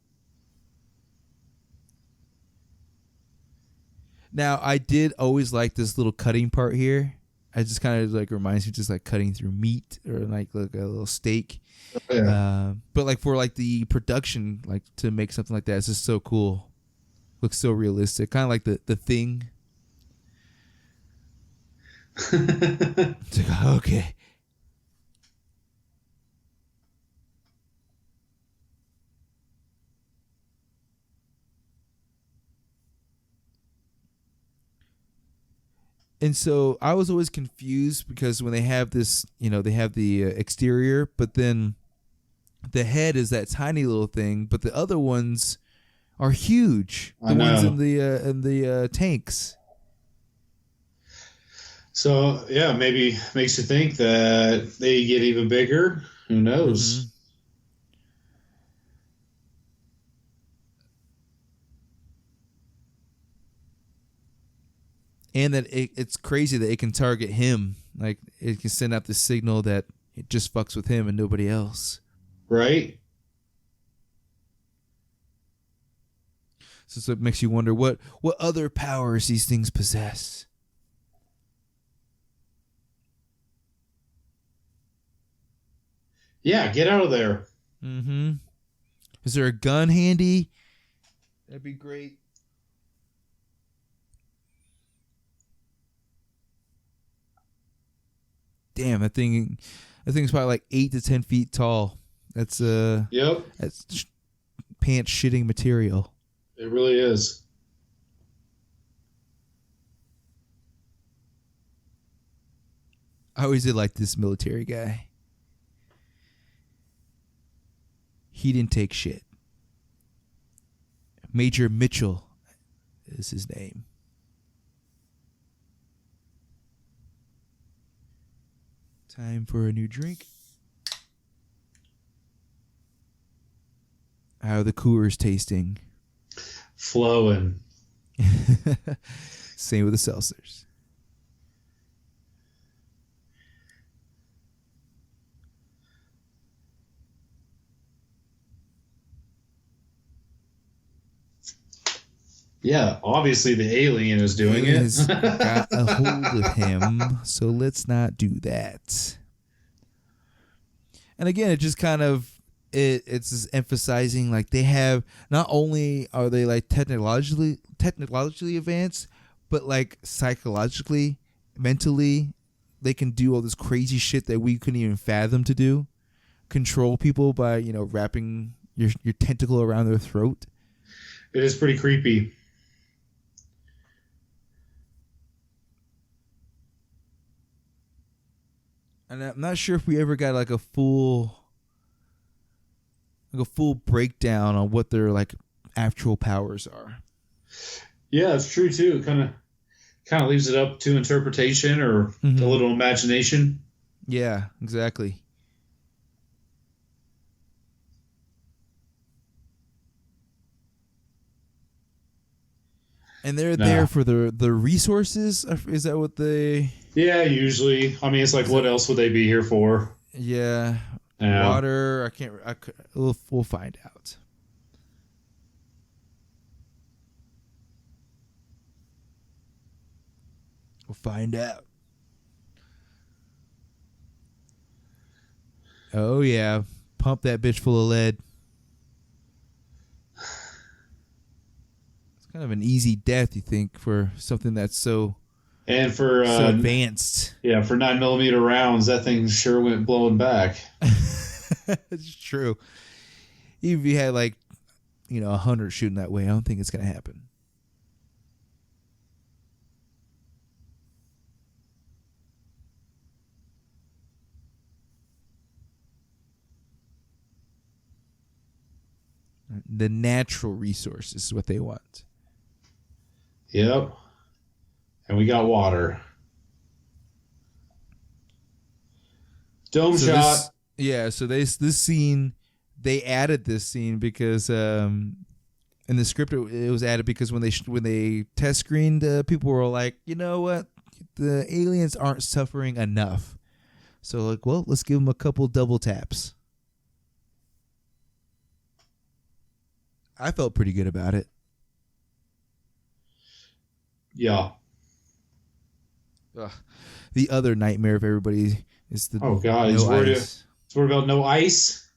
Now, I did always like this little cutting part here. It just kind of reminds me just cutting through meat or like a little steak. Yeah. But for the production, to make something like that, it's just so cool. Looks so realistic. Kind of like the Thing. It's okay. And so I was always confused because when they have this, they have the exterior, but then the head is that tiny little thing, but the other ones are huge. The ones in the tanks. So, yeah, maybe makes you think that they get even bigger. Who knows? Mm-hmm. And that it's crazy that it can target him. Like, it can send out the signal that it just fucks with him and nobody else. Right? So it makes you wonder what other powers these things possess. Yeah, get out of there. Mm-hmm. Is there a gun handy? That'd be great. Damn, that thing's probably like 8 to 10 feet tall. That's Yep. That's pants shitting material. It really is. I always did like this military guy. He didn't take shit. Major Mitchell is his name. Time for a new drink. How are the Coors tasting? Flowing. Same with the seltzers. Yeah, obviously the alien is doing Alien it. has got a hold of him, so let's not do that. And again, it just kind of it's just emphasizing like they have, not only are they like technologically advanced, but like psychologically, mentally, they can do all this crazy shit that we couldn't even fathom to do. Control people by, wrapping your tentacle around their throat. It is pretty creepy. And I'm not sure if we ever got like a full breakdown on what their like actual powers are. Yeah, it's true too. It kind of leaves it up to interpretation or a little imagination. Yeah, exactly. And they're there for the resources. Is that what they? Yeah, usually. I mean, it's like, what else would they be here for? Yeah, water. I can't. We'll find out. We'll find out. Oh yeah, pump that bitch full of lead. Kind of an easy death, you think, for something that's so so advanced. Yeah, for 9mm rounds, that thing sure went blowing back. It's true. Even if you had 100 shooting that way, I don't think it's gonna happen. The natural resources is what they want. Yep. And we got water. Dome shot. So this scene, they added this scene because in the script it was added because when they test screened, people were like, you know what, the aliens aren't suffering enough. So let's give them a couple double taps. I felt pretty good about it. Yeah. Ugh. The other nightmare of everybody is the he's worried about no ice.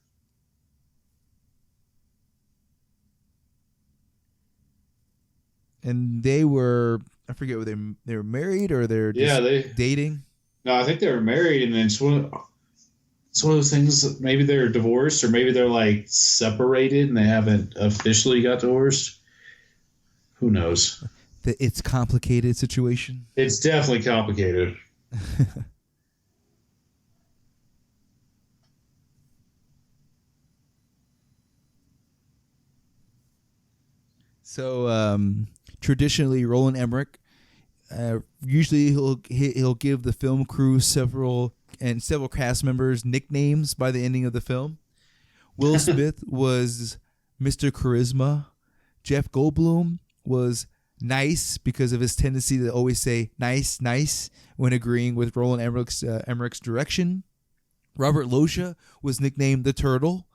And they were, I forget whether they were married or they're just dating. No, I think they were married, and then it's one of those things that maybe they're divorced or maybe they're separated and they haven't officially got divorced. Who knows? It's complicated situation. It's definitely complicated. So traditionally, Roland Emmerich, usually he'll give the film crew several cast members nicknames by the ending of the film. Will Smith was Mr. Charisma. Jeff Goldblum was Nice because of his tendency to always say nice, nice when agreeing with Roland Emmerich's direction. Robert Loggia was nicknamed the Turtle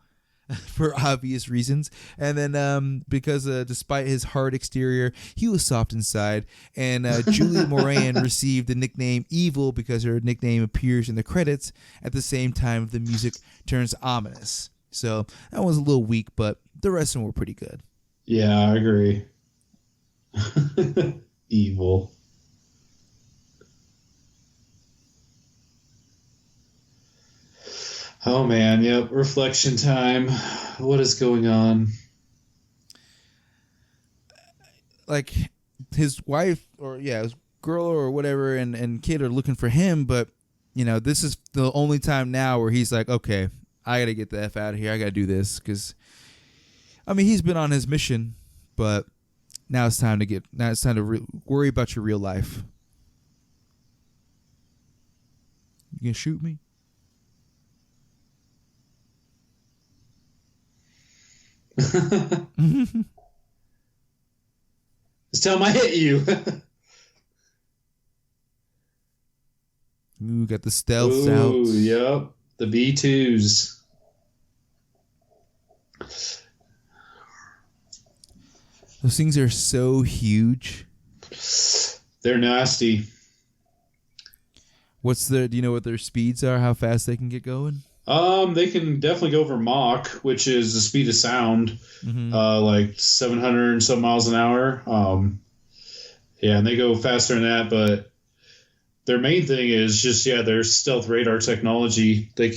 for obvious reasons. And then because despite his hard exterior, he was soft inside. And Julie Moran received the nickname Evil because her nickname appears in the credits at the same time the music turns ominous. So that was a little weak, but the rest of them were pretty good. Yeah, I agree. Evil. Oh man, yep. Reflection time. What is going on? His wife his girl or whatever and kid are looking for him, but this is the only time now where he's like, okay, I gotta get the F out of here. I gotta do this because, he's been on his mission, but now it's time to worry about your real life. You gonna shoot me? Just tell him I hit you. Ooh, got the stealth out. Ooh, yep. The B2s. Those things are so huge. They're nasty. Do you know what their speeds are? How fast they can get going? They can definitely go over Mach, which is the speed of sound, 700 and some miles an hour. And they go faster than that, but their main thing is just, their stealth radar technology. They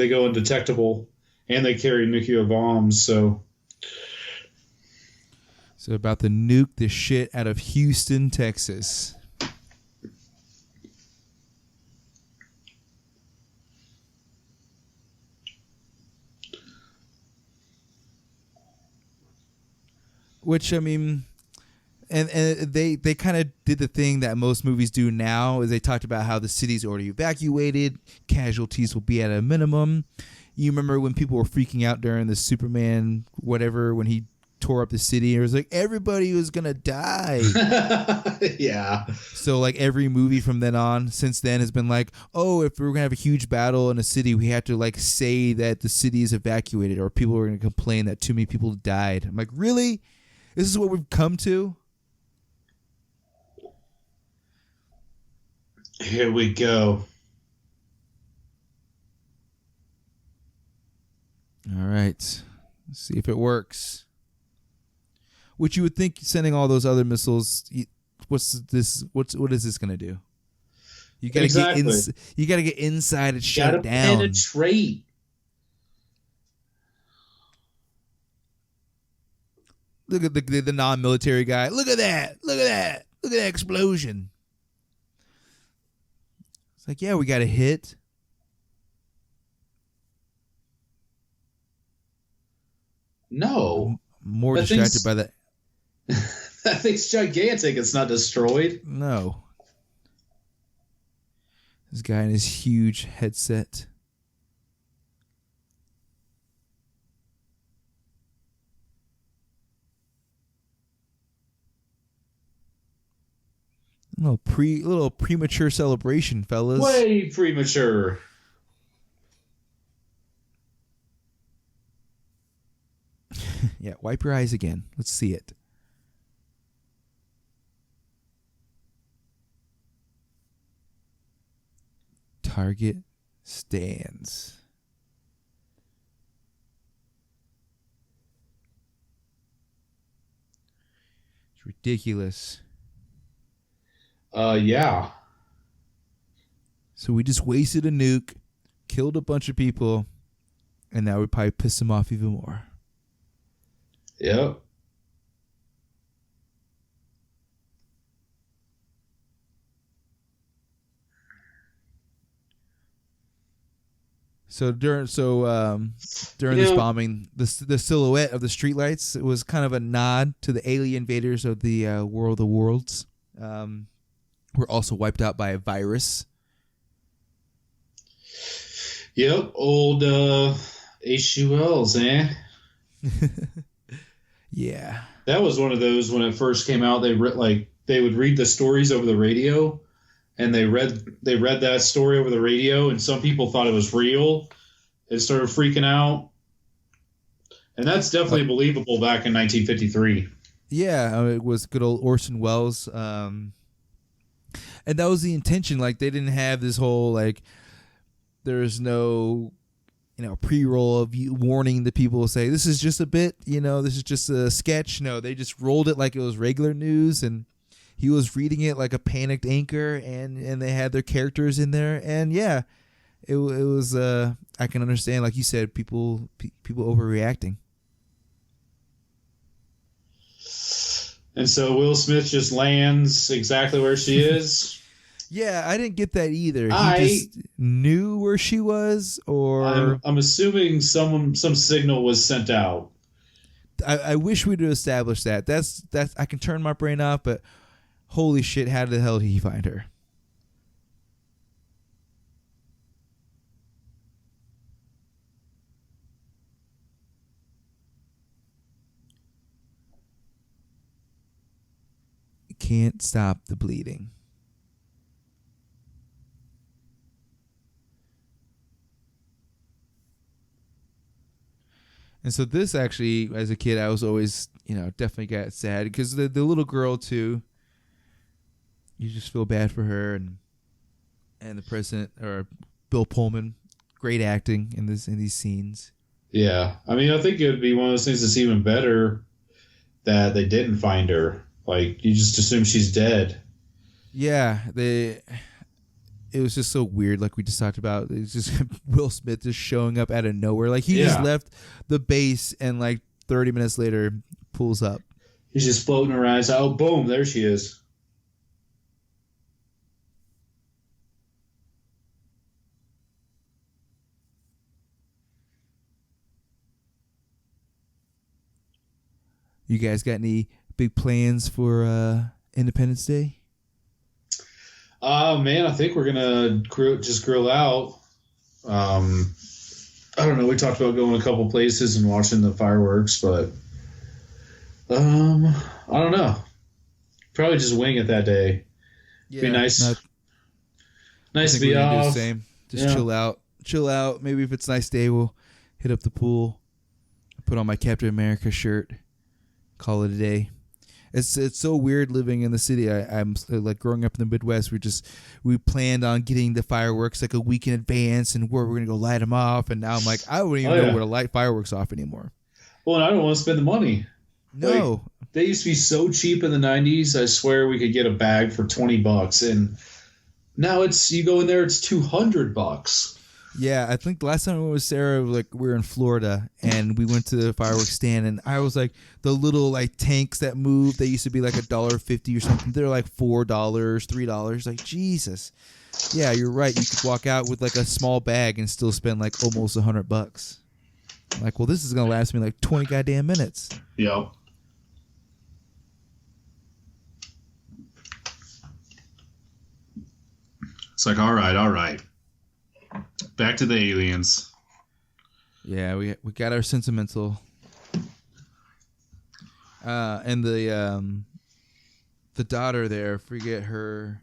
go undetectable, and they carry nuclear bombs, So about to nuke the shit out of Houston, Texas. Which, I mean, and they kind of did the thing that most movies do now, is they talked about how the city's already evacuated, casualties will be at a minimum. You remember when people were freaking out during the Superman whatever, when he tore up the city, it was like everybody was gonna die. Yeah. So like every movie from then on since then has been like, oh, if we're gonna have a huge battle in a city, we have to like say that the city is evacuated, or people are gonna complain that too many people died. I'm like, really? This is what we've come to? Here we go. All right, let's see if it works. Which you would think sending all those other missiles, what is this going to do? You got to get inside and shut it down. Penetrate. Look at the non-military guy. Look at that. Look at that. Look at that explosion. It's like, yeah, we got a hit. No. More distracted by that. That thing's gigantic. It's not destroyed. No. This guy in his huge headset. Little premature celebration, fellas. Way premature. Yeah, wipe your eyes again. Let's see it. Target stands. It's ridiculous. Yeah. So we just wasted a nuke, killed a bunch of people, and now we probably piss them off even more. Yep. So during this bombing, the silhouette of the streetlights, it was kind of a nod to the alien invaders of the World of Worlds. Were also wiped out by a virus. Yep, old H2Ls, eh? Yeah. That was one of those when it first came out. They would read the stories over the radio, and they read that story over the radio, and some people thought it was real and started freaking out. And that's definitely believable back in 1953. Yeah, it was good old Orson Welles. And that was the intention. Like, they didn't have this whole, like, there's no, pre-roll of you warning the people, say, this is just a bit, this is just a sketch. No, they just rolled it like it was regular news, and he was reading it like a panicked anchor, and they had their characters in there. And, yeah, it was, I can understand, like you said, people overreacting. And so Will Smith just lands exactly where she is. Yeah, I didn't get that either. He just knew where she was, or I'm assuming some signal was sent out. I wish we'd have established that. That's I can turn my brain off, but holy shit, how the hell did he find her? Can't stop the bleeding. And so this actually, as a kid, I was always, definitely got sad because the little girl too. You just feel bad for her, and the president, or Bill Pullman, great acting in these scenes. Yeah, I mean, I think it would be one of those things that's even better that they didn't find her. Like, you just assume she's dead. Yeah, it was just so weird, like we just talked about. It's just Will Smith just showing up out of nowhere. Like, he just left the base, and like 30 minutes later pulls up. He's just floating around. Oh, boom, there she is. You guys got any big plans for Independence Day? Oh man, I think we're gonna grill out. I don't know. We talked about going a couple places and watching the fireworks, but I don't know. Probably just wing it that day. Yeah, be nice. Nice to be off. Do the same. Just chill out. Maybe if it's a nice day, we'll hit up the pool, put on my Captain America shirt, call it a day. It's so weird living in the city. I'm like growing up in the Midwest. We planned on getting the fireworks like a week in advance and where we're gonna go light them off. And now I'm like, I don't even know where to light fireworks off anymore. Well, and I don't want to spend the money. No, like, they used to be so cheap in the '90s. I swear we could get a bag for $20, and now you go in there, it's $200. Yeah, I think the last time we were with Sarah, like we were in Florida and we went to the fireworks stand, and I was like, the little like tanks that move, they used to be like $1.50 or something. They're like $4, $3. Like Jesus, yeah, you're right. You could walk out with like a small bag and still spend like almost $100. I'm like, well, this is gonna last me like 20 goddamn minutes. Yep. It's like, all right. Back to the aliens. Yeah, we got our sentimental. And the daughter there, forget her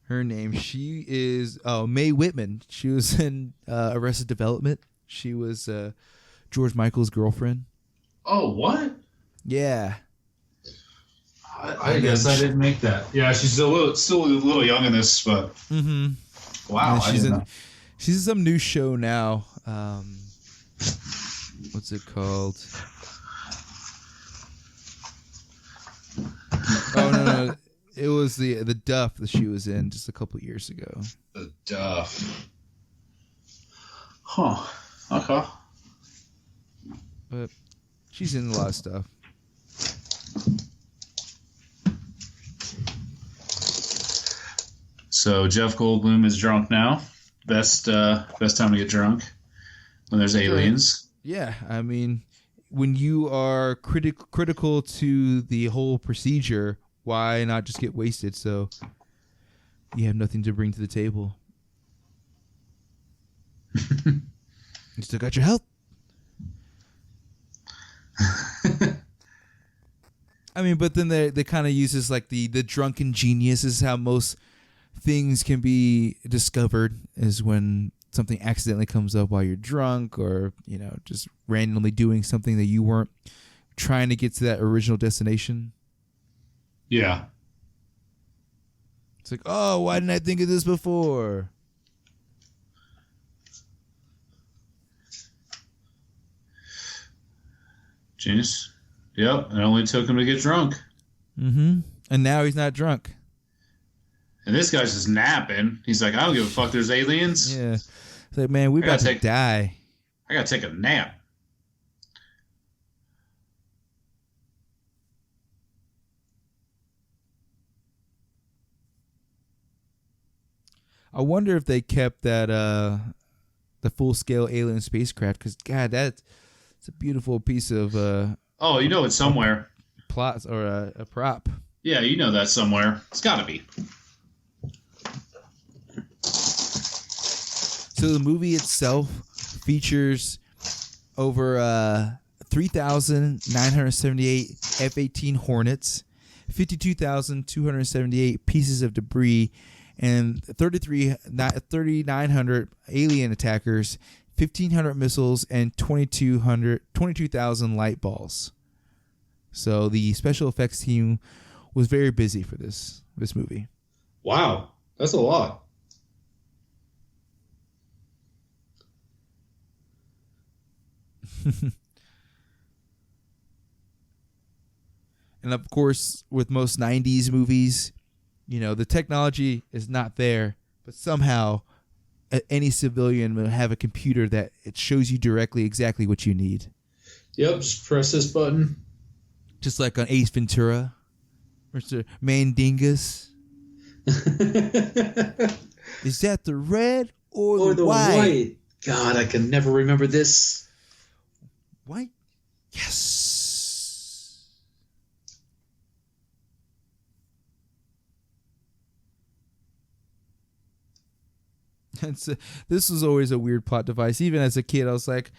name. She is Mae Whitman. She was in Arrested Development. She was George Michael's girlfriend. Oh, what? Yeah. I guess I didn't make that. Yeah, she's still a little young in this, but wow, she's in some new show now. What's it called? Oh no, it was the Duff that she was in just a couple years ago. The Duff. Huh. Okay. But she's in a lot of stuff. So Jeff Goldblum is drunk now. Best time to get drunk when there's aliens. Yeah, I mean, when you are critical to the whole procedure, why not just get wasted? So you have nothing to bring to the table. You still got your health. I mean, but then they kind of use this like the drunken genius is how most things can be discovered, is when something accidentally comes up while you're drunk, or just randomly doing something that you weren't trying to get to that original destination. Yeah. It's like, oh, why didn't I think of this before? Genius. Yep, it only took him to get drunk. Mm-hmm. And now he's not drunk. And this guy's just napping. He's like, I don't give a fuck, there's aliens. Yeah. It's like, man, we're about to die. I gotta take a nap. I wonder if they kept that the full-scale alien spacecraft, because, God, it's a beautiful piece of... oh, it's somewhere. Plot or a prop. Yeah, that's somewhere. It's gotta be. So the movie itself features over 3,978 F-18 Hornets, 52,278 pieces of debris, and 3,900 alien attackers, 1,500 missiles, and 22,000 light balls. So the special effects team was very busy for this movie. Wow, that's a lot. And of course, with most 90s movies, the technology is not there, but somehow any civilian will have a computer that it shows you directly exactly what you need. Yep, just press this button. Just like on Ace Ventura, Mr. Mandingus. Is that the red or the white? God, I can never remember this. White? Yes. This was always a weird plot device. Even as a kid, I was like,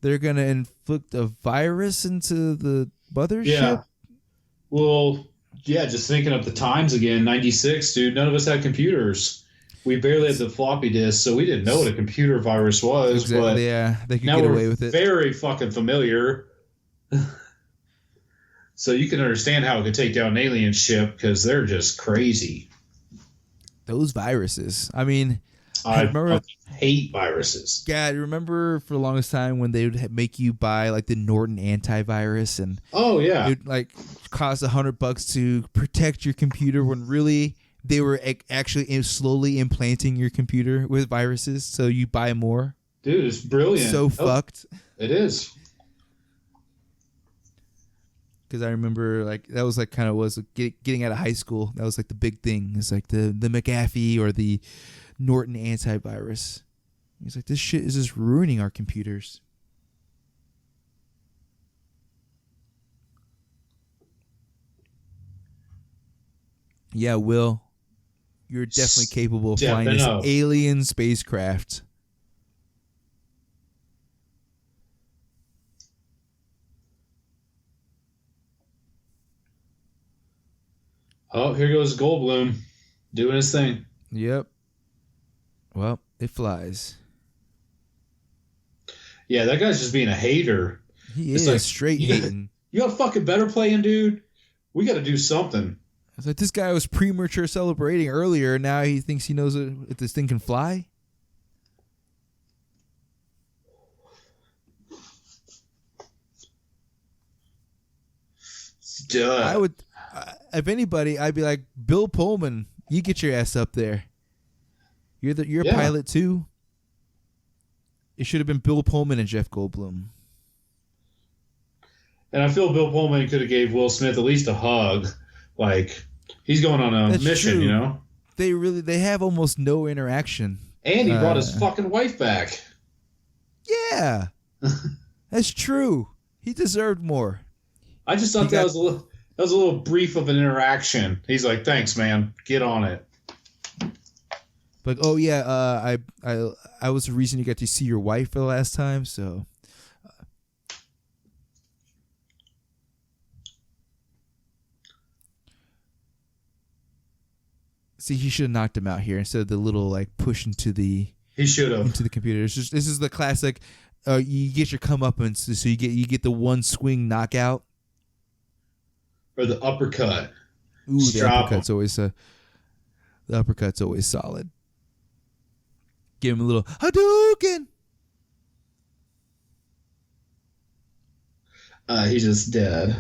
they're going to inflict a virus into the mothership? Yeah. Well, yeah, just thinking of the times again, 96, dude, none of us had computers. We barely had the floppy disk, so we didn't know what a computer virus was. Exactly, but yeah, they could now get we're away with it. Very fucking familiar. So you can understand how it could take down an alien ship because they're just crazy. Those viruses. I mean, I remember, hate viruses. God, remember for the longest time when they would make you buy like the Norton antivirus, and oh yeah, it would like cost $100 to protect your computer when really they were actually slowly implanting your computer with viruses, so you buy more. Dude, it's brilliant. So fucked. It is. Because I remember like that was like kind of was getting out of high school. That was like the big thing. It's like the McAfee or the Norton antivirus. He's like, this shit is just ruining our computers. Yeah, Will, you're definitely capable of flying this alien spacecraft. Oh, here goes Goldblum doing his thing. Yep. Well, it flies. Yeah, that guy's just being a hater. He is like, straight hating. You got fucking better playing, dude? We got to do something. It's like this guy was premature celebrating earlier, and now he thinks he knows if this thing can fly. Duh. I would, if anybody, I'd be like, Bill Pullman, you get your ass up there. You're a pilot too. It should have been Bill Pullman and Jeff Goldblum. And I feel Bill Pullman could have gave Will Smith at least a hug. Like, he's going on a mission, true. you know? They have almost no interaction. And he brought his fucking wife back. Yeah. That's true. He deserved more. I just thought that was a little brief of an interaction. He's like, thanks, man. Get on it. Like, oh yeah, I was the reason you got to see your wife for the last time, so see, he should have knocked him out here instead of the little like push into the computer. This is the classic. You get your comeuppance, so you get the one swing knockout or the uppercut. Ooh, the uppercut's always solid. Give him a little Hadouken. He's just dead.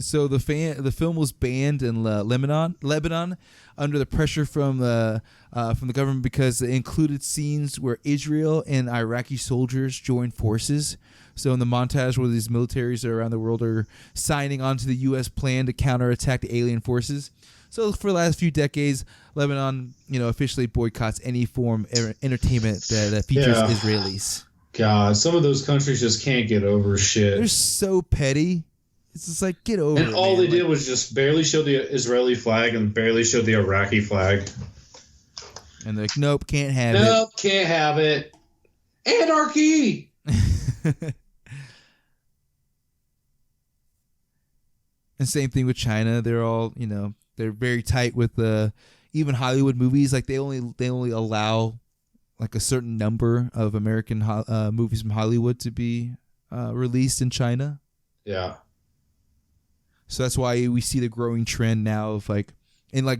So the film was banned in Lebanon under the pressure from the government because it included scenes where Israel and Iraqi soldiers joined forces. So in the montage where these militaries around the world are signing on to the U.S. plan to counterattack the alien forces. So for the last few decades, Lebanon, officially boycotts any form of entertainment that features Israelis. God, some of those countries just can't get over shit. They're so petty. It's just like, get over it. And all they did was just barely show the Israeli flag and barely show the Iraqi flag. And they're like, nope, can't have it. Nope, can't have it. Anarchy! And same thing with China. They're all, they're very tight with even Hollywood movies. Like they only allow like a certain number of American movies from Hollywood to be released in China. Yeah. So that's why we see the growing trend now of like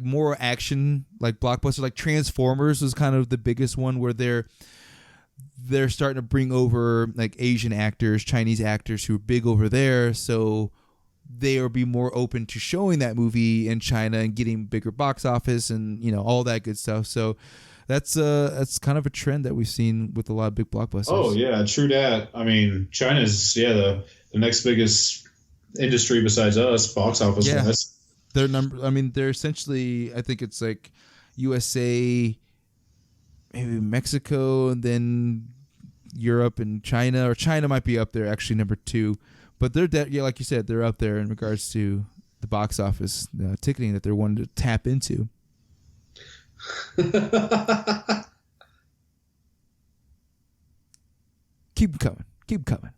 more action, like blockbuster, like Transformers was kind of the biggest one where they're starting to bring over like Asian actors, Chinese actors who are big over there. So they will be more open to showing that movie in China and getting bigger box office and all that good stuff. So that's kind of a trend that we've seen with a lot of big blockbusters. Oh yeah, true that. I mean, China's the next biggest industry besides us, box office wise. They're essentially, I think it's like USA, maybe Mexico, and then Europe and China, or China might be up there actually number 2. But they're yeah, like you said, they're up there in regards to the box office ticketing that they're wanting to tap into. Keep coming. Keep coming.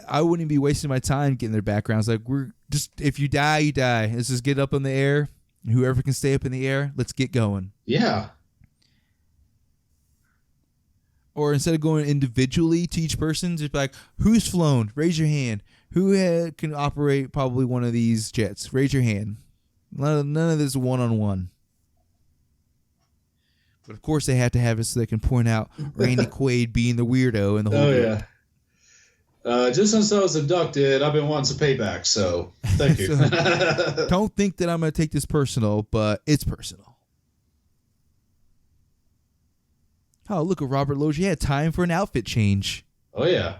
I wouldn't be wasting my time getting their backgrounds. Like, we're just, if you die, you die. Let's just get up in the air. Whoever can stay up in the air, let's get going. Yeah. Or instead of going individually to each person, just be like, who's flown? Raise your hand. Who can operate probably one of these jets? Raise your hand. None of this one-on-one. But of course they have to have it so they can point out Randy Quaid being the weirdo in the whole group. Just since I was abducted, I've been wanting some payback, so thank you. So, don't think that I'm going to take this personal, but it's personal. Oh, look at Robert Loggia. He had time for an outfit change. Oh, yeah.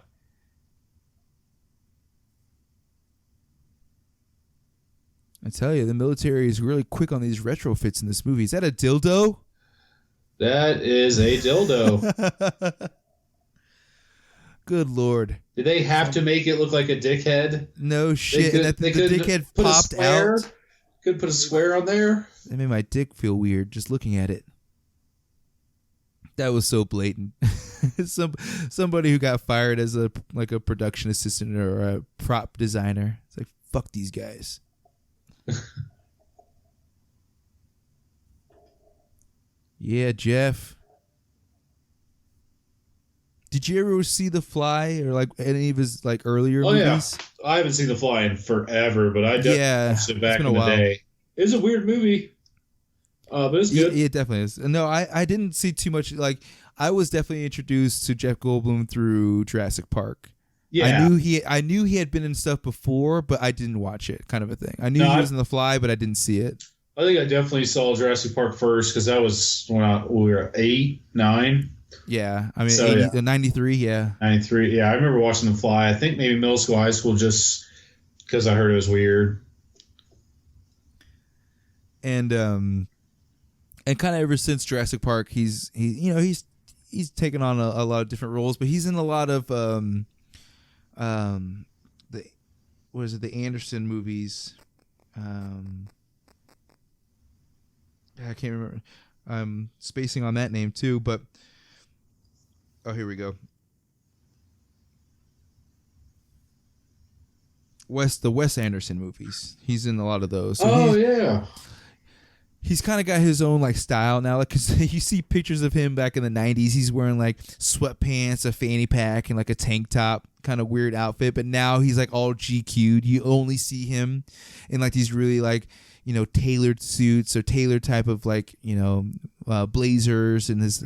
I tell you, the military is really quick on these retrofits in this movie. Is that a dildo? That is a dildo. Good Lord. Did they have to make it look like a dickhead? No shit. The dickhead popped out. Could put a square on there. That made my dick feel weird just looking at it. That was so blatant. Somebody who got fired as a production assistant or a prop designer. It's like, fuck these guys. Yeah, Jeff. Did you ever see The Fly or like any of his like earlier movies? Yeah. I haven't seen The Fly in forever, but I definitely watched it back in the day. It was a weird movie. But it's good. It definitely is. No, I didn't see too much. Like, I was definitely introduced to Jeff Goldblum through Jurassic Park. Yeah, I knew he had been in stuff before, but I didn't watch it, kind of a thing. I knew he was in The Fly, but I didn't see it. I think I definitely saw Jurassic Park first because that was when we were 8, 9. Yeah, I mean, 93, yeah. 93, yeah. I remember watching The Fly. I think maybe middle school, high school, just because I heard it was weird. And kind of ever since Jurassic Park, he's taken on a lot of different roles, but he's in a lot of the Anderson movies. I can't remember. I'm spacing on that name too, but here we go. The Wes Anderson movies. He's in a lot of those. So yeah. He's kind of got his own like style now. Like, cause you see pictures of him back in the 90s. He's wearing like sweatpants, a fanny pack, and like a tank top, kind of weird outfit. But now he's like all GQ'd. You only see him in like these really like, tailored suits or tailored type of like, blazers and his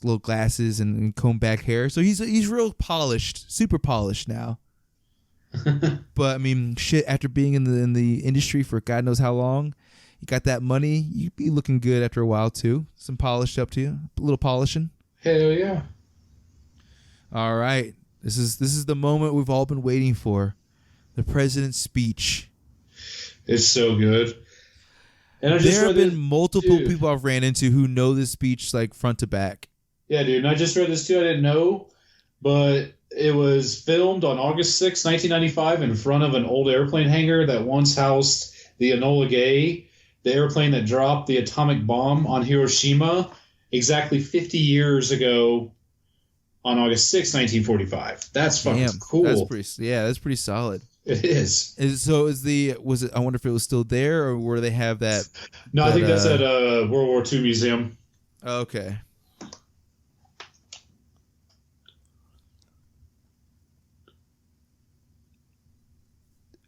little glasses and combed back hair. So he's real polished, super polished now. But I mean, shit, after being in the industry for God knows how long, you got that money, you'd be looking good after a while too. Some polished up to you, a little polishing. Hell yeah! All right, this is the moment we've all been waiting for, the president's speech. It's so good. And there have been multiple people I've ran into who know this speech like front to back. Yeah, dude. And I just read this too. I didn't know, but it was filmed on August 6, 1995 in front of an old airplane hangar that once housed the Enola Gay, the airplane that dropped the atomic bomb on Hiroshima exactly 50 years ago on August 6, 1945. That's fucking cool. That's pretty solid. It is. Was it? I wonder if it was still there, or where they have that? No, I think that's at World War II museum. Okay.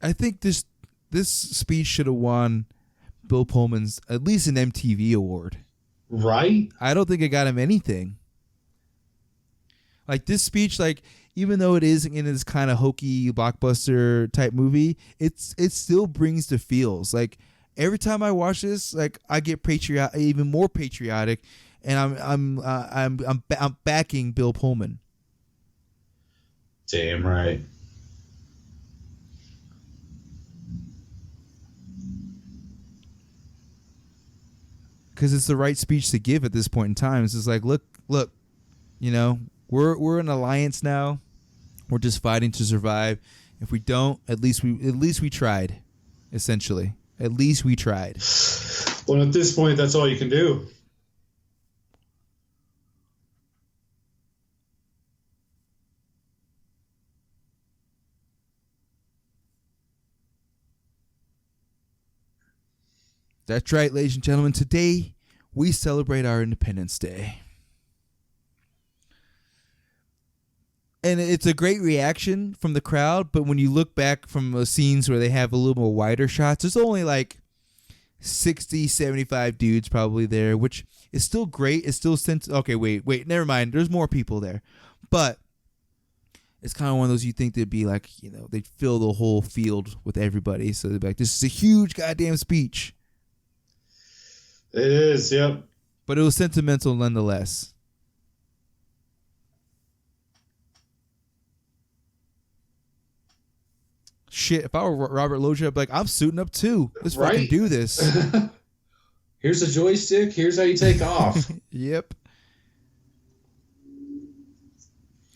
I think this speech should have won Bill Pullman's at least an MTV award. Right? I don't think it got him anything. Like this speech, like even though it is in this kind of hokey blockbuster type movie, it still brings the feels. Like every time I watch this, like I get even more patriotic, and I'm backing Bill Pullman. Damn right. because it's the right speech to give at this point in time. It's just like, look, you know, we're an alliance now. We're just fighting to survive. If we don't, at least we tried. Essentially, at least we tried. Well, at this point, that's all you can do. That's right, ladies and gentlemen. Today, we celebrate our Independence Day. And it's a great reaction from the crowd, but when you look back from the scenes where they have a little more wider shots, there's only like 60, 75 dudes probably there, which is still great. It's still okay, wait, never mind. There's more people there. But it's kind of one of those you think they'd be like, you know, they'd fill the whole field with everybody. So they'd be like, this is a huge goddamn speech. It is, yep. But it was sentimental nonetheless. Shit, if I were Robert Loggia, I'd be like, I'm suiting up too. Let's fucking do this. Here's a joystick. Here's how you take off. Yep.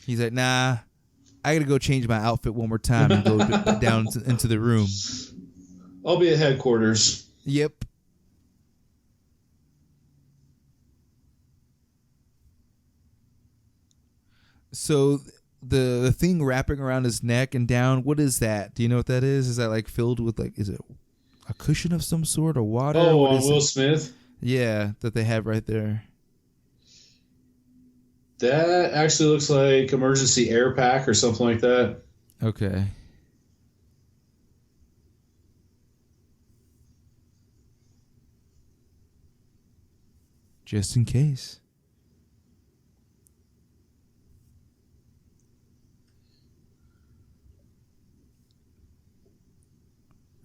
He's like, nah, I gotta go change my outfit one more time and go down into the room. I'll be at headquarters. Yep. So the thing wrapping around his neck and down, what is that? Do you know what that is? Is that like filled with like, is it a cushion of some sort or water? Oh, Will Smith? Yeah, that they have right there. That actually looks like emergency air pack or something like that. Okay. Just in case.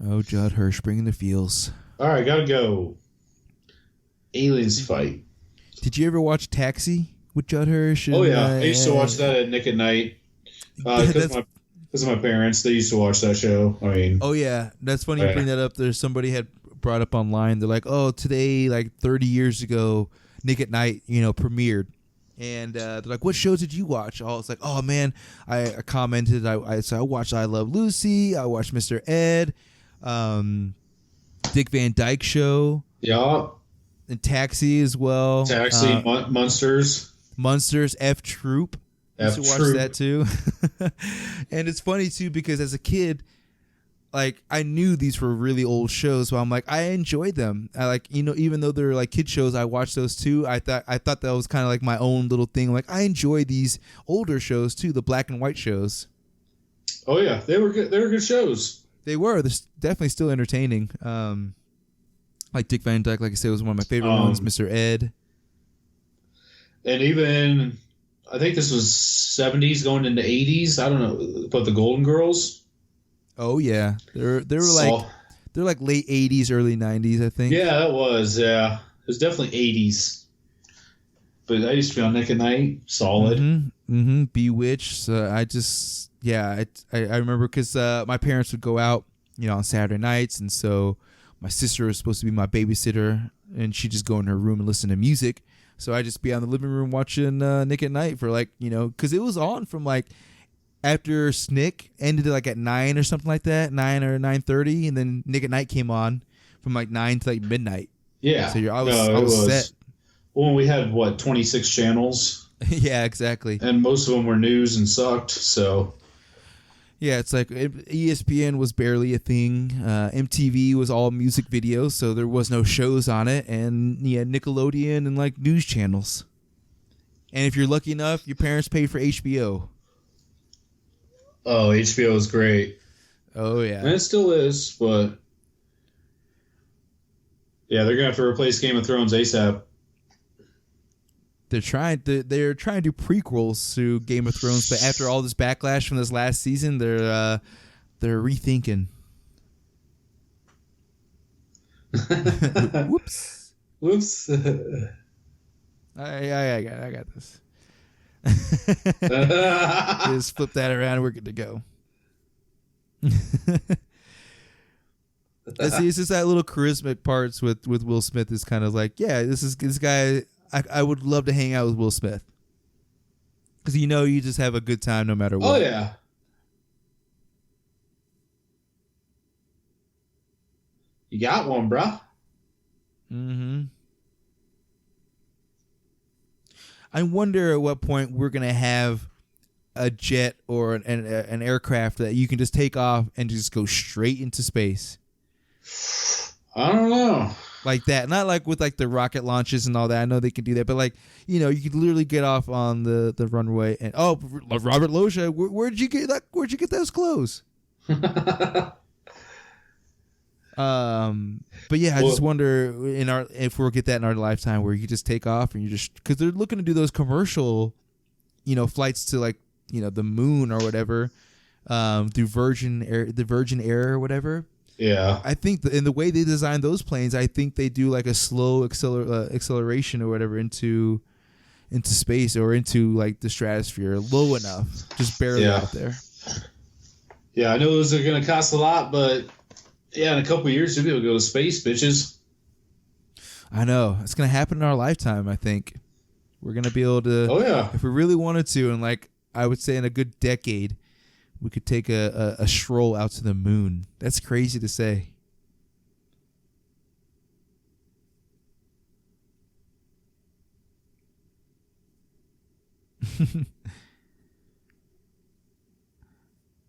Oh, Judd Hirsch bringing the feels. All right, gotta go. Aliens fight. Did you ever watch Taxi with Judd Hirsch? Oh yeah, I used to watch that at Nick at Night. Because of my parents, they used to watch that show. I mean, oh yeah, that's funny you bring that up. There's somebody had brought up online. They're like, oh, today, like 30 years ago, Nick at Night, you know, premiered. And they're like, what shows did you watch? Oh, it's like, oh man, I commented. I watched I Love Lucy. I watched Mr. Ed. Dick Van Dyke Show. Yeah. And Taxi as well. Taxi, Munsters, F Troop. I used to watch that too. And it's funny too because as a kid, like I knew these were really old shows, but I'm like I enjoyed them. I like, you know, even though they're like kid shows, I watched those too. I thought that was kind of like my own little thing. Like I enjoy these older shows too, the black and white shows. Oh yeah, they were good. They were good shows. They were. They're definitely still entertaining. Like Dick Van Dyke, like I said, was one of my favorite ones. Mr. Ed. And even, I think this was 70s going into 80s. I don't know, but the Golden Girls. Oh yeah, they were like late 80s, early 90s, I think. Yeah, that was. Yeah, it was definitely 80s. But I used to be on Nick at Night. Solid. Mm-hmm. Bewitched. I remember because my parents would go out, you know, on Saturday nights, and so my sister was supposed to be my babysitter, and she'd just go in her room and listen to music. So I'd just be on the living room watching Nick at Night for like, you know, because it was on from like after Snick ended like at 9 or something like that, 9 or 9:30, and then Nick at Night came on from like 9 to like midnight. Yeah, so I was set. Well, we had 26 channels. Yeah, exactly. And most of them were news and sucked. So. Yeah, it's like ESPN was barely a thing. MTV was all music videos, so there was no shows on it. And you had Nickelodeon and like news channels. And if you're lucky enough, your parents paid for HBO. Oh, HBO is great. Oh, yeah. And it still is, but yeah, they're going to have to replace Game of Thrones ASAP. They're trying to do prequels to Game of Thrones, but after all this backlash from this last season, they're rethinking. Whoops. I got this. Just flip that around. We're good to go. See, it's just that little charismatic parts with Will Smith is kind of like, yeah, this guy. I would love to hang out with Will Smith because you just have a good time no matter what. Oh yeah. You got one, bro. Mm-hmm. I wonder at what point we're gonna have a jet or an aircraft that you can just take off and just go straight into space. I don't know. Like that, not like with like the rocket launches and all that. I know they can do that, but like you could literally get off on the runway and Robert Loggia, where'd you get that? Where'd you get those clothes? But yeah, I just wonder if we'll get that in our lifetime where you just take off and because they're looking to do those commercial, flights to like the moon or whatever, through the Virgin Air or whatever. Yeah, I think in the way they design those planes, I think they do like a slow acceleration or whatever into space or into like the stratosphere, low enough, just barely out there. Yeah, I know those are going to cost a lot, but yeah, in a couple of years you'll be able to go to space, bitches. I know it's going to happen in our lifetime. I think we're going to be able to. Oh yeah, if we really wanted to, and like I would say in a good decade. We could take a stroll out to the moon. That's crazy to say.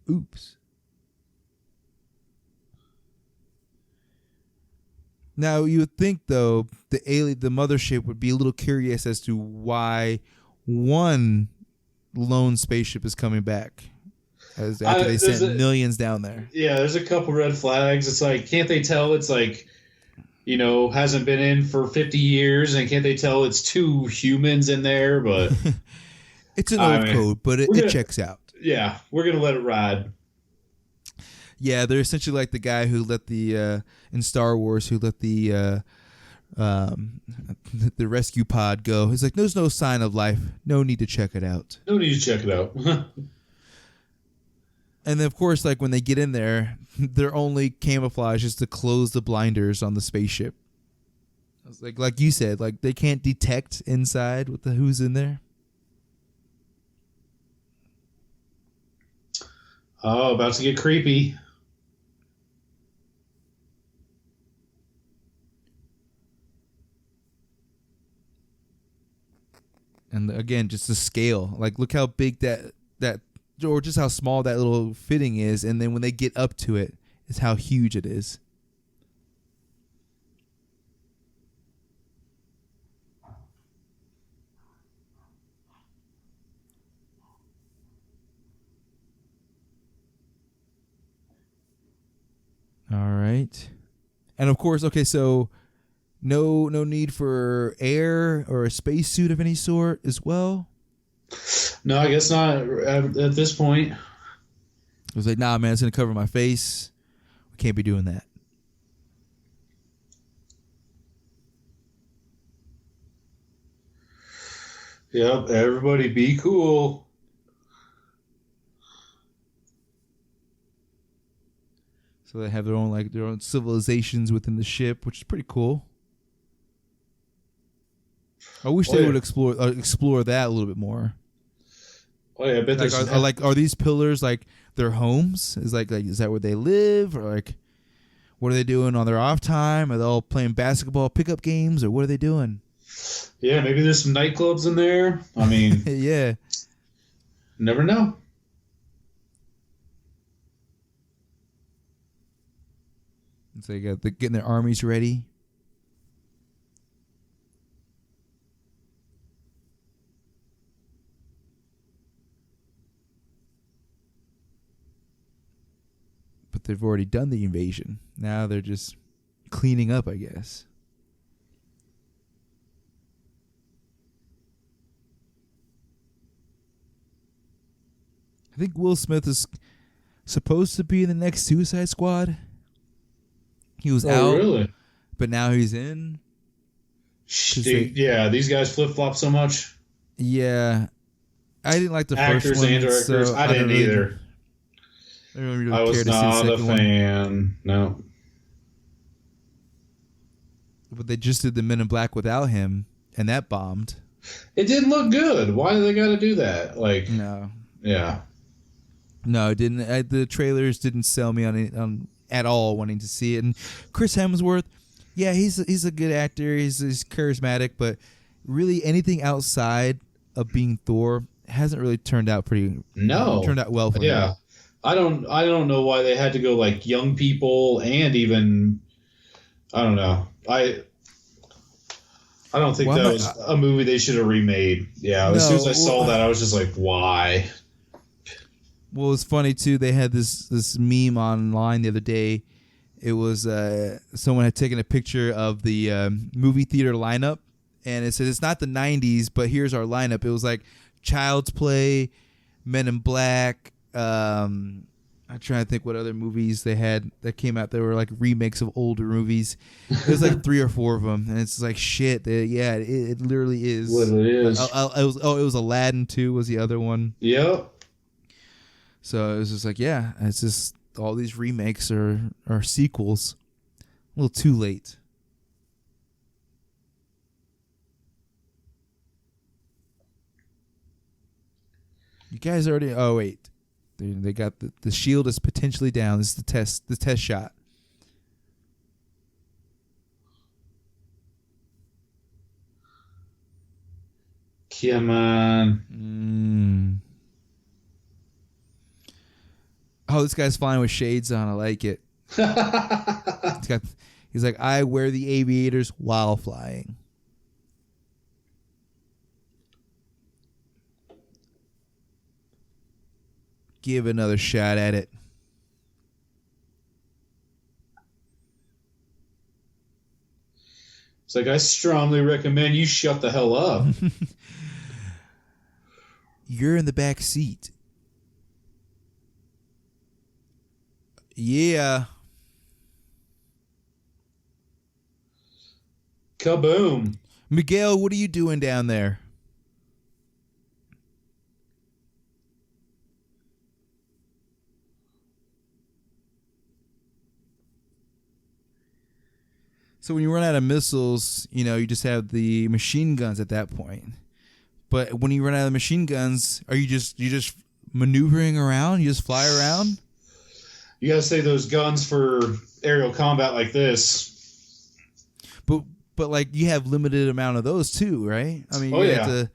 Oops. Now you would think though the mothership would be a little curious as to why one lone spaceship is coming back. After they sent millions down there. Yeah, there's a couple red flags. It's like, can't they tell it's like, hasn't been in for 50 years, and can't they tell it's two humans in there? But it's an old code, but it checks out. Yeah, we're gonna let it ride. Yeah, they're essentially like the guy who let the in Star Wars who let the rescue pod go. He's like, there's no sign of life. No need to check it out. No need to check it out. And then, of course, like when they get in there, their only camouflage is to close the blinders on the spaceship. I was like you said, like they can't detect inside with who's in there. Oh, about to get creepy. And again, just the scale. Like, look how big that or just how small that little fitting is, and then when they get up to it, it's how huge it is. All right. And of course, okay, so no need for air or a spacesuit of any sort as well? No, I guess not at this point. It was like, nah, man, it's going to cover my face. We can't be doing that. Yep, everybody be cool. So they have their own civilizations within the ship, which is pretty cool. I wish they would explore that a little bit more. Oh yeah, I bet are these pillars like their homes? Is that where they live, or like what are they doing on their off time? Are they all playing basketball pickup games, or what are they doing? Yeah, maybe there's some nightclubs in there. I mean, yeah, never know. So they got getting their armies ready. But they've already done the invasion. Now they're just cleaning up, I guess. I think Will Smith is supposed to be in the next Suicide Squad. He was out, really? But now he's in. These guys flip-flop so much. Yeah. I didn't like the Actors first one. And directors. So I didn't either. I don't really I was care to see the not a second one. fan. No. But they just did the Men in Black without him, and that bombed. It didn't look good. Why do they got to do that? Like, no, yeah, no, it didn't. The trailers didn't sell me on at all wanting to see it. And Chris Hemsworth, yeah, he's a good actor. He's charismatic, but really anything outside of being Thor hasn't really turned out turned out well for him. Yeah, I don't know why they had to go like young people and even I don't know. I don't think that was a movie they should have remade. Yeah, as soon as I saw that, I was just like, why? Well, it's funny too. They had this meme online the other day. It was someone had taken a picture of the movie theater lineup, and it said it's not the 90s, but here's our lineup. It was like Child's Play, Men in Black. I'm trying to think what other movies they had that came out that were like remakes of older movies. There's like 3 or 4 of them, and it's like shit. It literally is. Literally is. It was Aladdin 2 was the other one. Yep. So it was just like, yeah, it's just all these remakes are sequels. A little too late. You guys already. Oh wait. They got the shield is potentially down. This is the test shot. Come on. Oh, this guy's flying with shades on. I like it. He's like, I wear the aviators while flying. Give another shot at it. It's like, I strongly recommend you shut the hell up. You're in the back seat. Yeah. Kaboom. Miguel, what are you doing down there? So when you run out of missiles, you just have the machine guns at that point. But when you run out of machine guns, are you just maneuvering around? You just fly around? You gotta save those guns for aerial combat like this. But like you have limited amount of those too, right? I mean, have to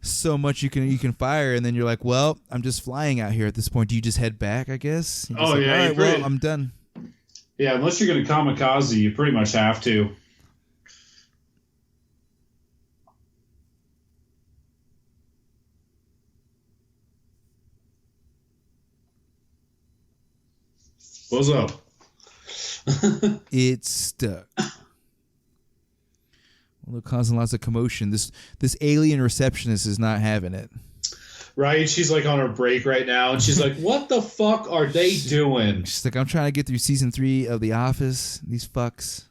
so much you can fire, and then you're like, well, I'm just flying out here at this point. Do you just head back? I guess. All right, well, I'm done. Yeah, unless you're going to kamikaze, you pretty much have to. What's up? It's stuck. Well, they're causing lots of commotion. This alien receptionist is not having it. Right? She's like on her break right now, and she's like, what the fuck are they doing? She's like, I'm trying to get through season 3 of The Office. These fucks.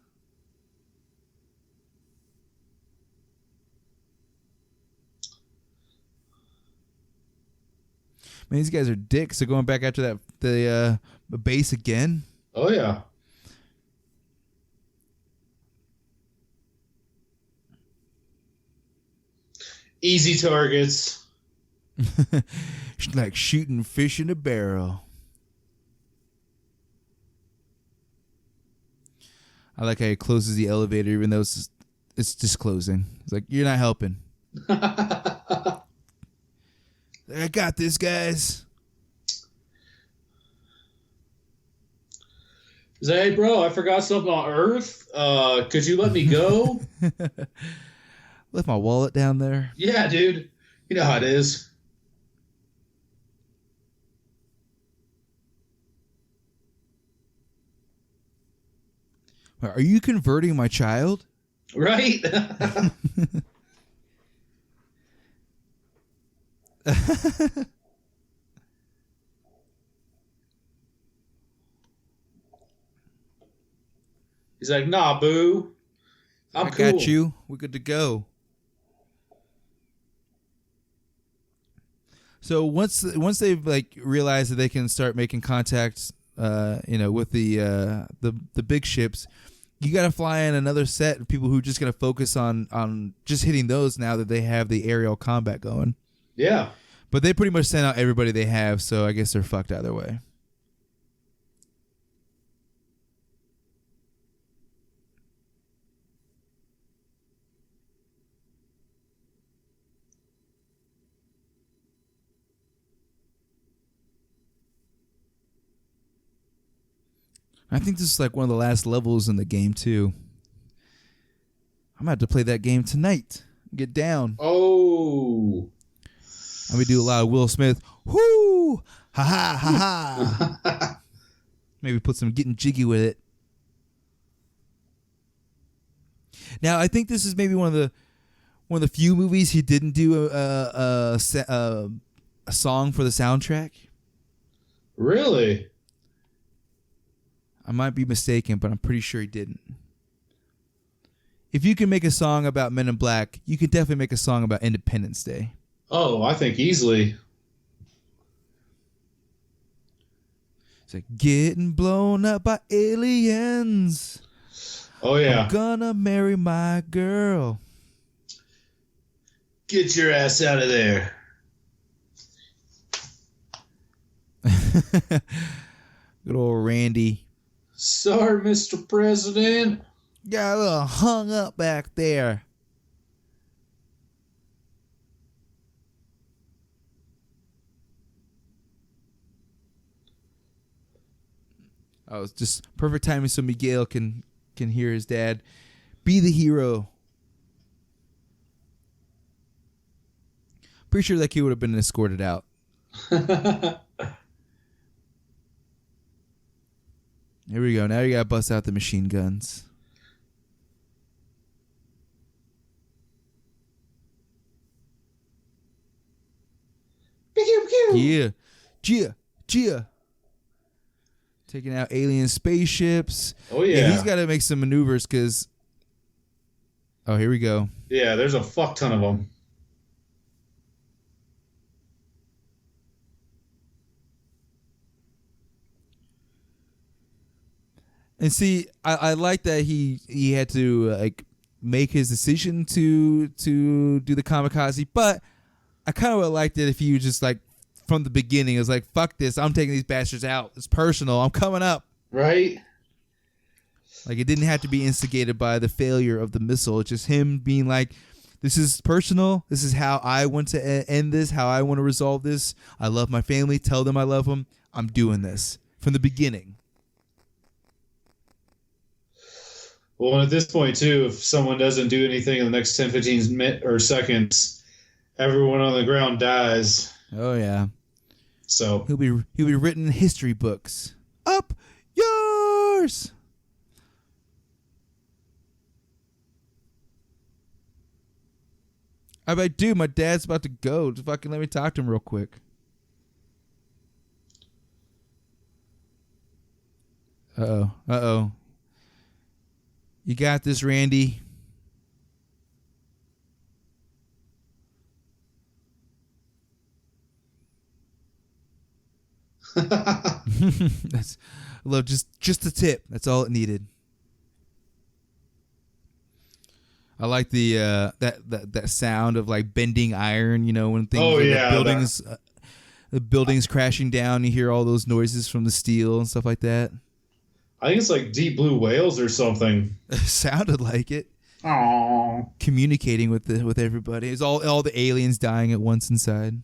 Man, these guys are dicks. They're going back after the base again. Oh, yeah. Easy targets. Like shooting fish in a barrel. I like how he closes the elevator even though it's just closing. It's like, you're not helping. I got this, guys. He's like, hey, bro, I forgot something on Earth. Could you let me go? Left my wallet down there. Yeah, dude. You know how it is. Are you converting my child? Right? He's like, nah, boo. I'm cool. I got you. We're good to go. So once they've like realized that they can start making contacts, with the big ships, you got to fly in another set of people who are just going to focus on just hitting those now that they have the aerial combat going. Yeah. But they pretty much sent out everybody they have, so I guess they're fucked either way. I think this is like one of the last levels in the game, too. I'm about to play that game tonight. Get down. Oh. I'm going to do a lot of Will Smith. Whoo! Ha ha ha ha. Maybe put some getting jiggy with it. Now, I think this is maybe one of the few movies he didn't do a song for the soundtrack. Really? I might be mistaken, but I'm pretty sure he didn't. If you can make a song about Men in Black, you can definitely make a song about Independence Day. Oh, I think easily. It's like getting blown up by aliens. Oh, yeah. I'm gonna marry my girl. Get your ass out of there. Good old Randy. Sorry, Mr. President. Got a little hung up back there. Oh, it's just perfect timing so Miguel can hear his dad. Be the hero. Pretty sure that kid would have been escorted out. Here we go. Now you gotta bust out the machine guns. Yeah. Gia. Taking out alien spaceships. Oh, yeah. He's got to make some maneuvers because... Oh, here we go. Yeah, there's a fuck ton of them. And see, I like that he had to like make his decision to do the kamikaze, but I kind of would have liked it if he was just like from the beginning. It was like, fuck this, I'm taking these bastards out. It's personal. I'm coming up. Right? Like it didn't have to be instigated by the failure of the missile. It's just him being like, this is personal. This is how I want to end this, how I want to resolve this. I love my family. Tell them I love them. I'm doing this from the beginning. Well, and at this point, too, if someone doesn't do anything in the next 10, 15 minutes or seconds, everyone on the ground dies. Oh, yeah. So He'll be written in history books. Up yours! I'm like, dude, my dad's about to go. Just fucking let me talk to him real quick. Uh-oh. You got this, Randy. That's I love just the tip. That's all it needed. I like the that sound of like bending iron, you know, when things the buildings crashing down, you hear all those noises from the steel and stuff like that. I think it's like deep blue whales or something. It sounded like it. Aww. Communicating with everybody. It's all the aliens dying at once inside.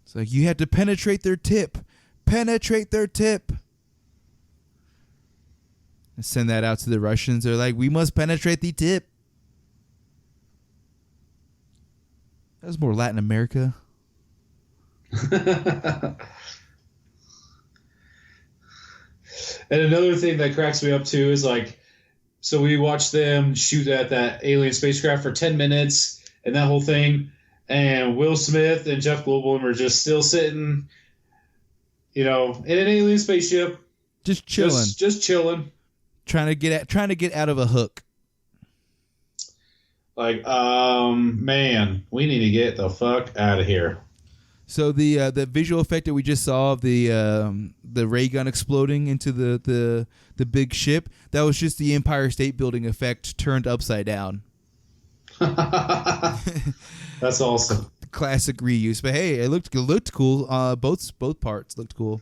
It's like you had to penetrate their tip. Penetrate their tip. And send that out to the Russians. They're like, we must penetrate the tip. That was more Latin America. And another thing that cracks me up too is like, so we watched them shoot at that alien spacecraft for 10 minutes and that whole thing, and Will Smith and Jeff Goldblum are just still sitting, you know, in an alien spaceship, just chilling, just chilling, trying to get out of a hook. Like, man, we need to get the fuck out of here. So the visual effect that we just saw of the ray gun exploding into the big ship, that was just the Empire State Building effect turned upside down. That's awesome. Classic reuse, but hey, it looked cool. Both parts looked cool.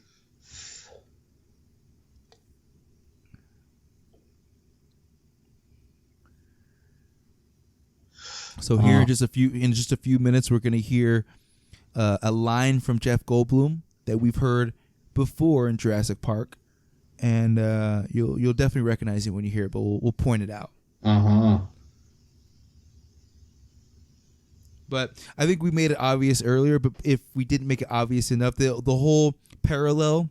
So here, in just a few minutes, we're gonna hear a line from Jeff Goldblum that we've heard before in Jurassic Park, and you'll definitely recognize it when you hear it. But we'll point it out. But I think we made it obvious earlier. But if we didn't make it obvious enough, the whole parallel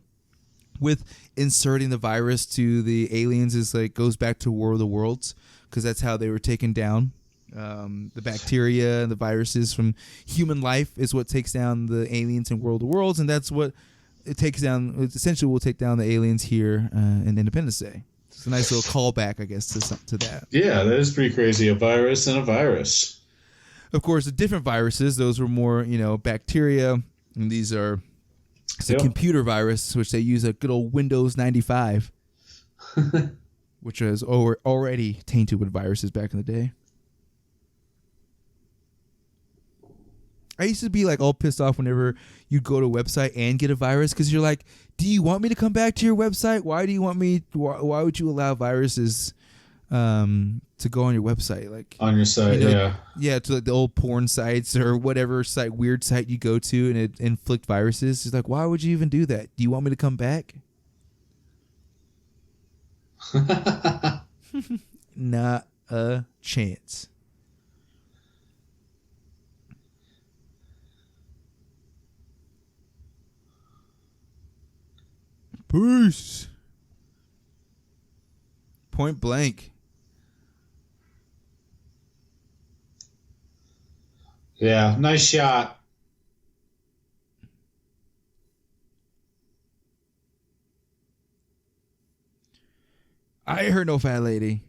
with inserting the virus to the aliens is goes back to War of the Worlds, because that's how they were taken down. The bacteria and the viruses from human life is what takes down the aliens in World of Worlds, and that's what it takes down. It essentially will take down the aliens here in Independence Day. It's a nice little callback, I guess, to that. Yeah, that is pretty crazy. A virus and a virus. Of course, the different viruses, those were more, bacteria, and these are a computer virus, which they use a good old Windows 95, which was already tainted with viruses back in the day. I used to be all pissed off whenever you go to a website and get a virus, because you're like, do you want me to come back to your website? Why do you want me? Why would you allow viruses to go on your website? On your site, yeah, to the old porn sites or whatever weird site you go to, and it inflict viruses. It's why would you even do that? Do you want me to come back? Not a chance. Peace. Point blank. Yeah, nice shot. I ain't heard no fat lady.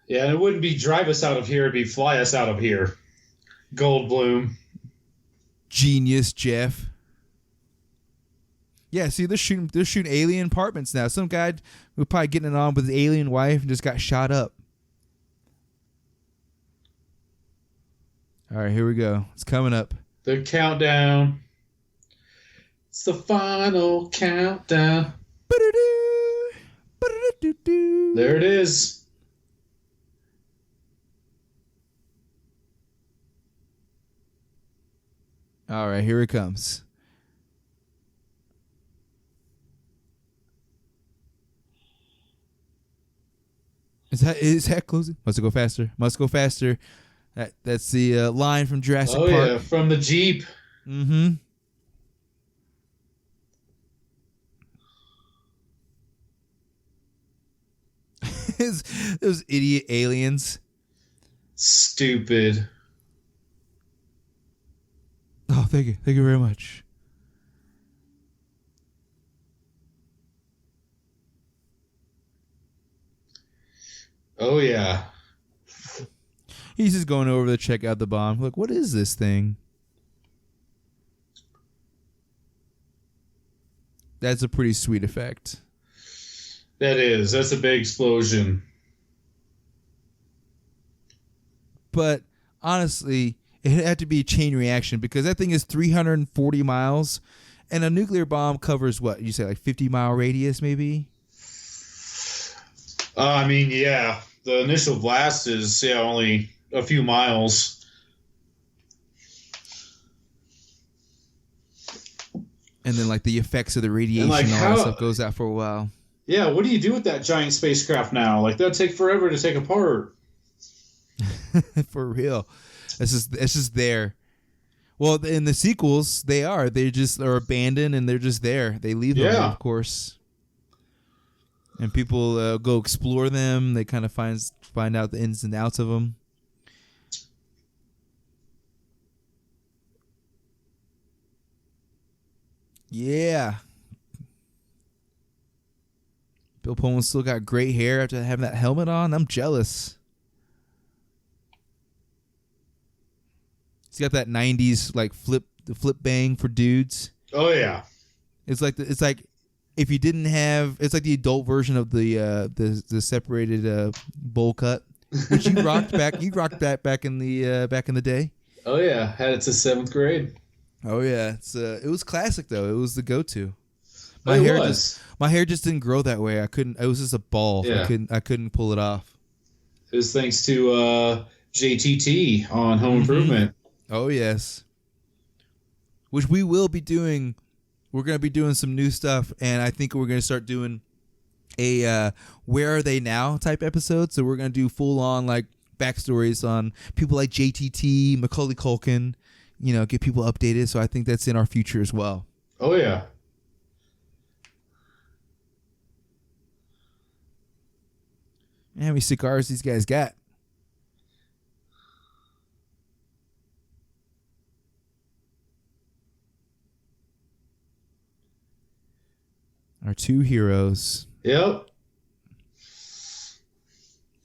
Yeah, and it wouldn't be drive us out of here, it'd be fly us out of here. Goldblum. Genius, Jeff. Yeah, see, they're shooting alien apartments now. Some guy was probably getting it on with his alien wife and just got shot up. All right, here we go. It's coming up. The countdown. It's the final countdown. There it is. All right, here it comes. Is that closing? Must go faster. Must go faster. That's the line from Jurassic Park. Oh yeah, from the Jeep. Mm-hmm. Those idiot aliens. Stupid. Oh, thank you. Thank you very much. Oh, yeah. He's just going over to check out the bomb. Look, what is this thing? That's a pretty sweet effect. That is. That's a big explosion. But honestly, it had to be a chain reaction, because that thing is 340 miles, and a nuclear bomb covers what? You say 50-mile radius, maybe? I mean, yeah. The initial blast is only a few miles. And then the effects of the radiation and all that stuff goes out for a while. Yeah, what do you do with that giant spacecraft now? That'd take forever to take apart. For real. It's just there. Well, in the sequels, they just are abandoned, and they're just there. They leave them, of course. And people go explore them. They kind of find out the ins and outs of them. Yeah. Bill Pullman still got great hair after having that helmet on. I'm jealous. He's got that 90s like flip bang for dudes. Oh yeah. It's like if you didn't have, it's like the adult version of the separated bowl cut, which you rocked back. You rocked that back in the day. Oh yeah, had it to 7th grade. Oh yeah, it was classic though. It was the go-to. My hair just didn't grow that way. I couldn't. It was just a ball. Yeah. I couldn't pull it off. It was thanks to JTT on Home Improvement. Oh yes. Which we will be doing. We're going to be doing some new stuff, and I think we're going to start doing a Where Are They Now type episode. So we're going to do full on like backstories on people like JTT, Macaulay Culkin, get people updated. So I think that's in our future as well. Oh yeah. How many cigars these guys got? Our two heroes. Yep.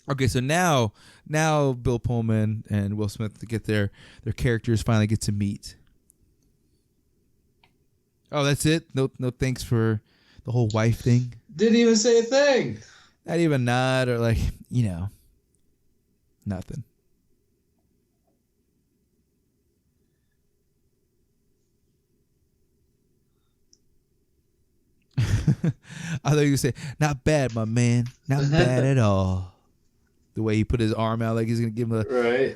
Okay, so now Bill Pullman and Will Smith to get their characters finally get to meet. Oh, that's it? No thanks for the whole wife thing? Didn't even say a thing. Not even nod or like, nothing. I thought you would say, not bad, my man. Not bad at all. The way he put his arm out like he's going to give him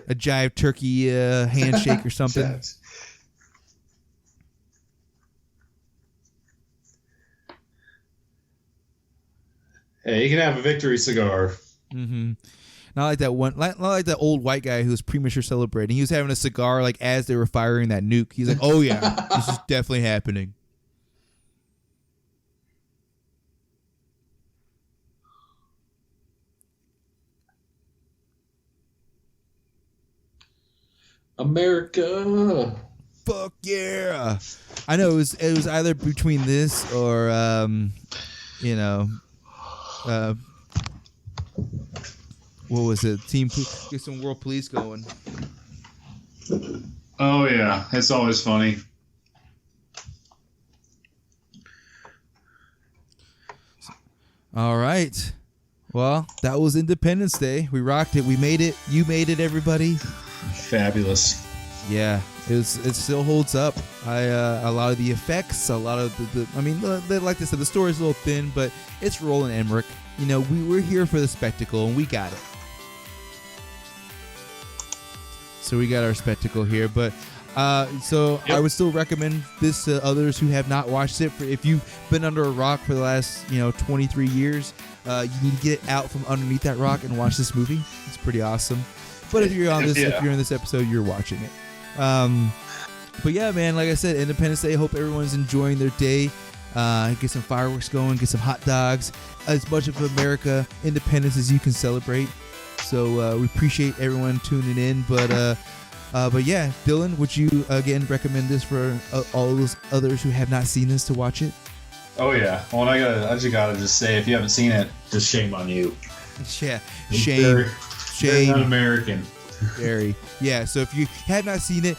a jive turkey handshake or something. Hey, you can have a victory cigar. Mm-hmm. Not like that old white guy who was premature celebrating. He was having a cigar like as they were firing that nuke. He's like, oh yeah, this is definitely happening. America. Fuck yeah. I know it was either between this or what was it? Get some world police going. Oh yeah, it's always funny. All right. Well, that was Independence Day. We rocked it. We made it. You made it, everybody. Fabulous. Yeah, it still holds up. A lot of the effects, a lot of like I said, the story's a little thin, but it's Roland Emmerich. We're here for the spectacle, and we got it. So we got our spectacle here, but yep. I would still recommend this to others who have not watched it. If you've been under a rock for the last 23 years, you need to get out from underneath that rock and watch this movie. It's pretty awesome. But if you're on this, if you're in this episode, you're watching it. But yeah, man, like I said, Independence Day. Hope everyone's enjoying their day. Get some fireworks going, get some hot dogs, as much of America independence as you can celebrate. So we appreciate everyone tuning in. But yeah, Dylan, would you again recommend this for all those others who have not seen this to watch it? Oh yeah. Well, I just gotta say, if you haven't seen it, just shame on you. Yeah, shame. Very un-American. Very. Yeah, so if you have not seen it,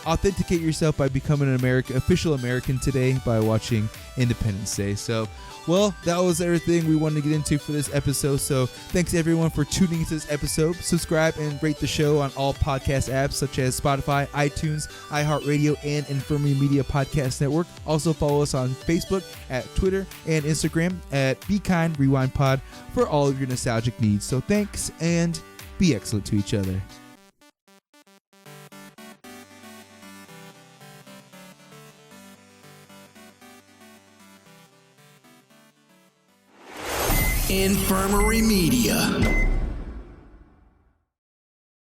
authenticate yourself by becoming an official American today by watching Independence Day. So, well, that was everything we wanted to get into for this episode. So thanks everyone for tuning into this episode. Subscribe and rate the show on all podcast apps such as Spotify, iTunes, iHeartRadio, and Infirmary Media Podcast Network. Also follow us on Facebook, at Twitter, and Instagram at Be Kind Rewind Pod for all of your nostalgic needs. So thanks, and be excellent to each other. Infirmary Media.